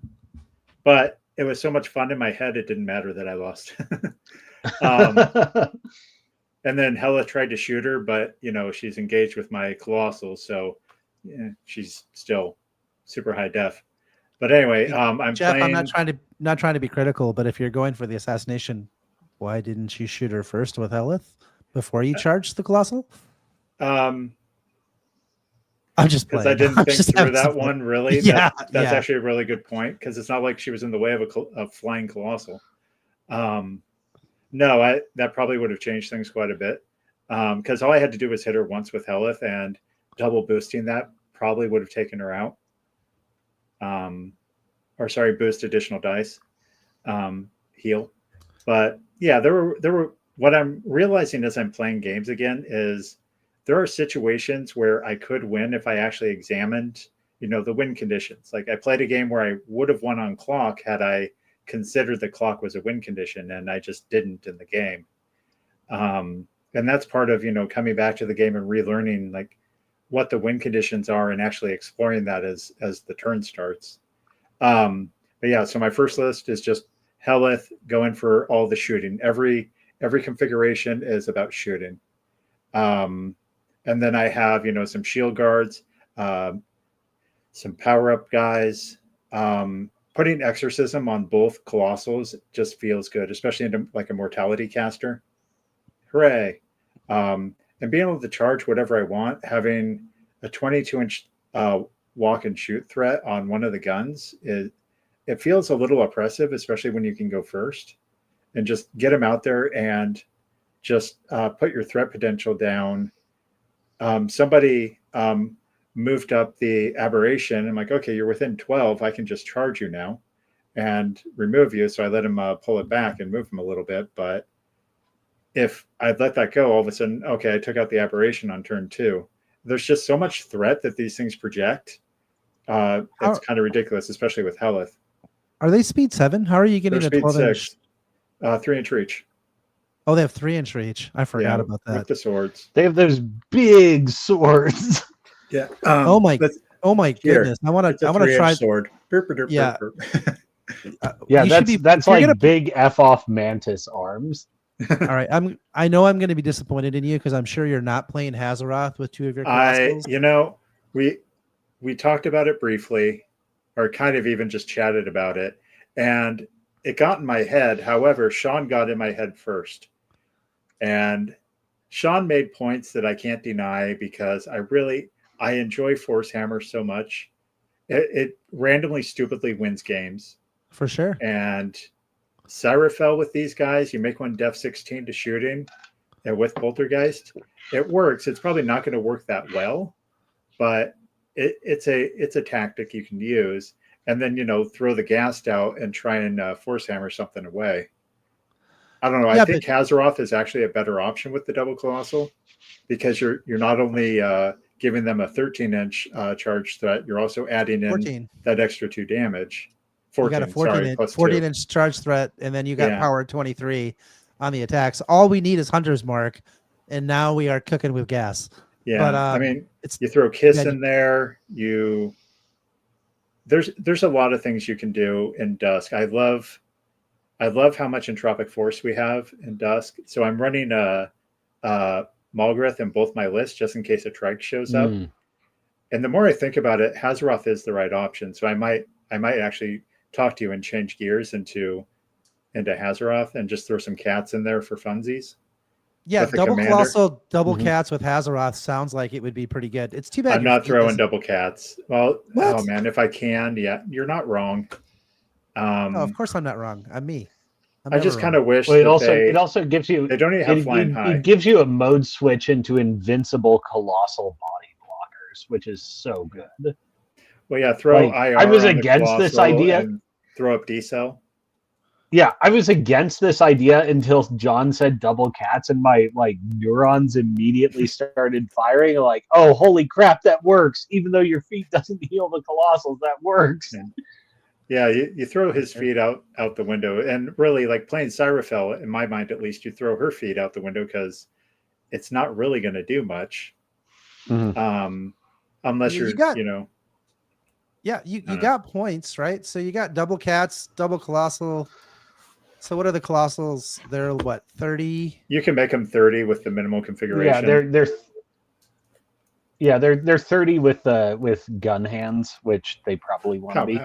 But it was so much fun in my head, it didn't matter that I lost. And then Hella tried to shoot her, but she's engaged with my colossal, so she's still super high def. But anyway, I'm Jeff, playing. I'm not trying to be critical, but if you're going for the assassination, why didn't you shoot her first with Helith before you charged the colossal? I'm just playing. Because I didn't think through that one really. Yeah, that's actually a really good point, because it's not like she was in the way of a flying colossal. No, that probably would have changed things quite a bit, because all I had to do was hit her once with Helith, and double boosting that probably would have taken her out. Boost additional dice, heal. But yeah, there were. What I'm realizing as I'm playing games again is there are situations where I could win if I actually examined, the win conditions. Like I played a game where I would have won on clock had I considered the clock was a win condition, and I just didn't in the game. And that's part of, coming back to the game and relearning like what the win conditions are and actually exploring that as the turn starts. But yeah, so my first list is just Helith going for all the shooting. Every configuration is about shooting. And then I have, some shield guards, some power-up guys. Putting exorcism on both colossals just feels good, especially into like a mortality caster. Hooray. And being able to charge whatever I want, having a 22-inch walk and shoot threat on one of the guns, it feels a little oppressive, especially when you can go first. And just get them out there and just put your threat potential down. Somebody moved up the aberration. I'm like, okay, you're within 12. I can just charge you now and remove you. So I let him pull it back and move him a little bit. But if I'd let that go, all of a sudden, okay, I took out the aberration on turn 2. There's just so much threat that these things project. It's kind of ridiculous, especially with Helith. Are they speed 7? How are you getting a 12-inch? 3-inch reach. Oh, they have 3-inch reach. I forgot about that. With the swords. They have those big swords. Yeah. Oh my goodness! I want to try sword. Yeah. Yeah, that's like big F off mantis arms. All right, I know I'm going to be disappointed in you because I'm sure you're not playing Hazaroth with 2 of your colossals. We talked about it briefly, or kind of even just chatted about it, and it got in my head. However, Sean got in my head first, and Sean made points that I can't deny because I enjoy Force Hammer so much. It randomly, stupidly wins games. For sure. And Cyrafel with these guys, you make one def 16 to shooting, and with Poltergeist, it works. It's probably not going to work that well, but it's a tactic you can use. And then, throw the gas out and try and Force Hammer something away. I don't know. I think Hazaroth is actually a better option with the double colossal because you're not only giving them a 13-inch charge threat, you're also adding in 14. That extra 2 damage. 14, you got a 14-inch charge threat, and then you got power 23 on the attacks. All we need is Hunter's Mark, and now we are cooking with gas. Yeah, but, you throw Kiss in there. You there's a lot of things you can do in Dusk. I love how much entropic force we have in Dusk. So I'm running a Malgrith in both my lists just in case a Trike shows up. And the more I think about it, Hazaroth is the right option. So I might actually talk to you and change gears into Hazaroth and just throw some cats in there for funsies. Yeah, double colossal, double cats with Hazaroth sounds like it would be pretty good. It's too bad I'm not throwing double cats. Well, oh man, if I can, yeah, you're not wrong. No, of course I'm not wrong. I'm me. I just kind of wish it also gives you, they don't even have flying high. It gives you a mode switch into invincible colossal body blockers, which is so good. Well, yeah, throw IR. I was against this idea. And throw up D-cell. Yeah, I was against this idea until John said double cats, and my neurons immediately started firing. Like, oh, holy crap, that works! Even though your feet doesn't heal the colossals, that works. Yeah, you throw his feet out the window, and really, like playing Cyrafel, in my mind at least, you throw her feet out the window because it's not really going to do much, unless you know. Yeah, you got points, right? So you got double cats, double colossal. So what are the colossals? They're what, 30? You can make them 30 with the minimal configuration. Yeah, they're 30 with gun hands, which they probably want to be.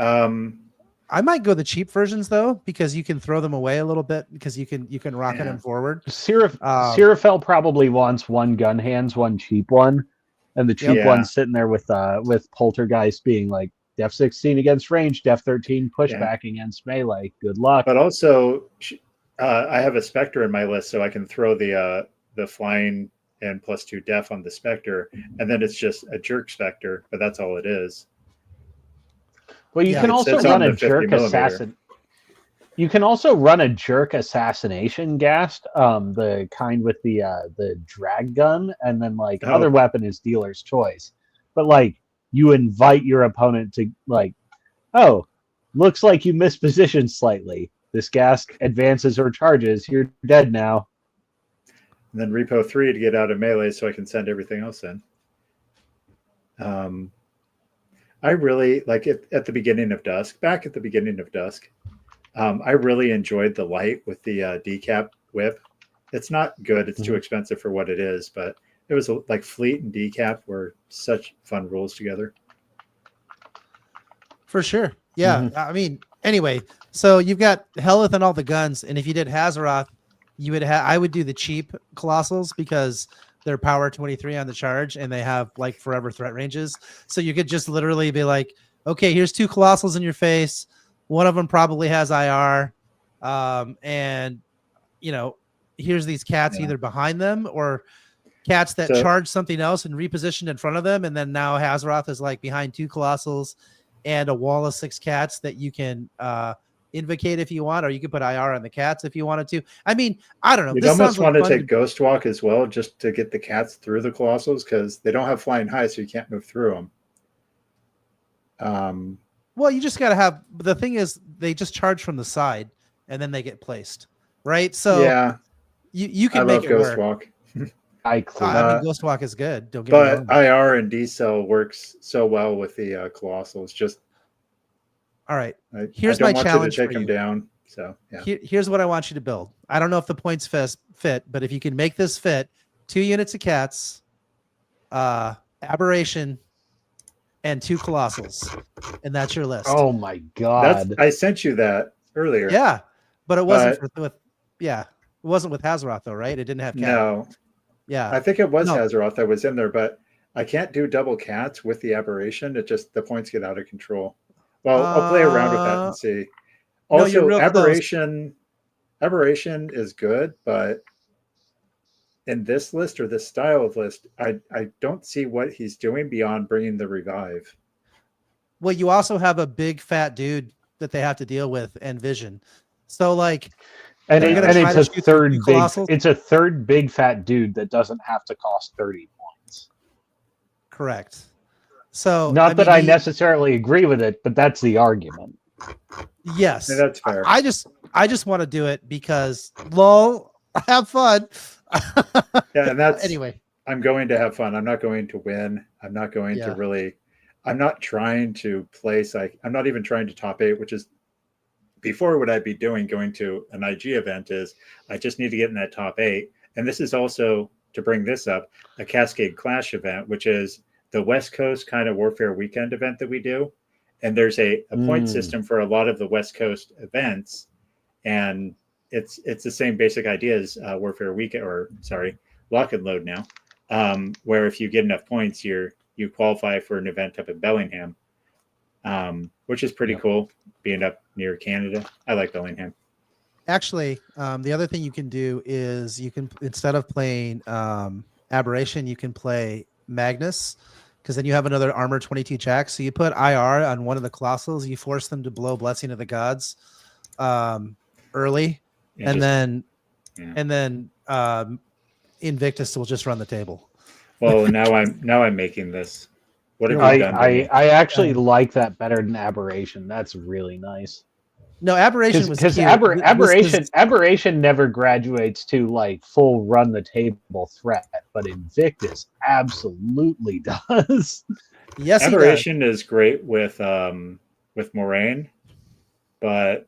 I might go the cheap versions though, because you can throw them away a little bit because you can rocket them forward. Cyrafel probably wants one gun hands, one cheap one, and the cheap one's sitting there with Poltergeist being like Def 16 against range, Def 13 pushback against melee. Good luck. But also, I have a Spectre in my list, so I can throw the flying and +2 Def on the Spectre, and then it's just a jerk Spectre, but that's all it is. Well, you can also run a jerk assassin. You can also run a jerk assassination ghast, the kind with the drag gun, and then other weapon is dealer's choice. But you invite your opponent to looks like you mispositioned slightly. This ghast advances or charges. You're dead now. And then repo 3 to get out of melee, so I can send everything else in. I really like it at the beginning of Dusk. Back at the beginning of Dusk, I really enjoyed the light with the decap whip. It's not good; it's too expensive for what it is. But it was like Fleet and decap were such fun rules together. For sure, yeah. I mean, anyway, so you've got Helith and all the guns, and if you did Hazaroth, you would have. I would do the cheap colossals because they're power 23 on the charge and they have forever threat ranges. So you could just literally be like, okay, here's 2 colossals in your face. One of them probably has IR. And here's these cats either behind them or cats that charge something else and repositioned in front of them. And then now Hazaroth is behind 2 colossals and a wall of 6 cats that you can, invocate if you want, or you could put IR on the cats if you wanted to. I mean, I don't know. You'd almost want to take Ghost Walk as well, just to get the cats through the colossals, because they don't have flying high, so you can't move through them. Well, you just got to have. The thing is, they just charge from the side, and then they get placed, right? So yeah, you can make it Ghost work. Walk. I mean, Ghost Walk is good. Don't get me wrong. But IR and D-Cell works so well with the colossals. Just all right. Here's my challenge to take them down. So yeah. Here's what I want you to build. I don't know if the points fit, but if you can make this fit, 2 units of cats, aberration, and 2 colossals, and that's your list. Oh my god! I sent you that earlier. Yeah, but it wasn't it wasn't with Hazaroth though, right? It didn't have cats. No. Yeah, I think it was Hazaroth that was in there, but I can't do double cats with the aberration. It just the points get out of control. Well, I'll play around with that and see. Also, aberration is good, but in this list or this style of list, I don't see what he's doing beyond bringing the revive. Well, you also have a big fat dude that they have to deal with and vision. So it's a third big fat dude that doesn't have to cost 30 points. Correct. So I necessarily agree with it, but that's the argument. Yes, yeah, that's fair. I just want to do it because lol, have fun. Yeah, and that's anyway. I'm going to have fun. I'm not going to win. I'm not going to really. I'm not trying to place I'm not even trying to top 8, which is before what I'd be doing going to an IG event is I just need to get in that top 8. And this is also, to bring this up, a Cascade Clash event, which is the West Coast kind of Warfare Weekend event that we do. And there's a point system for a lot of the West Coast events. And it's the same basic idea as Warfare Weekend, Lock and Load now, where if you get enough points, you qualify for an event up in Bellingham, which is pretty cool, being up near Canada. I like Bellingham. Actually, the other thing you can do is you can, instead of playing Aberration, you can play Magnus, because then you have another armor 22 check. So you put IR on one of the Colossals, you force them to blow Blessing of the Gods early, and then Invictus will just run the table. Well, now I'm making this. What have you done? I actually like that better than Aberration. That's really nice. No, Aberration was because Aberration never graduates to like full run the table threat, but Invictus absolutely does. Yes, Aberration is great with Moraine, but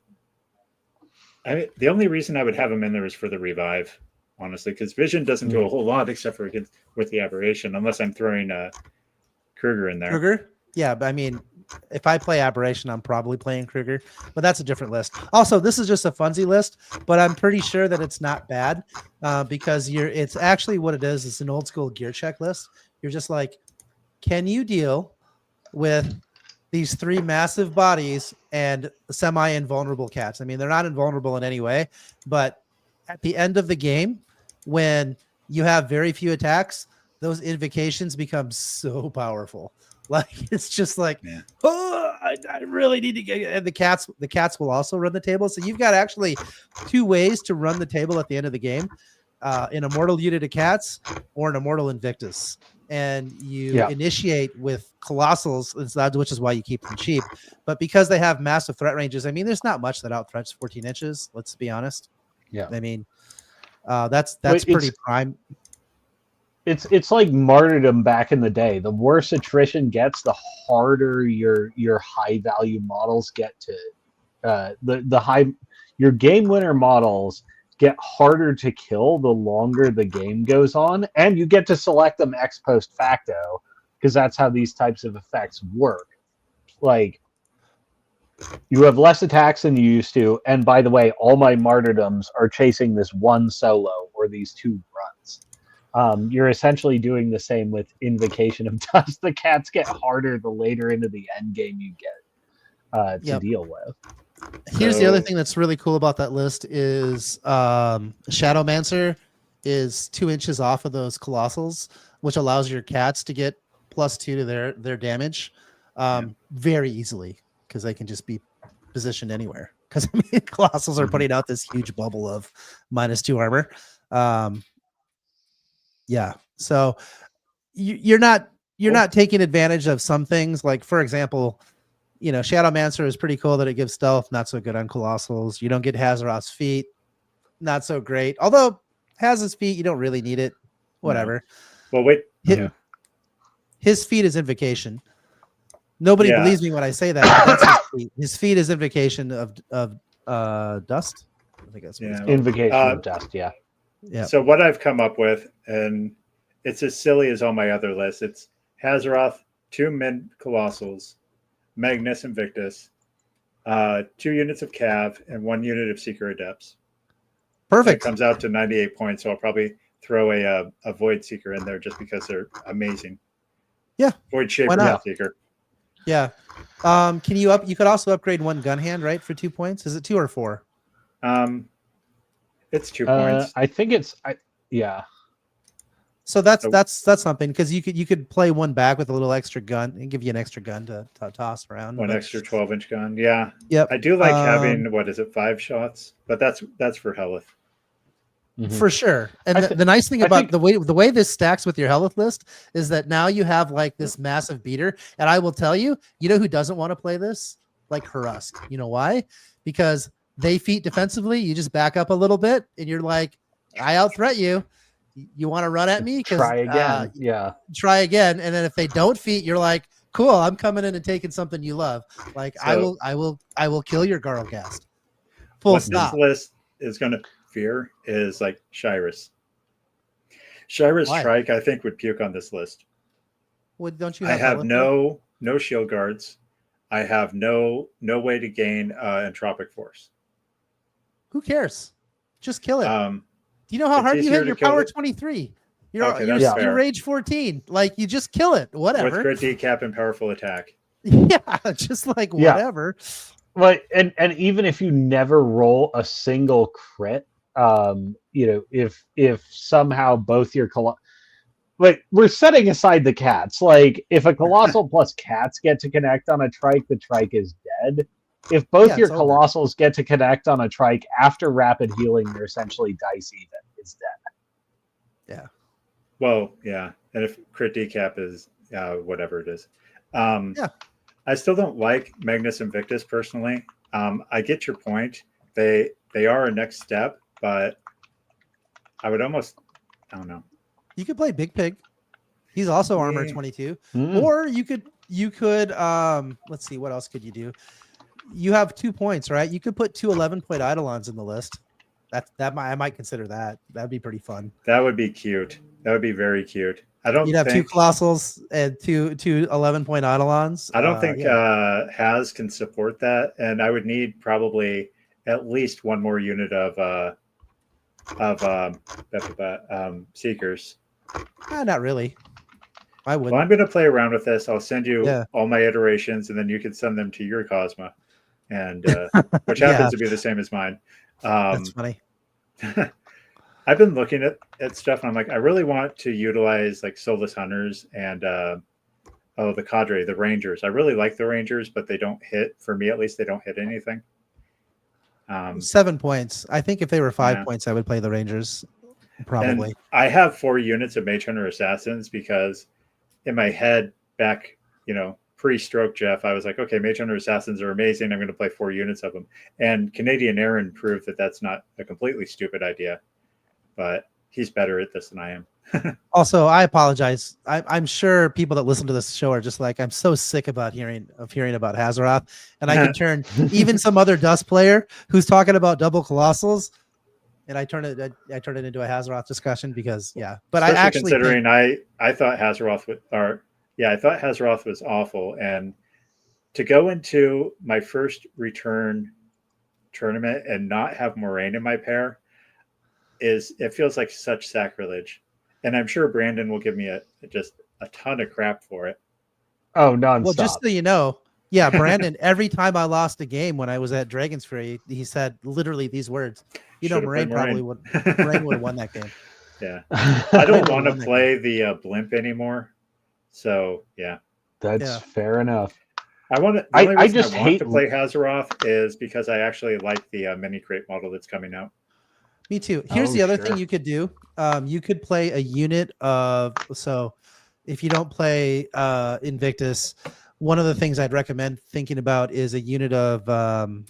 the only reason I would have him in there is for the revive, honestly, because Vision doesn't do a whole lot except for with the Aberration, unless I'm throwing Kruger in there. Kruger? Yeah, but I mean, if I play Aberration, I'm probably playing Kruger, but that's a different list. Also, this is just a funsy list, but I'm pretty sure that it's not bad because it's actually what it is. It's an old school gear check list. You're just like, can you deal with these 3 massive bodies and semi-invulnerable cats? I mean, they're not invulnerable in any way, but at the end of the game, when you have very few attacks, those invocations become so powerful. Like, it's just like, I really need to get, and the cats will also run the table. So you've got actually 2 ways to run the table at the end of the game, an immortal unit of cats or an immortal Invictus. And you initiate with Colossals, which is why you keep them cheap. But because they have massive threat ranges, I mean, there's not much that out threats 14 inches. Let's be honest. Yeah. I mean, that's pretty prime. It's like martyrdom back in the day. The worse attrition gets, the harder your high value models get to your game winner models get harder to kill the longer the game goes on, and you get to select them ex post facto because that's how these types of effects work. Like, you have less attacks than you used to, and by the way, all my martyrdoms are chasing this one solo or these 2 runs. You're essentially doing the same with Invocation of Dust. The cats get harder the later into the end game you get to deal with. Here's the other thing that's really cool about that list is Shadowmancer is 2 inches off of those Colossals, which allows your cats to get +2 to their damage very easily, because they can just be positioned anywhere. Because I mean, Colossals are putting out this huge bubble of -2 armor. Yeah, so you're not taking advantage of some things. Like, for example, Shadowmancer is pretty cool that it gives stealth, not so good on Colossals. You don't get Hazaroth's feet, not so great. Although Haz's feet, you don't really need it. Whatever. Well, wait. His feet is Invocation. Nobody believes me when I say that. But that's his feet. His feet is Invocation of Dust. I think that's what Invocation of Dust. Yeah. Yeah. So what I've come up with, and it's as silly as all my other lists, it's Hazaroth, 2 mid Colossals, Magnus Invictus, 2 units of Cav, and 1 unit of Seeker Adepts. Perfect. It comes out to 98 points, so I'll probably throw a Void Seeker in there just because they're amazing. Yeah. Void Shaper Seeker. Yeah. You could also upgrade 1 gun hand, right, for 2 points? Is it 2 or 4? It's 2 points. I think it's So that's something, because you could play 1 back with a little extra gun and give you an extra gun to toss around. 1 extra 12-inch gun. Yeah. Yep. I do like having 5 shots, but that's for Helith. For sure. And the nice thing about the way this stacks with your Helith list is that now you have like this massive beater. And I will tell you, who doesn't want to play this? Like Harask. You know why? Because they feat defensively. You just back up a little bit and you're like, I out threat you. You want to run at me? Try again. Try again. And then if they don't feat, you're like, Cool. I'm coming in and taking something you love. Like So I will kill your Garlgast. Full what this stop. list is going to fear is like Shyrus. Shyrus Why? Trike, I think, would puke on this list. What don't you I have? have no shield guards. I have no way to gain entropic force. Who cares? Just kill it. Um, Do you know how it's hard you easier hit to your kill power it. 23? Okay, You're that's Yeah. fair. rage 14. Like you just kill it. With Whatever. crit decap and powerful attack. Yeah, just like Yeah. whatever. Like, and even if you never roll a single crit, you know, if somehow both your like, we're setting aside the cats. Like, if a colossal plus cats get to connect on a trike, the trike is dead. If both Yeah, your it's over. colossals get to connect on a trike after rapid healing, they're essentially dice even. It's dead. Yeah. Well, yeah, and if crit decap is whatever it is, Yeah. I still don't like Magnus Invictus personally. I get your point. They are a next step, but I would almost, I don't know. You could play Big Pig. He's also armor Yeah. 22. Mm. Or you could let's see, what else could you do? You have 2 points, right? You could put 2 11-point Eidolons in the list. I might consider that. That'd be pretty fun. That would be cute. That would be very cute. I don't You'd have think 2 Colossals and two 11-point Eidolons. I don't think Haz can support that, and I would need probably at least one more unit of Seekers. Not really. I wouldn't. Well, I'm going to play around with this. I'll send you Yeah. all my iterations, and then you can send them to your Cosma, and which Yeah. happens to be the same as mine. That's funny. I've been looking at stuff, and I'm like, I really want to utilize like Soulless Hunters and the Cadre, the Rangers. I really like the Rangers, but they don't hit, for me at least, they don't hit anything. 7 points. I think if they were 5 Yeah. points, I would play the Rangers. Probably. And I have 4 units of Mage Hunter Assassins because in my head back, pre-stroke Jeff, I was like, okay, Mage Hunter Assassins are amazing. I'm going to play 4 units of them. And Canadian Aaron proved that that's not a completely stupid idea, but he's better at this than I am. Also, I apologize. I'm sure people that listen to this show are just like, I'm so sick about hearing about Hazaroth, and I can turn even some other Dust player who's talking about double colossals, and I turn it into a Hazaroth discussion because But especially I actually considering I thought Hazaroth was awful, and to go into my first return tournament and not have Moraine in my pair it feels like such sacrilege. And I'm sure Brandon will give me just a ton of crap for it. Oh, nonstop. Well, just so you know, Brandon, every time I lost a game when I was at Dragon's Fury, he said literally these words. Moraine probably would have won that game. Yeah. I don't want to play the blimp anymore. So, yeah. That's fair enough. I want to hate to play Hazaroth is because I actually like the mini crate model that's coming out. Me too. Here's the other thing you could do. You could play a unit of, so if you don't play Invictus, one of the things I'd recommend thinking about is a unit of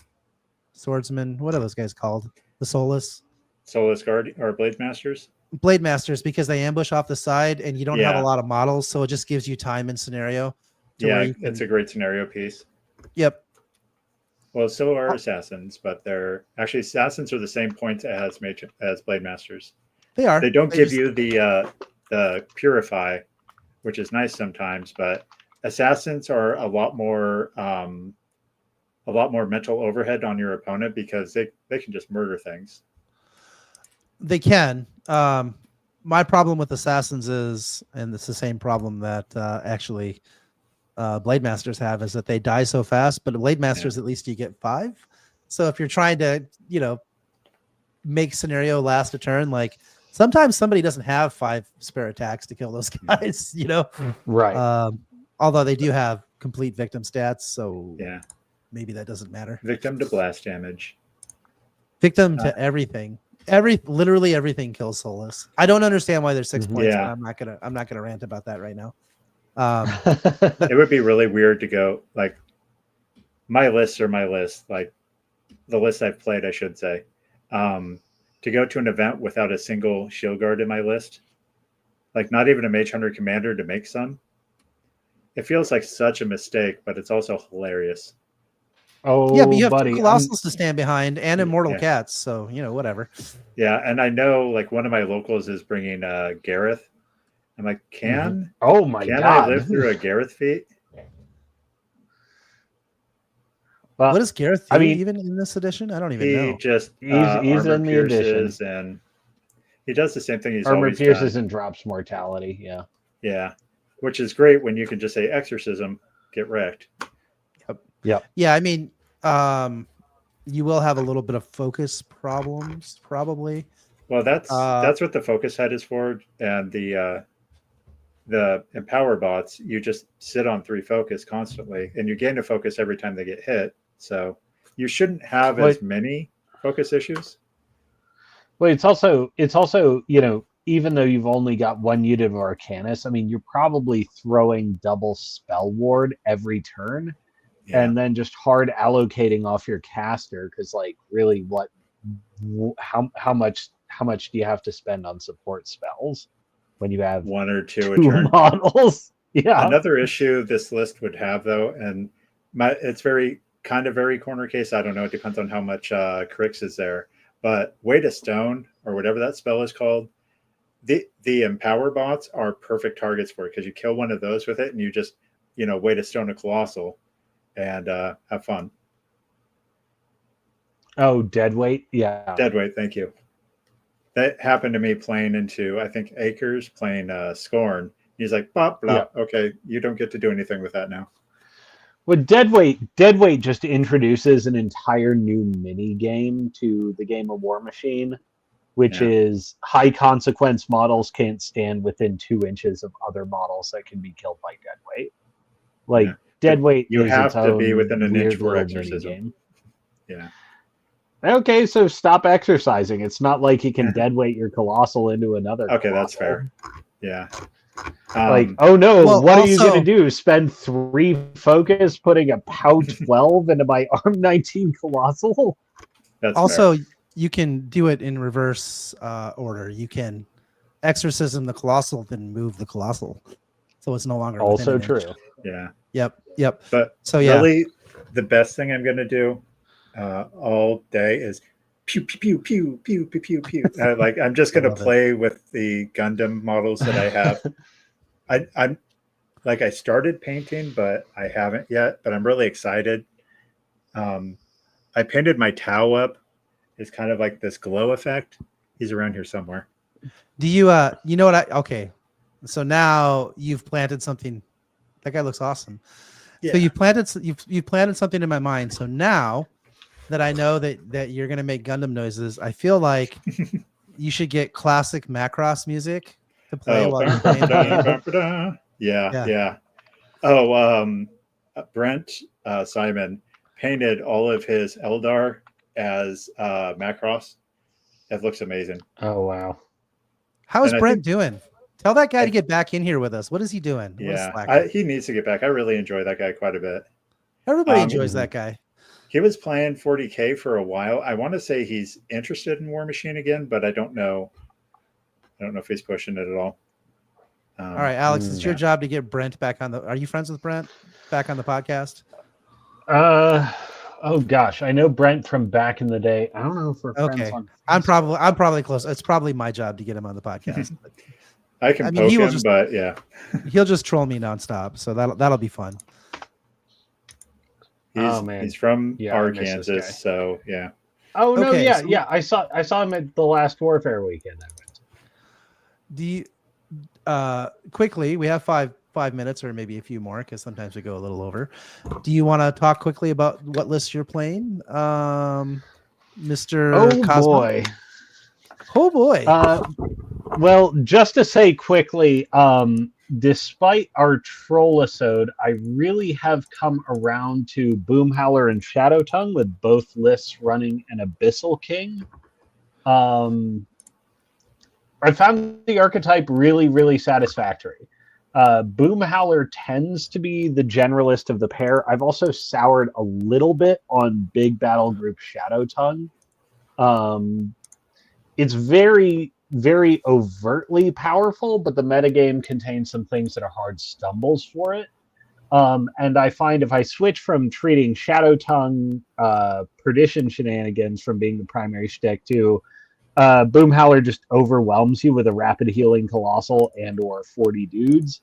swordsmen. What are those guys called? The Soulless Guard or Blade Masters? Blade Masters, because they ambush off the side and you don't have a lot of models, so it just gives you time and scenario. It's a great scenario piece. Yep. Well, so are Assassins, but Assassins are the same points as Blade Masters. They are. They don't give you the Purify, which is nice sometimes, but Assassins are a lot more mental overhead on your opponent because they can just murder things. They can. My problem with Assassins is, and it's the same problem that actually Blade Masters have, is that they die so fast, but Blade Masters, at least you get 5. So if you're trying to, make scenario last a turn, like sometimes somebody doesn't have 5 spare attacks to kill those guys, Right. Although they do have complete victim stats. So maybe that doesn't matter. Victim to blast damage. Victim to everything. Literally everything kills Soulless. I don't understand why there's 6 points, but I'm not gonna rant about that right now. It would be really weird to go like my lists are my list, like the list I've played, I should say. To go to an event without a single shield guard in my list, like not even a Mage Hunter commander to make some. it feels like such a mistake, but it's also hilarious. Oh, Yeah, but you have buddy, two colossals to stand behind and immortal Yeah. cats, so whatever. Yeah, and I know like one of my locals is bringing Gareth. I'm like, oh my can god, I live through a Gareth feat? What does Gareth do I mean, even in this edition? I don't even He know. just he's armor in the pierces, edition. and he does the same thing he's Armor always pierces done. and drops mortality. Yeah. Yeah, which is great when you can just say exorcism, get wrecked. Yep. Yeah, I mean, you will have a little bit of focus problems, probably. Well, that's what the focus head is for, and the empower bots. You just sit on 3 focus constantly, and you gain a focus every time they get hit. So you shouldn't have as many focus issues. Well, it's also even though you've only got 1 unit of Arcanus, I mean, you're probably throwing double spell ward every turn, and then just hard allocating off your caster, because like really, how much do you have to spend on support spells when you have 1 or 2 a two turn? models? Yeah. Another issue this list would have, though, and it's very corner case. I don't know. It depends on how much Crix is there. But Weight of Stone, or whatever that spell is called, the empower bots are perfect targets for it, because you kill one of those with it, and you just Weight of Stone a colossal and have fun. Oh, deadweight. Yeah. Deadweight. Thank you. That happened to me playing into, I think, Acres, playing Scorn. He's like, blah, blah. Yeah. Okay, you don't get to do anything with that now. Well, deadweight just introduces an entire new mini game to the game of Warmachine, which is high consequence models can't stand within 2 inches of other models that can be killed by deadweight. Like deadweight, you is have its to own be within an inch for little exorcism. mini-game. Yeah. Okay, so stop exercising. It's not like you can deadweight your colossal into another. Okay, colossal. that's fair. Yeah. Oh no, well, what are you going to do? Spend 3 focus putting a POW 12 into my ARM 19 colossal? That's also fair. You can do it in reverse order. You can exorcism the colossal, then move the colossal, so it's no longer also within an true. inch. Yeah. Yep. But so really, the best thing I'm going to do all day is pew pew pew pew pew pew pew. Like I'm just going to play with the Gundam models that I have. I'm like, I started painting, but I haven't yet. But I'm really excited. I painted my Tau up. It's kind of like this glow effect. He's around here somewhere. Do you you know what okay. So now you've planted something. That guy looks awesome. Yeah. So you've planted something in my mind. So now that I know that you're gonna make Gundam noises, I feel like you should get classic Macross music to play while you're playing the game. Yeah. Oh, Brent Simon painted all of his Eldar as Macross. It looks amazing. Oh wow! How is Brent doing? Tell that guy to get back in here with us. What is he doing? Yeah, he needs to get back. I really enjoy that guy quite a bit. Everybody enjoys that guy. He was playing 40K for a while. I want to say he's interested in Warmachine again, but I don't know. I don't know if he's pushing it at all. All right, Alex, it's your job to get Brent back on the. Are you friends with Brent? Back on the podcast? Oh gosh, I know Brent from back in the day. I don't know if we're friends on. I'm probably close. It's probably my job to get him on the podcast. I can poke him, but yeah, he'll just troll me nonstop. So that'll be fun. He's from Arkansas, so yeah. Oh no, yeah. I saw him at the last Warfare weekend I went to. Do you quickly? We have five minutes or maybe a few more because sometimes we go a little over. Do you want to talk quickly about what list you're playing, Mr. Cosmo? Oh boy. Well, just to say quickly, despite our troll-isode, I really have come around to Boomhowler and Shadow Tongue with both lists running an Abyssal King. I found the archetype really, really satisfactory. Boomhowler tends to be the generalist of the pair. I've also soured a little bit on Big Battle Group Shadow Tongue. It's very, very overtly powerful, but the metagame contains some things that are hard stumbles for it. And I find if I switch from treating Shadow Tongue Perdition shenanigans from being the primary shtick to Boomhowler just overwhelms you with a rapid healing Colossal and or 40 dudes,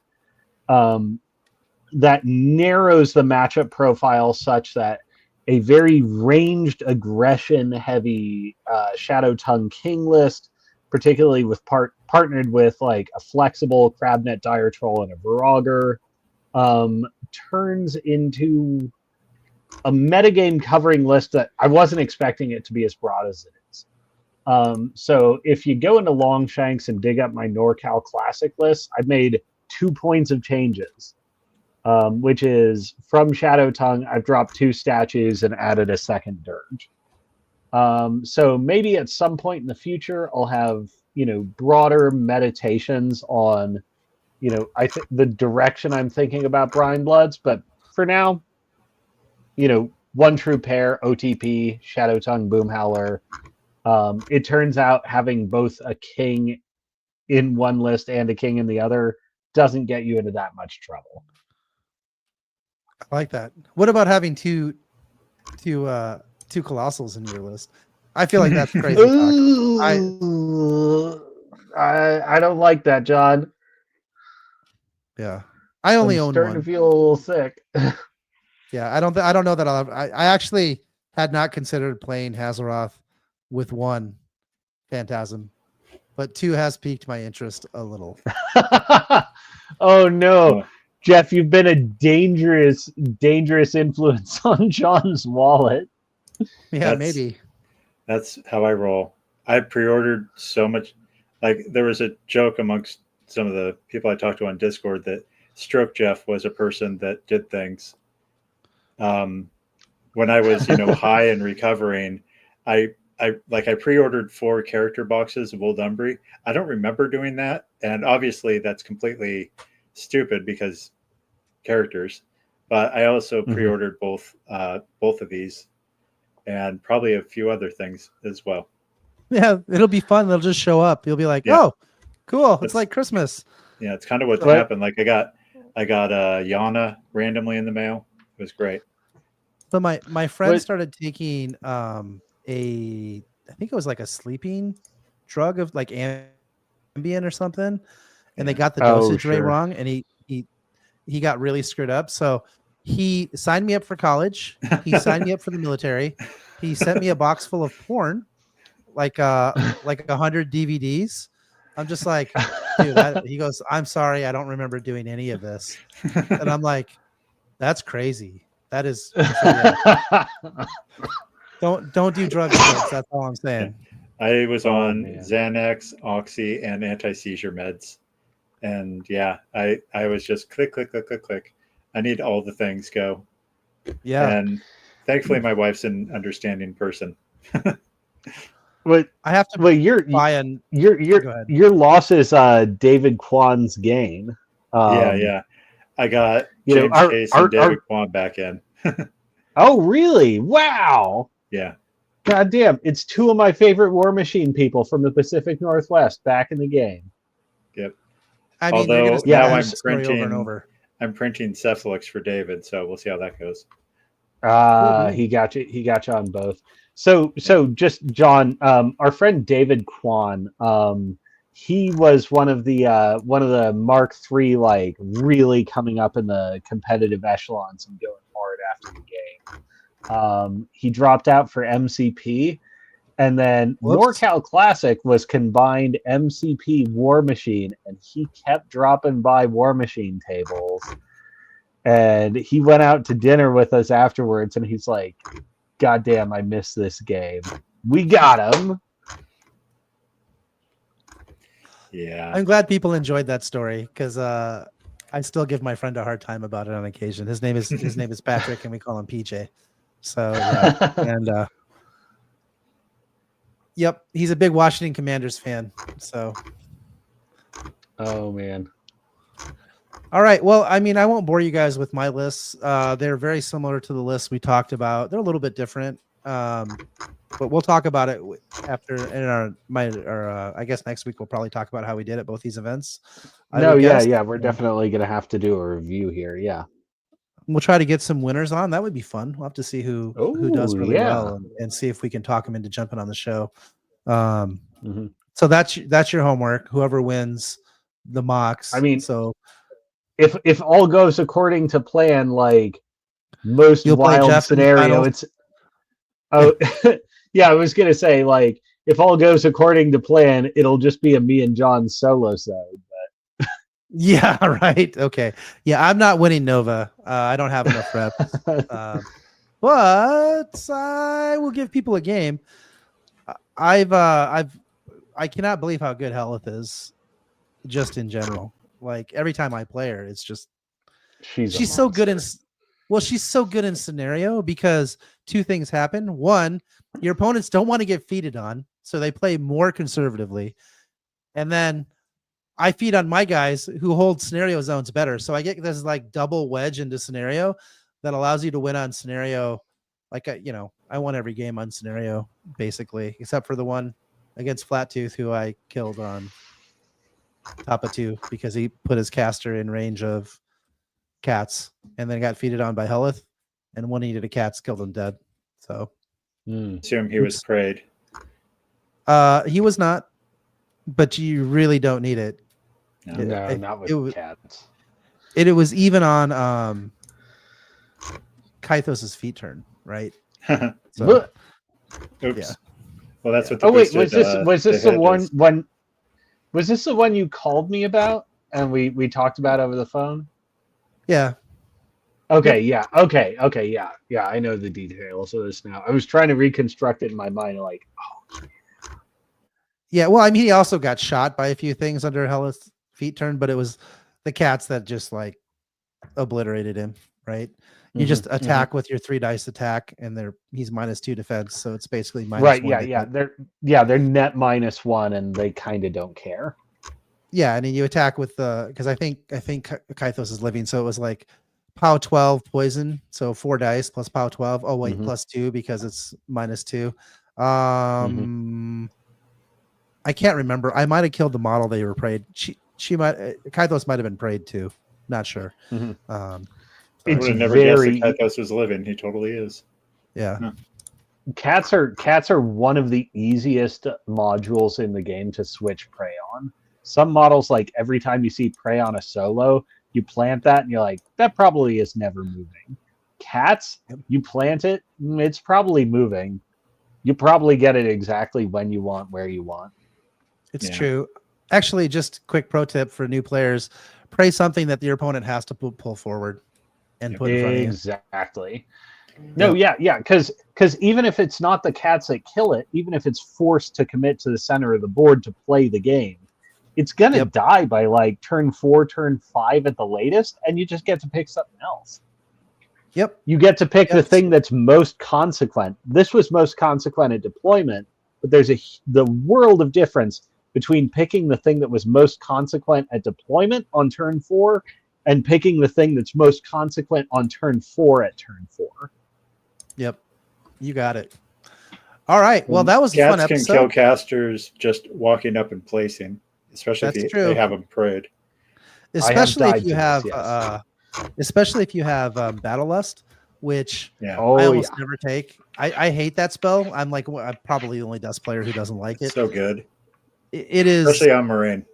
that narrows the matchup profile such that a very ranged aggression heavy Shadow Tongue King list, particularly with partnered with like a flexible Crabnet Dire Troll and a Virager, turns into a metagame covering list that I wasn't expecting it to be as broad as it is. So if you go into Longshanks and dig up my NorCal Classic list, I've made 2 points of changes, which is from Shadow Tongue, I've dropped 2 statues and added a second Dirge. So maybe at some point in the future, I'll have, broader meditations on, I think the direction I'm thinking about Brine Bloods, but for now, one true pair, OTP, Shadow Tongue, Boomhowler. It turns out having both a king in one list and a king in the other doesn't get you into that much trouble. I like that. What about having two Colossals in your list? I feel like that's crazy talk. I don't like that, John. Yeah, I only own starting one. To feel a little sick. Yeah, I don't know that I actually had not considered playing Hazaroth with one Phantasm, but 2 has piqued my interest a little. Oh no, Jeff, you've been a dangerous influence on John's wallet. Yeah, maybe. That's how I roll. I pre-ordered so much. Like there was a joke amongst some of the people I talked to on Discord that Stroke Jeff was a person that did things. When I was, high and recovering, I pre-ordered 4 character boxes of Old Umbry. I don't remember doing that, and obviously that's completely stupid because characters. But I also pre-ordered both of these, and probably a few other things as well. Yeah, it'll be fun. They'll just show up. You'll be like, "Oh, cool! It's like Christmas." Yeah, it's kind of what happened. Like I got Yana randomly in the mail. It was great. But my friend started taking I think it was like a sleeping drug of like Ambien or something, and they got the dosage rate wrong, and he got really screwed up. So he signed me up for college. He signed me up for the military. He sent me a box full of porn, like 100 DVDs. I'm just like, dude. He goes, "I'm sorry, I don't remember doing any of this," and I'm like, "That's crazy. That is." Don't do drugs, folks. That's all I'm saying. I was on Xanax, Oxy, and anti-seizure meds, and I was just click. I need all the things, go. Yeah. And thankfully, my wife's an understanding person. But I have to your loss is David Kwan's gain. Yeah. I got James Case and David Kwan back in. Oh, really? Wow. Yeah. God damn. It's 2 of my favorite Warmachine people from the Pacific Northwest back in the game. Yep. I mean, although now I'm printing over and over. I'm printing Cephalix for David, so we'll see how that goes. He got you on both. So just John, our friend David Kwan, he was one of the Mark III, like really coming up in the competitive echelons and going hard after the game. He dropped out for MCP, and then NorCal Classic was combined MCP Warmachine, and he kept dropping by Warmachine tables. And he went out to dinner with us afterwards, and he's like, "God damn, I missed this game. We got him." Yeah, I'm glad people enjoyed that story because I still give my friend a hard time about it on occasion. His name is Patrick, and we call him PJ. So yeah, and yep, he's a big Washington Commanders fan. So, oh man. All right. Well, I mean, I won't bore you guys with my lists. They're very similar to the lists we talked about. They're a little bit different, but we'll talk about it after in I guess next week we'll probably talk about how we did at both these events. We're definitely gonna have to do a review here. Yeah. We'll try to get some winners on. That would be fun. We'll have to see who does really well and see if we can talk them into jumping on the show. So that's your homework. Whoever wins the mocks. I mean, so if all goes according to plan, like most wild scenario, it's yeah. I was gonna say, like, if all goes according to plan, it'll just be a me and John solo side. Yeah, right. Okay. Yeah, I'm not winning Nova. I don't have enough reps. But I will give people a game. I cannot believe how good Helith is, just in general. Like every time I play her, it's just she's so good in. Well, she's so good in scenario because two things happen. One, your opponents don't want to get feeded on, so they play more conservatively, and then I feed on my guys who hold scenario zones better. So I get this like double wedge into scenario that allows you to win on scenario. Like, I won every game on scenario basically, except for the one against Flattooth, who I killed on top of 2 because he put his caster in range of cats and then got feeded on by Helith, and one needed a cats, killed him dead. So assume he was prayed. He was not, but you really don't need it. No, not with cats. It was even on Kythos's feet turn, right? So, Oops. Yeah. Well, that's what. Was this the one when? Was this the one you called me about and we talked about over the phone? Yeah. Okay. Yeah. Okay. Yeah. Yeah. I know the details of this now. I was trying to reconstruct it in my mind, like, oh. Yeah. Well, I mean, he also got shot by a few things under Helith's feet turn, but it was the cats that just like obliterated him, right? You just attack with your 3 dice attack, and he's -2 defense, so it's basically -1. Right? Yeah. They're net -1, and they kind of don't care. Yeah, and then you attack with because I think Kythos is living, so it was like POW 12 poison, so 4 dice plus POW 12. Oh wait, +2 because it's -2. I can't remember. I might have killed the model they were prayed. Kythos might have been prayed too. Not sure. I would have never guessed that Kythos was living. He totally is. Yeah. Huh. Cats are one of the easiest modules in the game to switch prey on. Some models, like every time you see prey on a solo, you plant that and you're like, that probably is never moving. Cats, you plant it, it's probably moving. You probably get it exactly when you want, where you want. It's true. Actually, just quick pro tip for new players: pray something that your opponent has to pull forward and put in front of you. Exactly. No, because even if it's not the cats that kill it, even if it's forced to commit to the center of the board to play the game, it's gonna die by like turn 4, turn 5 at the latest, and you just get to pick something else. Yep. You get to pick the thing that's most consequent. This was most consequent at deployment, but there's the world of difference between picking the thing that was most consequent at deployment on turn 4 and picking the thing that's most consequent on turn 4 at turn 4. Yep. You got it. All right. Well, that was a fun episode. Cats can kill casters just walking up and placing, especially if they have them prayed. Especially if you have Battle Lust, which I almost never take. I hate that spell. I'm probably the only Dust player who doesn't like it. So good. It is, especially on Moraine.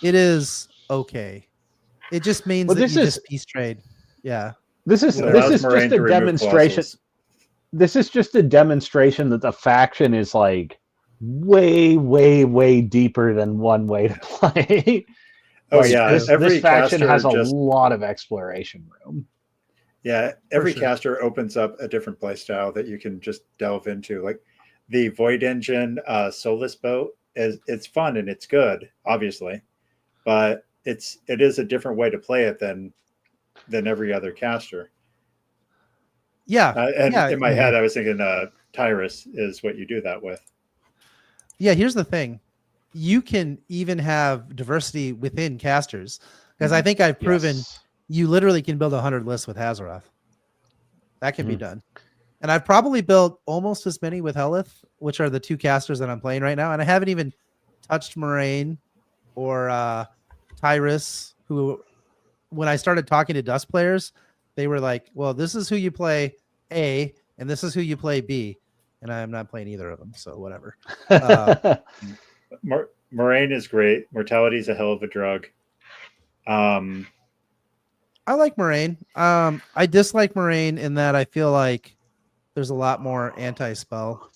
It is okay. It just means that you just peace trade. Yeah. This is just a demonstration. This is just a demonstration that the faction is like way, way, way deeper than one way to play. This faction has a lot of exploration room. Yeah, every caster opens up a different play style that you can just delve into. Like the Void Engine Soulless Boat it's fun and it's good, obviously, but it is a different way to play it than every other caster. Yeah, in my head, I was thinking Tyrus is what you do that with. Yeah, here's the thing: you can even have diversity within casters, because I think I've proven you literally can build 100 lists with Hazaroth. That can be done, and I've probably built almost as many with Helith, which are the 2 casters that I'm playing right now, and I haven't even touched Moraine or Tyrus, who, when I started talking to Dust players, They were like, well, this is who you play A, and this is who you play B, and I'm not playing either of them, so whatever. Moraine is great. Mortality is a hell of a drug. I like Moraine. I dislike Moraine in that I feel like there's a lot more anti-spell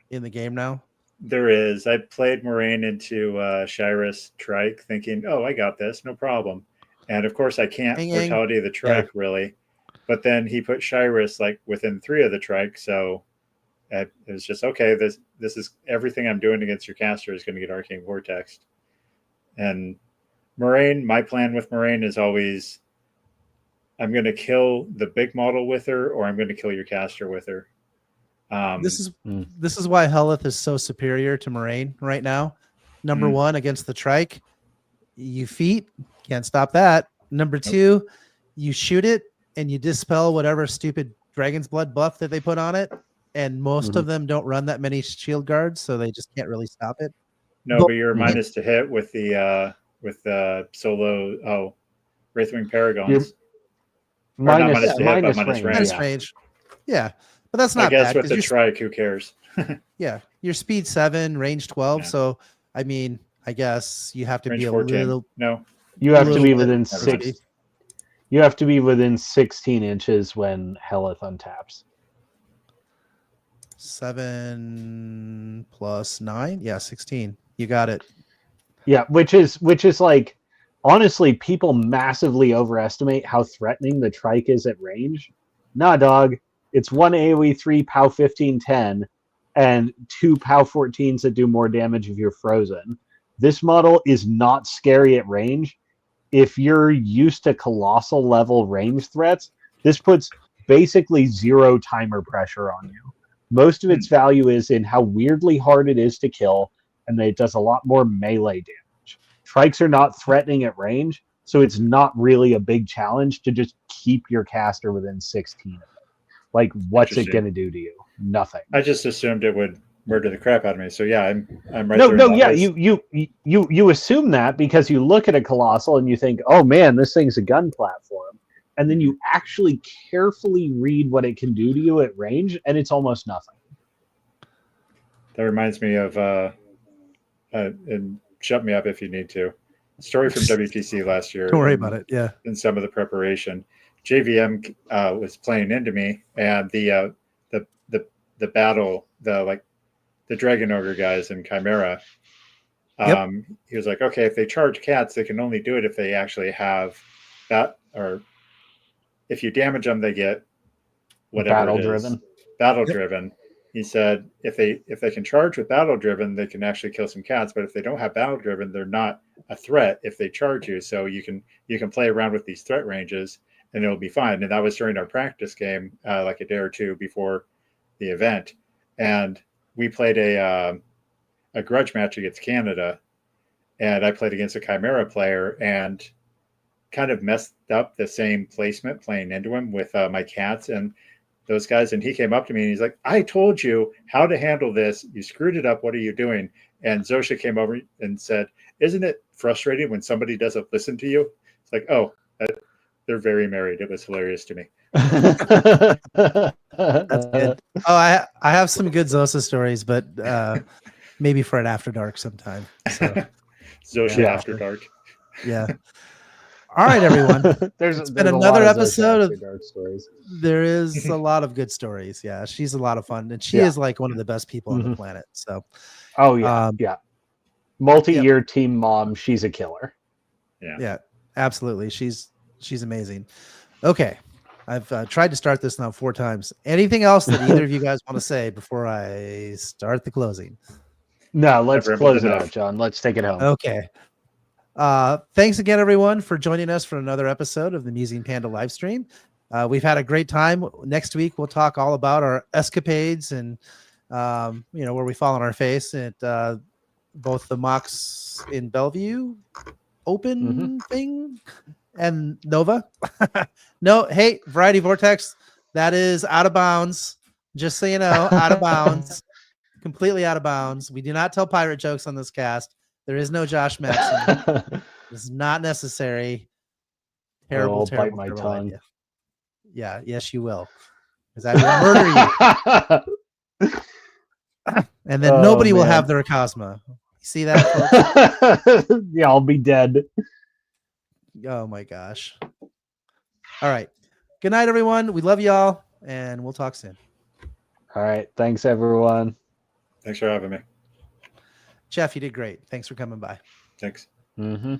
in the game now. There is. I played Moraine into Shyrus Trike thinking, oh, I got this, no problem. And of course I can't Mortality of the Trike really. But then he put Shyrus like within 3 of the Trike, so it was just, okay, this is everything I'm doing against your caster is going to get Arcane Vortex. And Moraine, my plan with Moraine is always, I'm going to kill the big model with her, or I'm going to kill your caster with her. This is why Helith is so superior to Moraine right now. Number 1 against the Trike, you feat, can't stop that. Number 2, you shoot it and you dispel whatever stupid Dragon's Blood buff that they put on it. And most of them don't run that many shield guards, so they just can't really stop it. No, but you're minus to hit with the solo Wraithwing Paragons. Minus range. Yeah. But that's not bad. I guess bad, with the Trike, who cares? Yeah. You're speed 7, range 12. Yeah. So I mean, I guess you have to range be 14. Little. No. You have to be within 6. You have to be within 16 inches when Helith untaps. 7 plus 9, yeah, 16. You got it. Yeah, which is like, honestly, people massively overestimate how threatening the Trike is at range. Nah, dog. It's 1 AoE 3 POW 15-10 and 2 POW 14s that do more damage if you're frozen. This model is not scary at range. If you're used to colossal level range threats, this puts basically 0 timer pressure on you. Most of its value is in how weirdly hard it is to kill, and that it does a lot more melee damage. Trikes are not threatening at range, so it's not really a big challenge to just keep your caster within 16 of it. Like, what's it going to do to you? Nothing. I just assumed it would murder the crap out of me. So yeah, I'm right there. No, yeah, you assume that because you look at a Colossal and you think, oh man, this thing's a gun platform. And then you actually carefully read what it can do to you at range, and it's almost nothing. That reminds me of, and shut me up if you need to, a story from WTC last year. Don't worry about it, yeah. In some of the preparation. JVM was playing into me, and the battle, the Dragon Ogre guys in Chimera, he was like, okay, if they charge cats, they can only do it if they actually have that, or if you damage them, they get whatever battle driven. He said if they can charge with battle driven, they can actually kill some cats. But if they don't have battle driven, they're not a threat if they charge you. So you can play around with these threat ranges, and it'll be fine. And that was during our practice game, like a day or two before the event, and we played a grudge match against Canada, and I played against a Chimera player and kind of messed up the same placement playing into him with my cats and those guys. And he came up to me and he's like, I told you how to handle this. You screwed it up. What are you doing? And Zosha came over and said, isn't it frustrating when somebody doesn't listen to you? It's like, oh, they're very married. It was hilarious to me. That's good. Oh, I have some good Zosa stories, but maybe for an after dark sometime. So, Zosha after dark. Yeah. All right, everyone. There's been another episode of dark stories. There is a lot of good stories. Yeah, she's a lot of fun, and she is like one of the best people on the planet. So, multi-year team mom. She's a killer. Yeah, absolutely. She's amazing. Okay. I've tried to start this now 4 times. Anything else that either of you guys want to say before I start the closing? No, let's close it out, John. Let's take it home. Okay. Thanks again, everyone, for joining us for another episode of the Musing Panda live stream. We've had a great time. Next week, we'll talk all about our escapades and, where we fall on our face at both the Mox in Bellevue open thing and Nova. No, hey, Variety Vortex, that is out of bounds. Just so you know, out of bounds. Completely out of bounds. We do not tell pirate jokes on this cast. There is no Josh Maxson. It's not necessary. Terrible, bite my tongue. Idea. Yeah, yes, you will. Because I will murder you. And then nobody will have their Cosma. See that, folks? Yeah, I'll be dead. Oh my gosh. All right. Good night, everyone. We love y'all, and we'll talk soon. All right. Thanks, everyone. Thanks for having me. Jeff, you did great. Thanks for coming by. Thanks. Mm-hmm.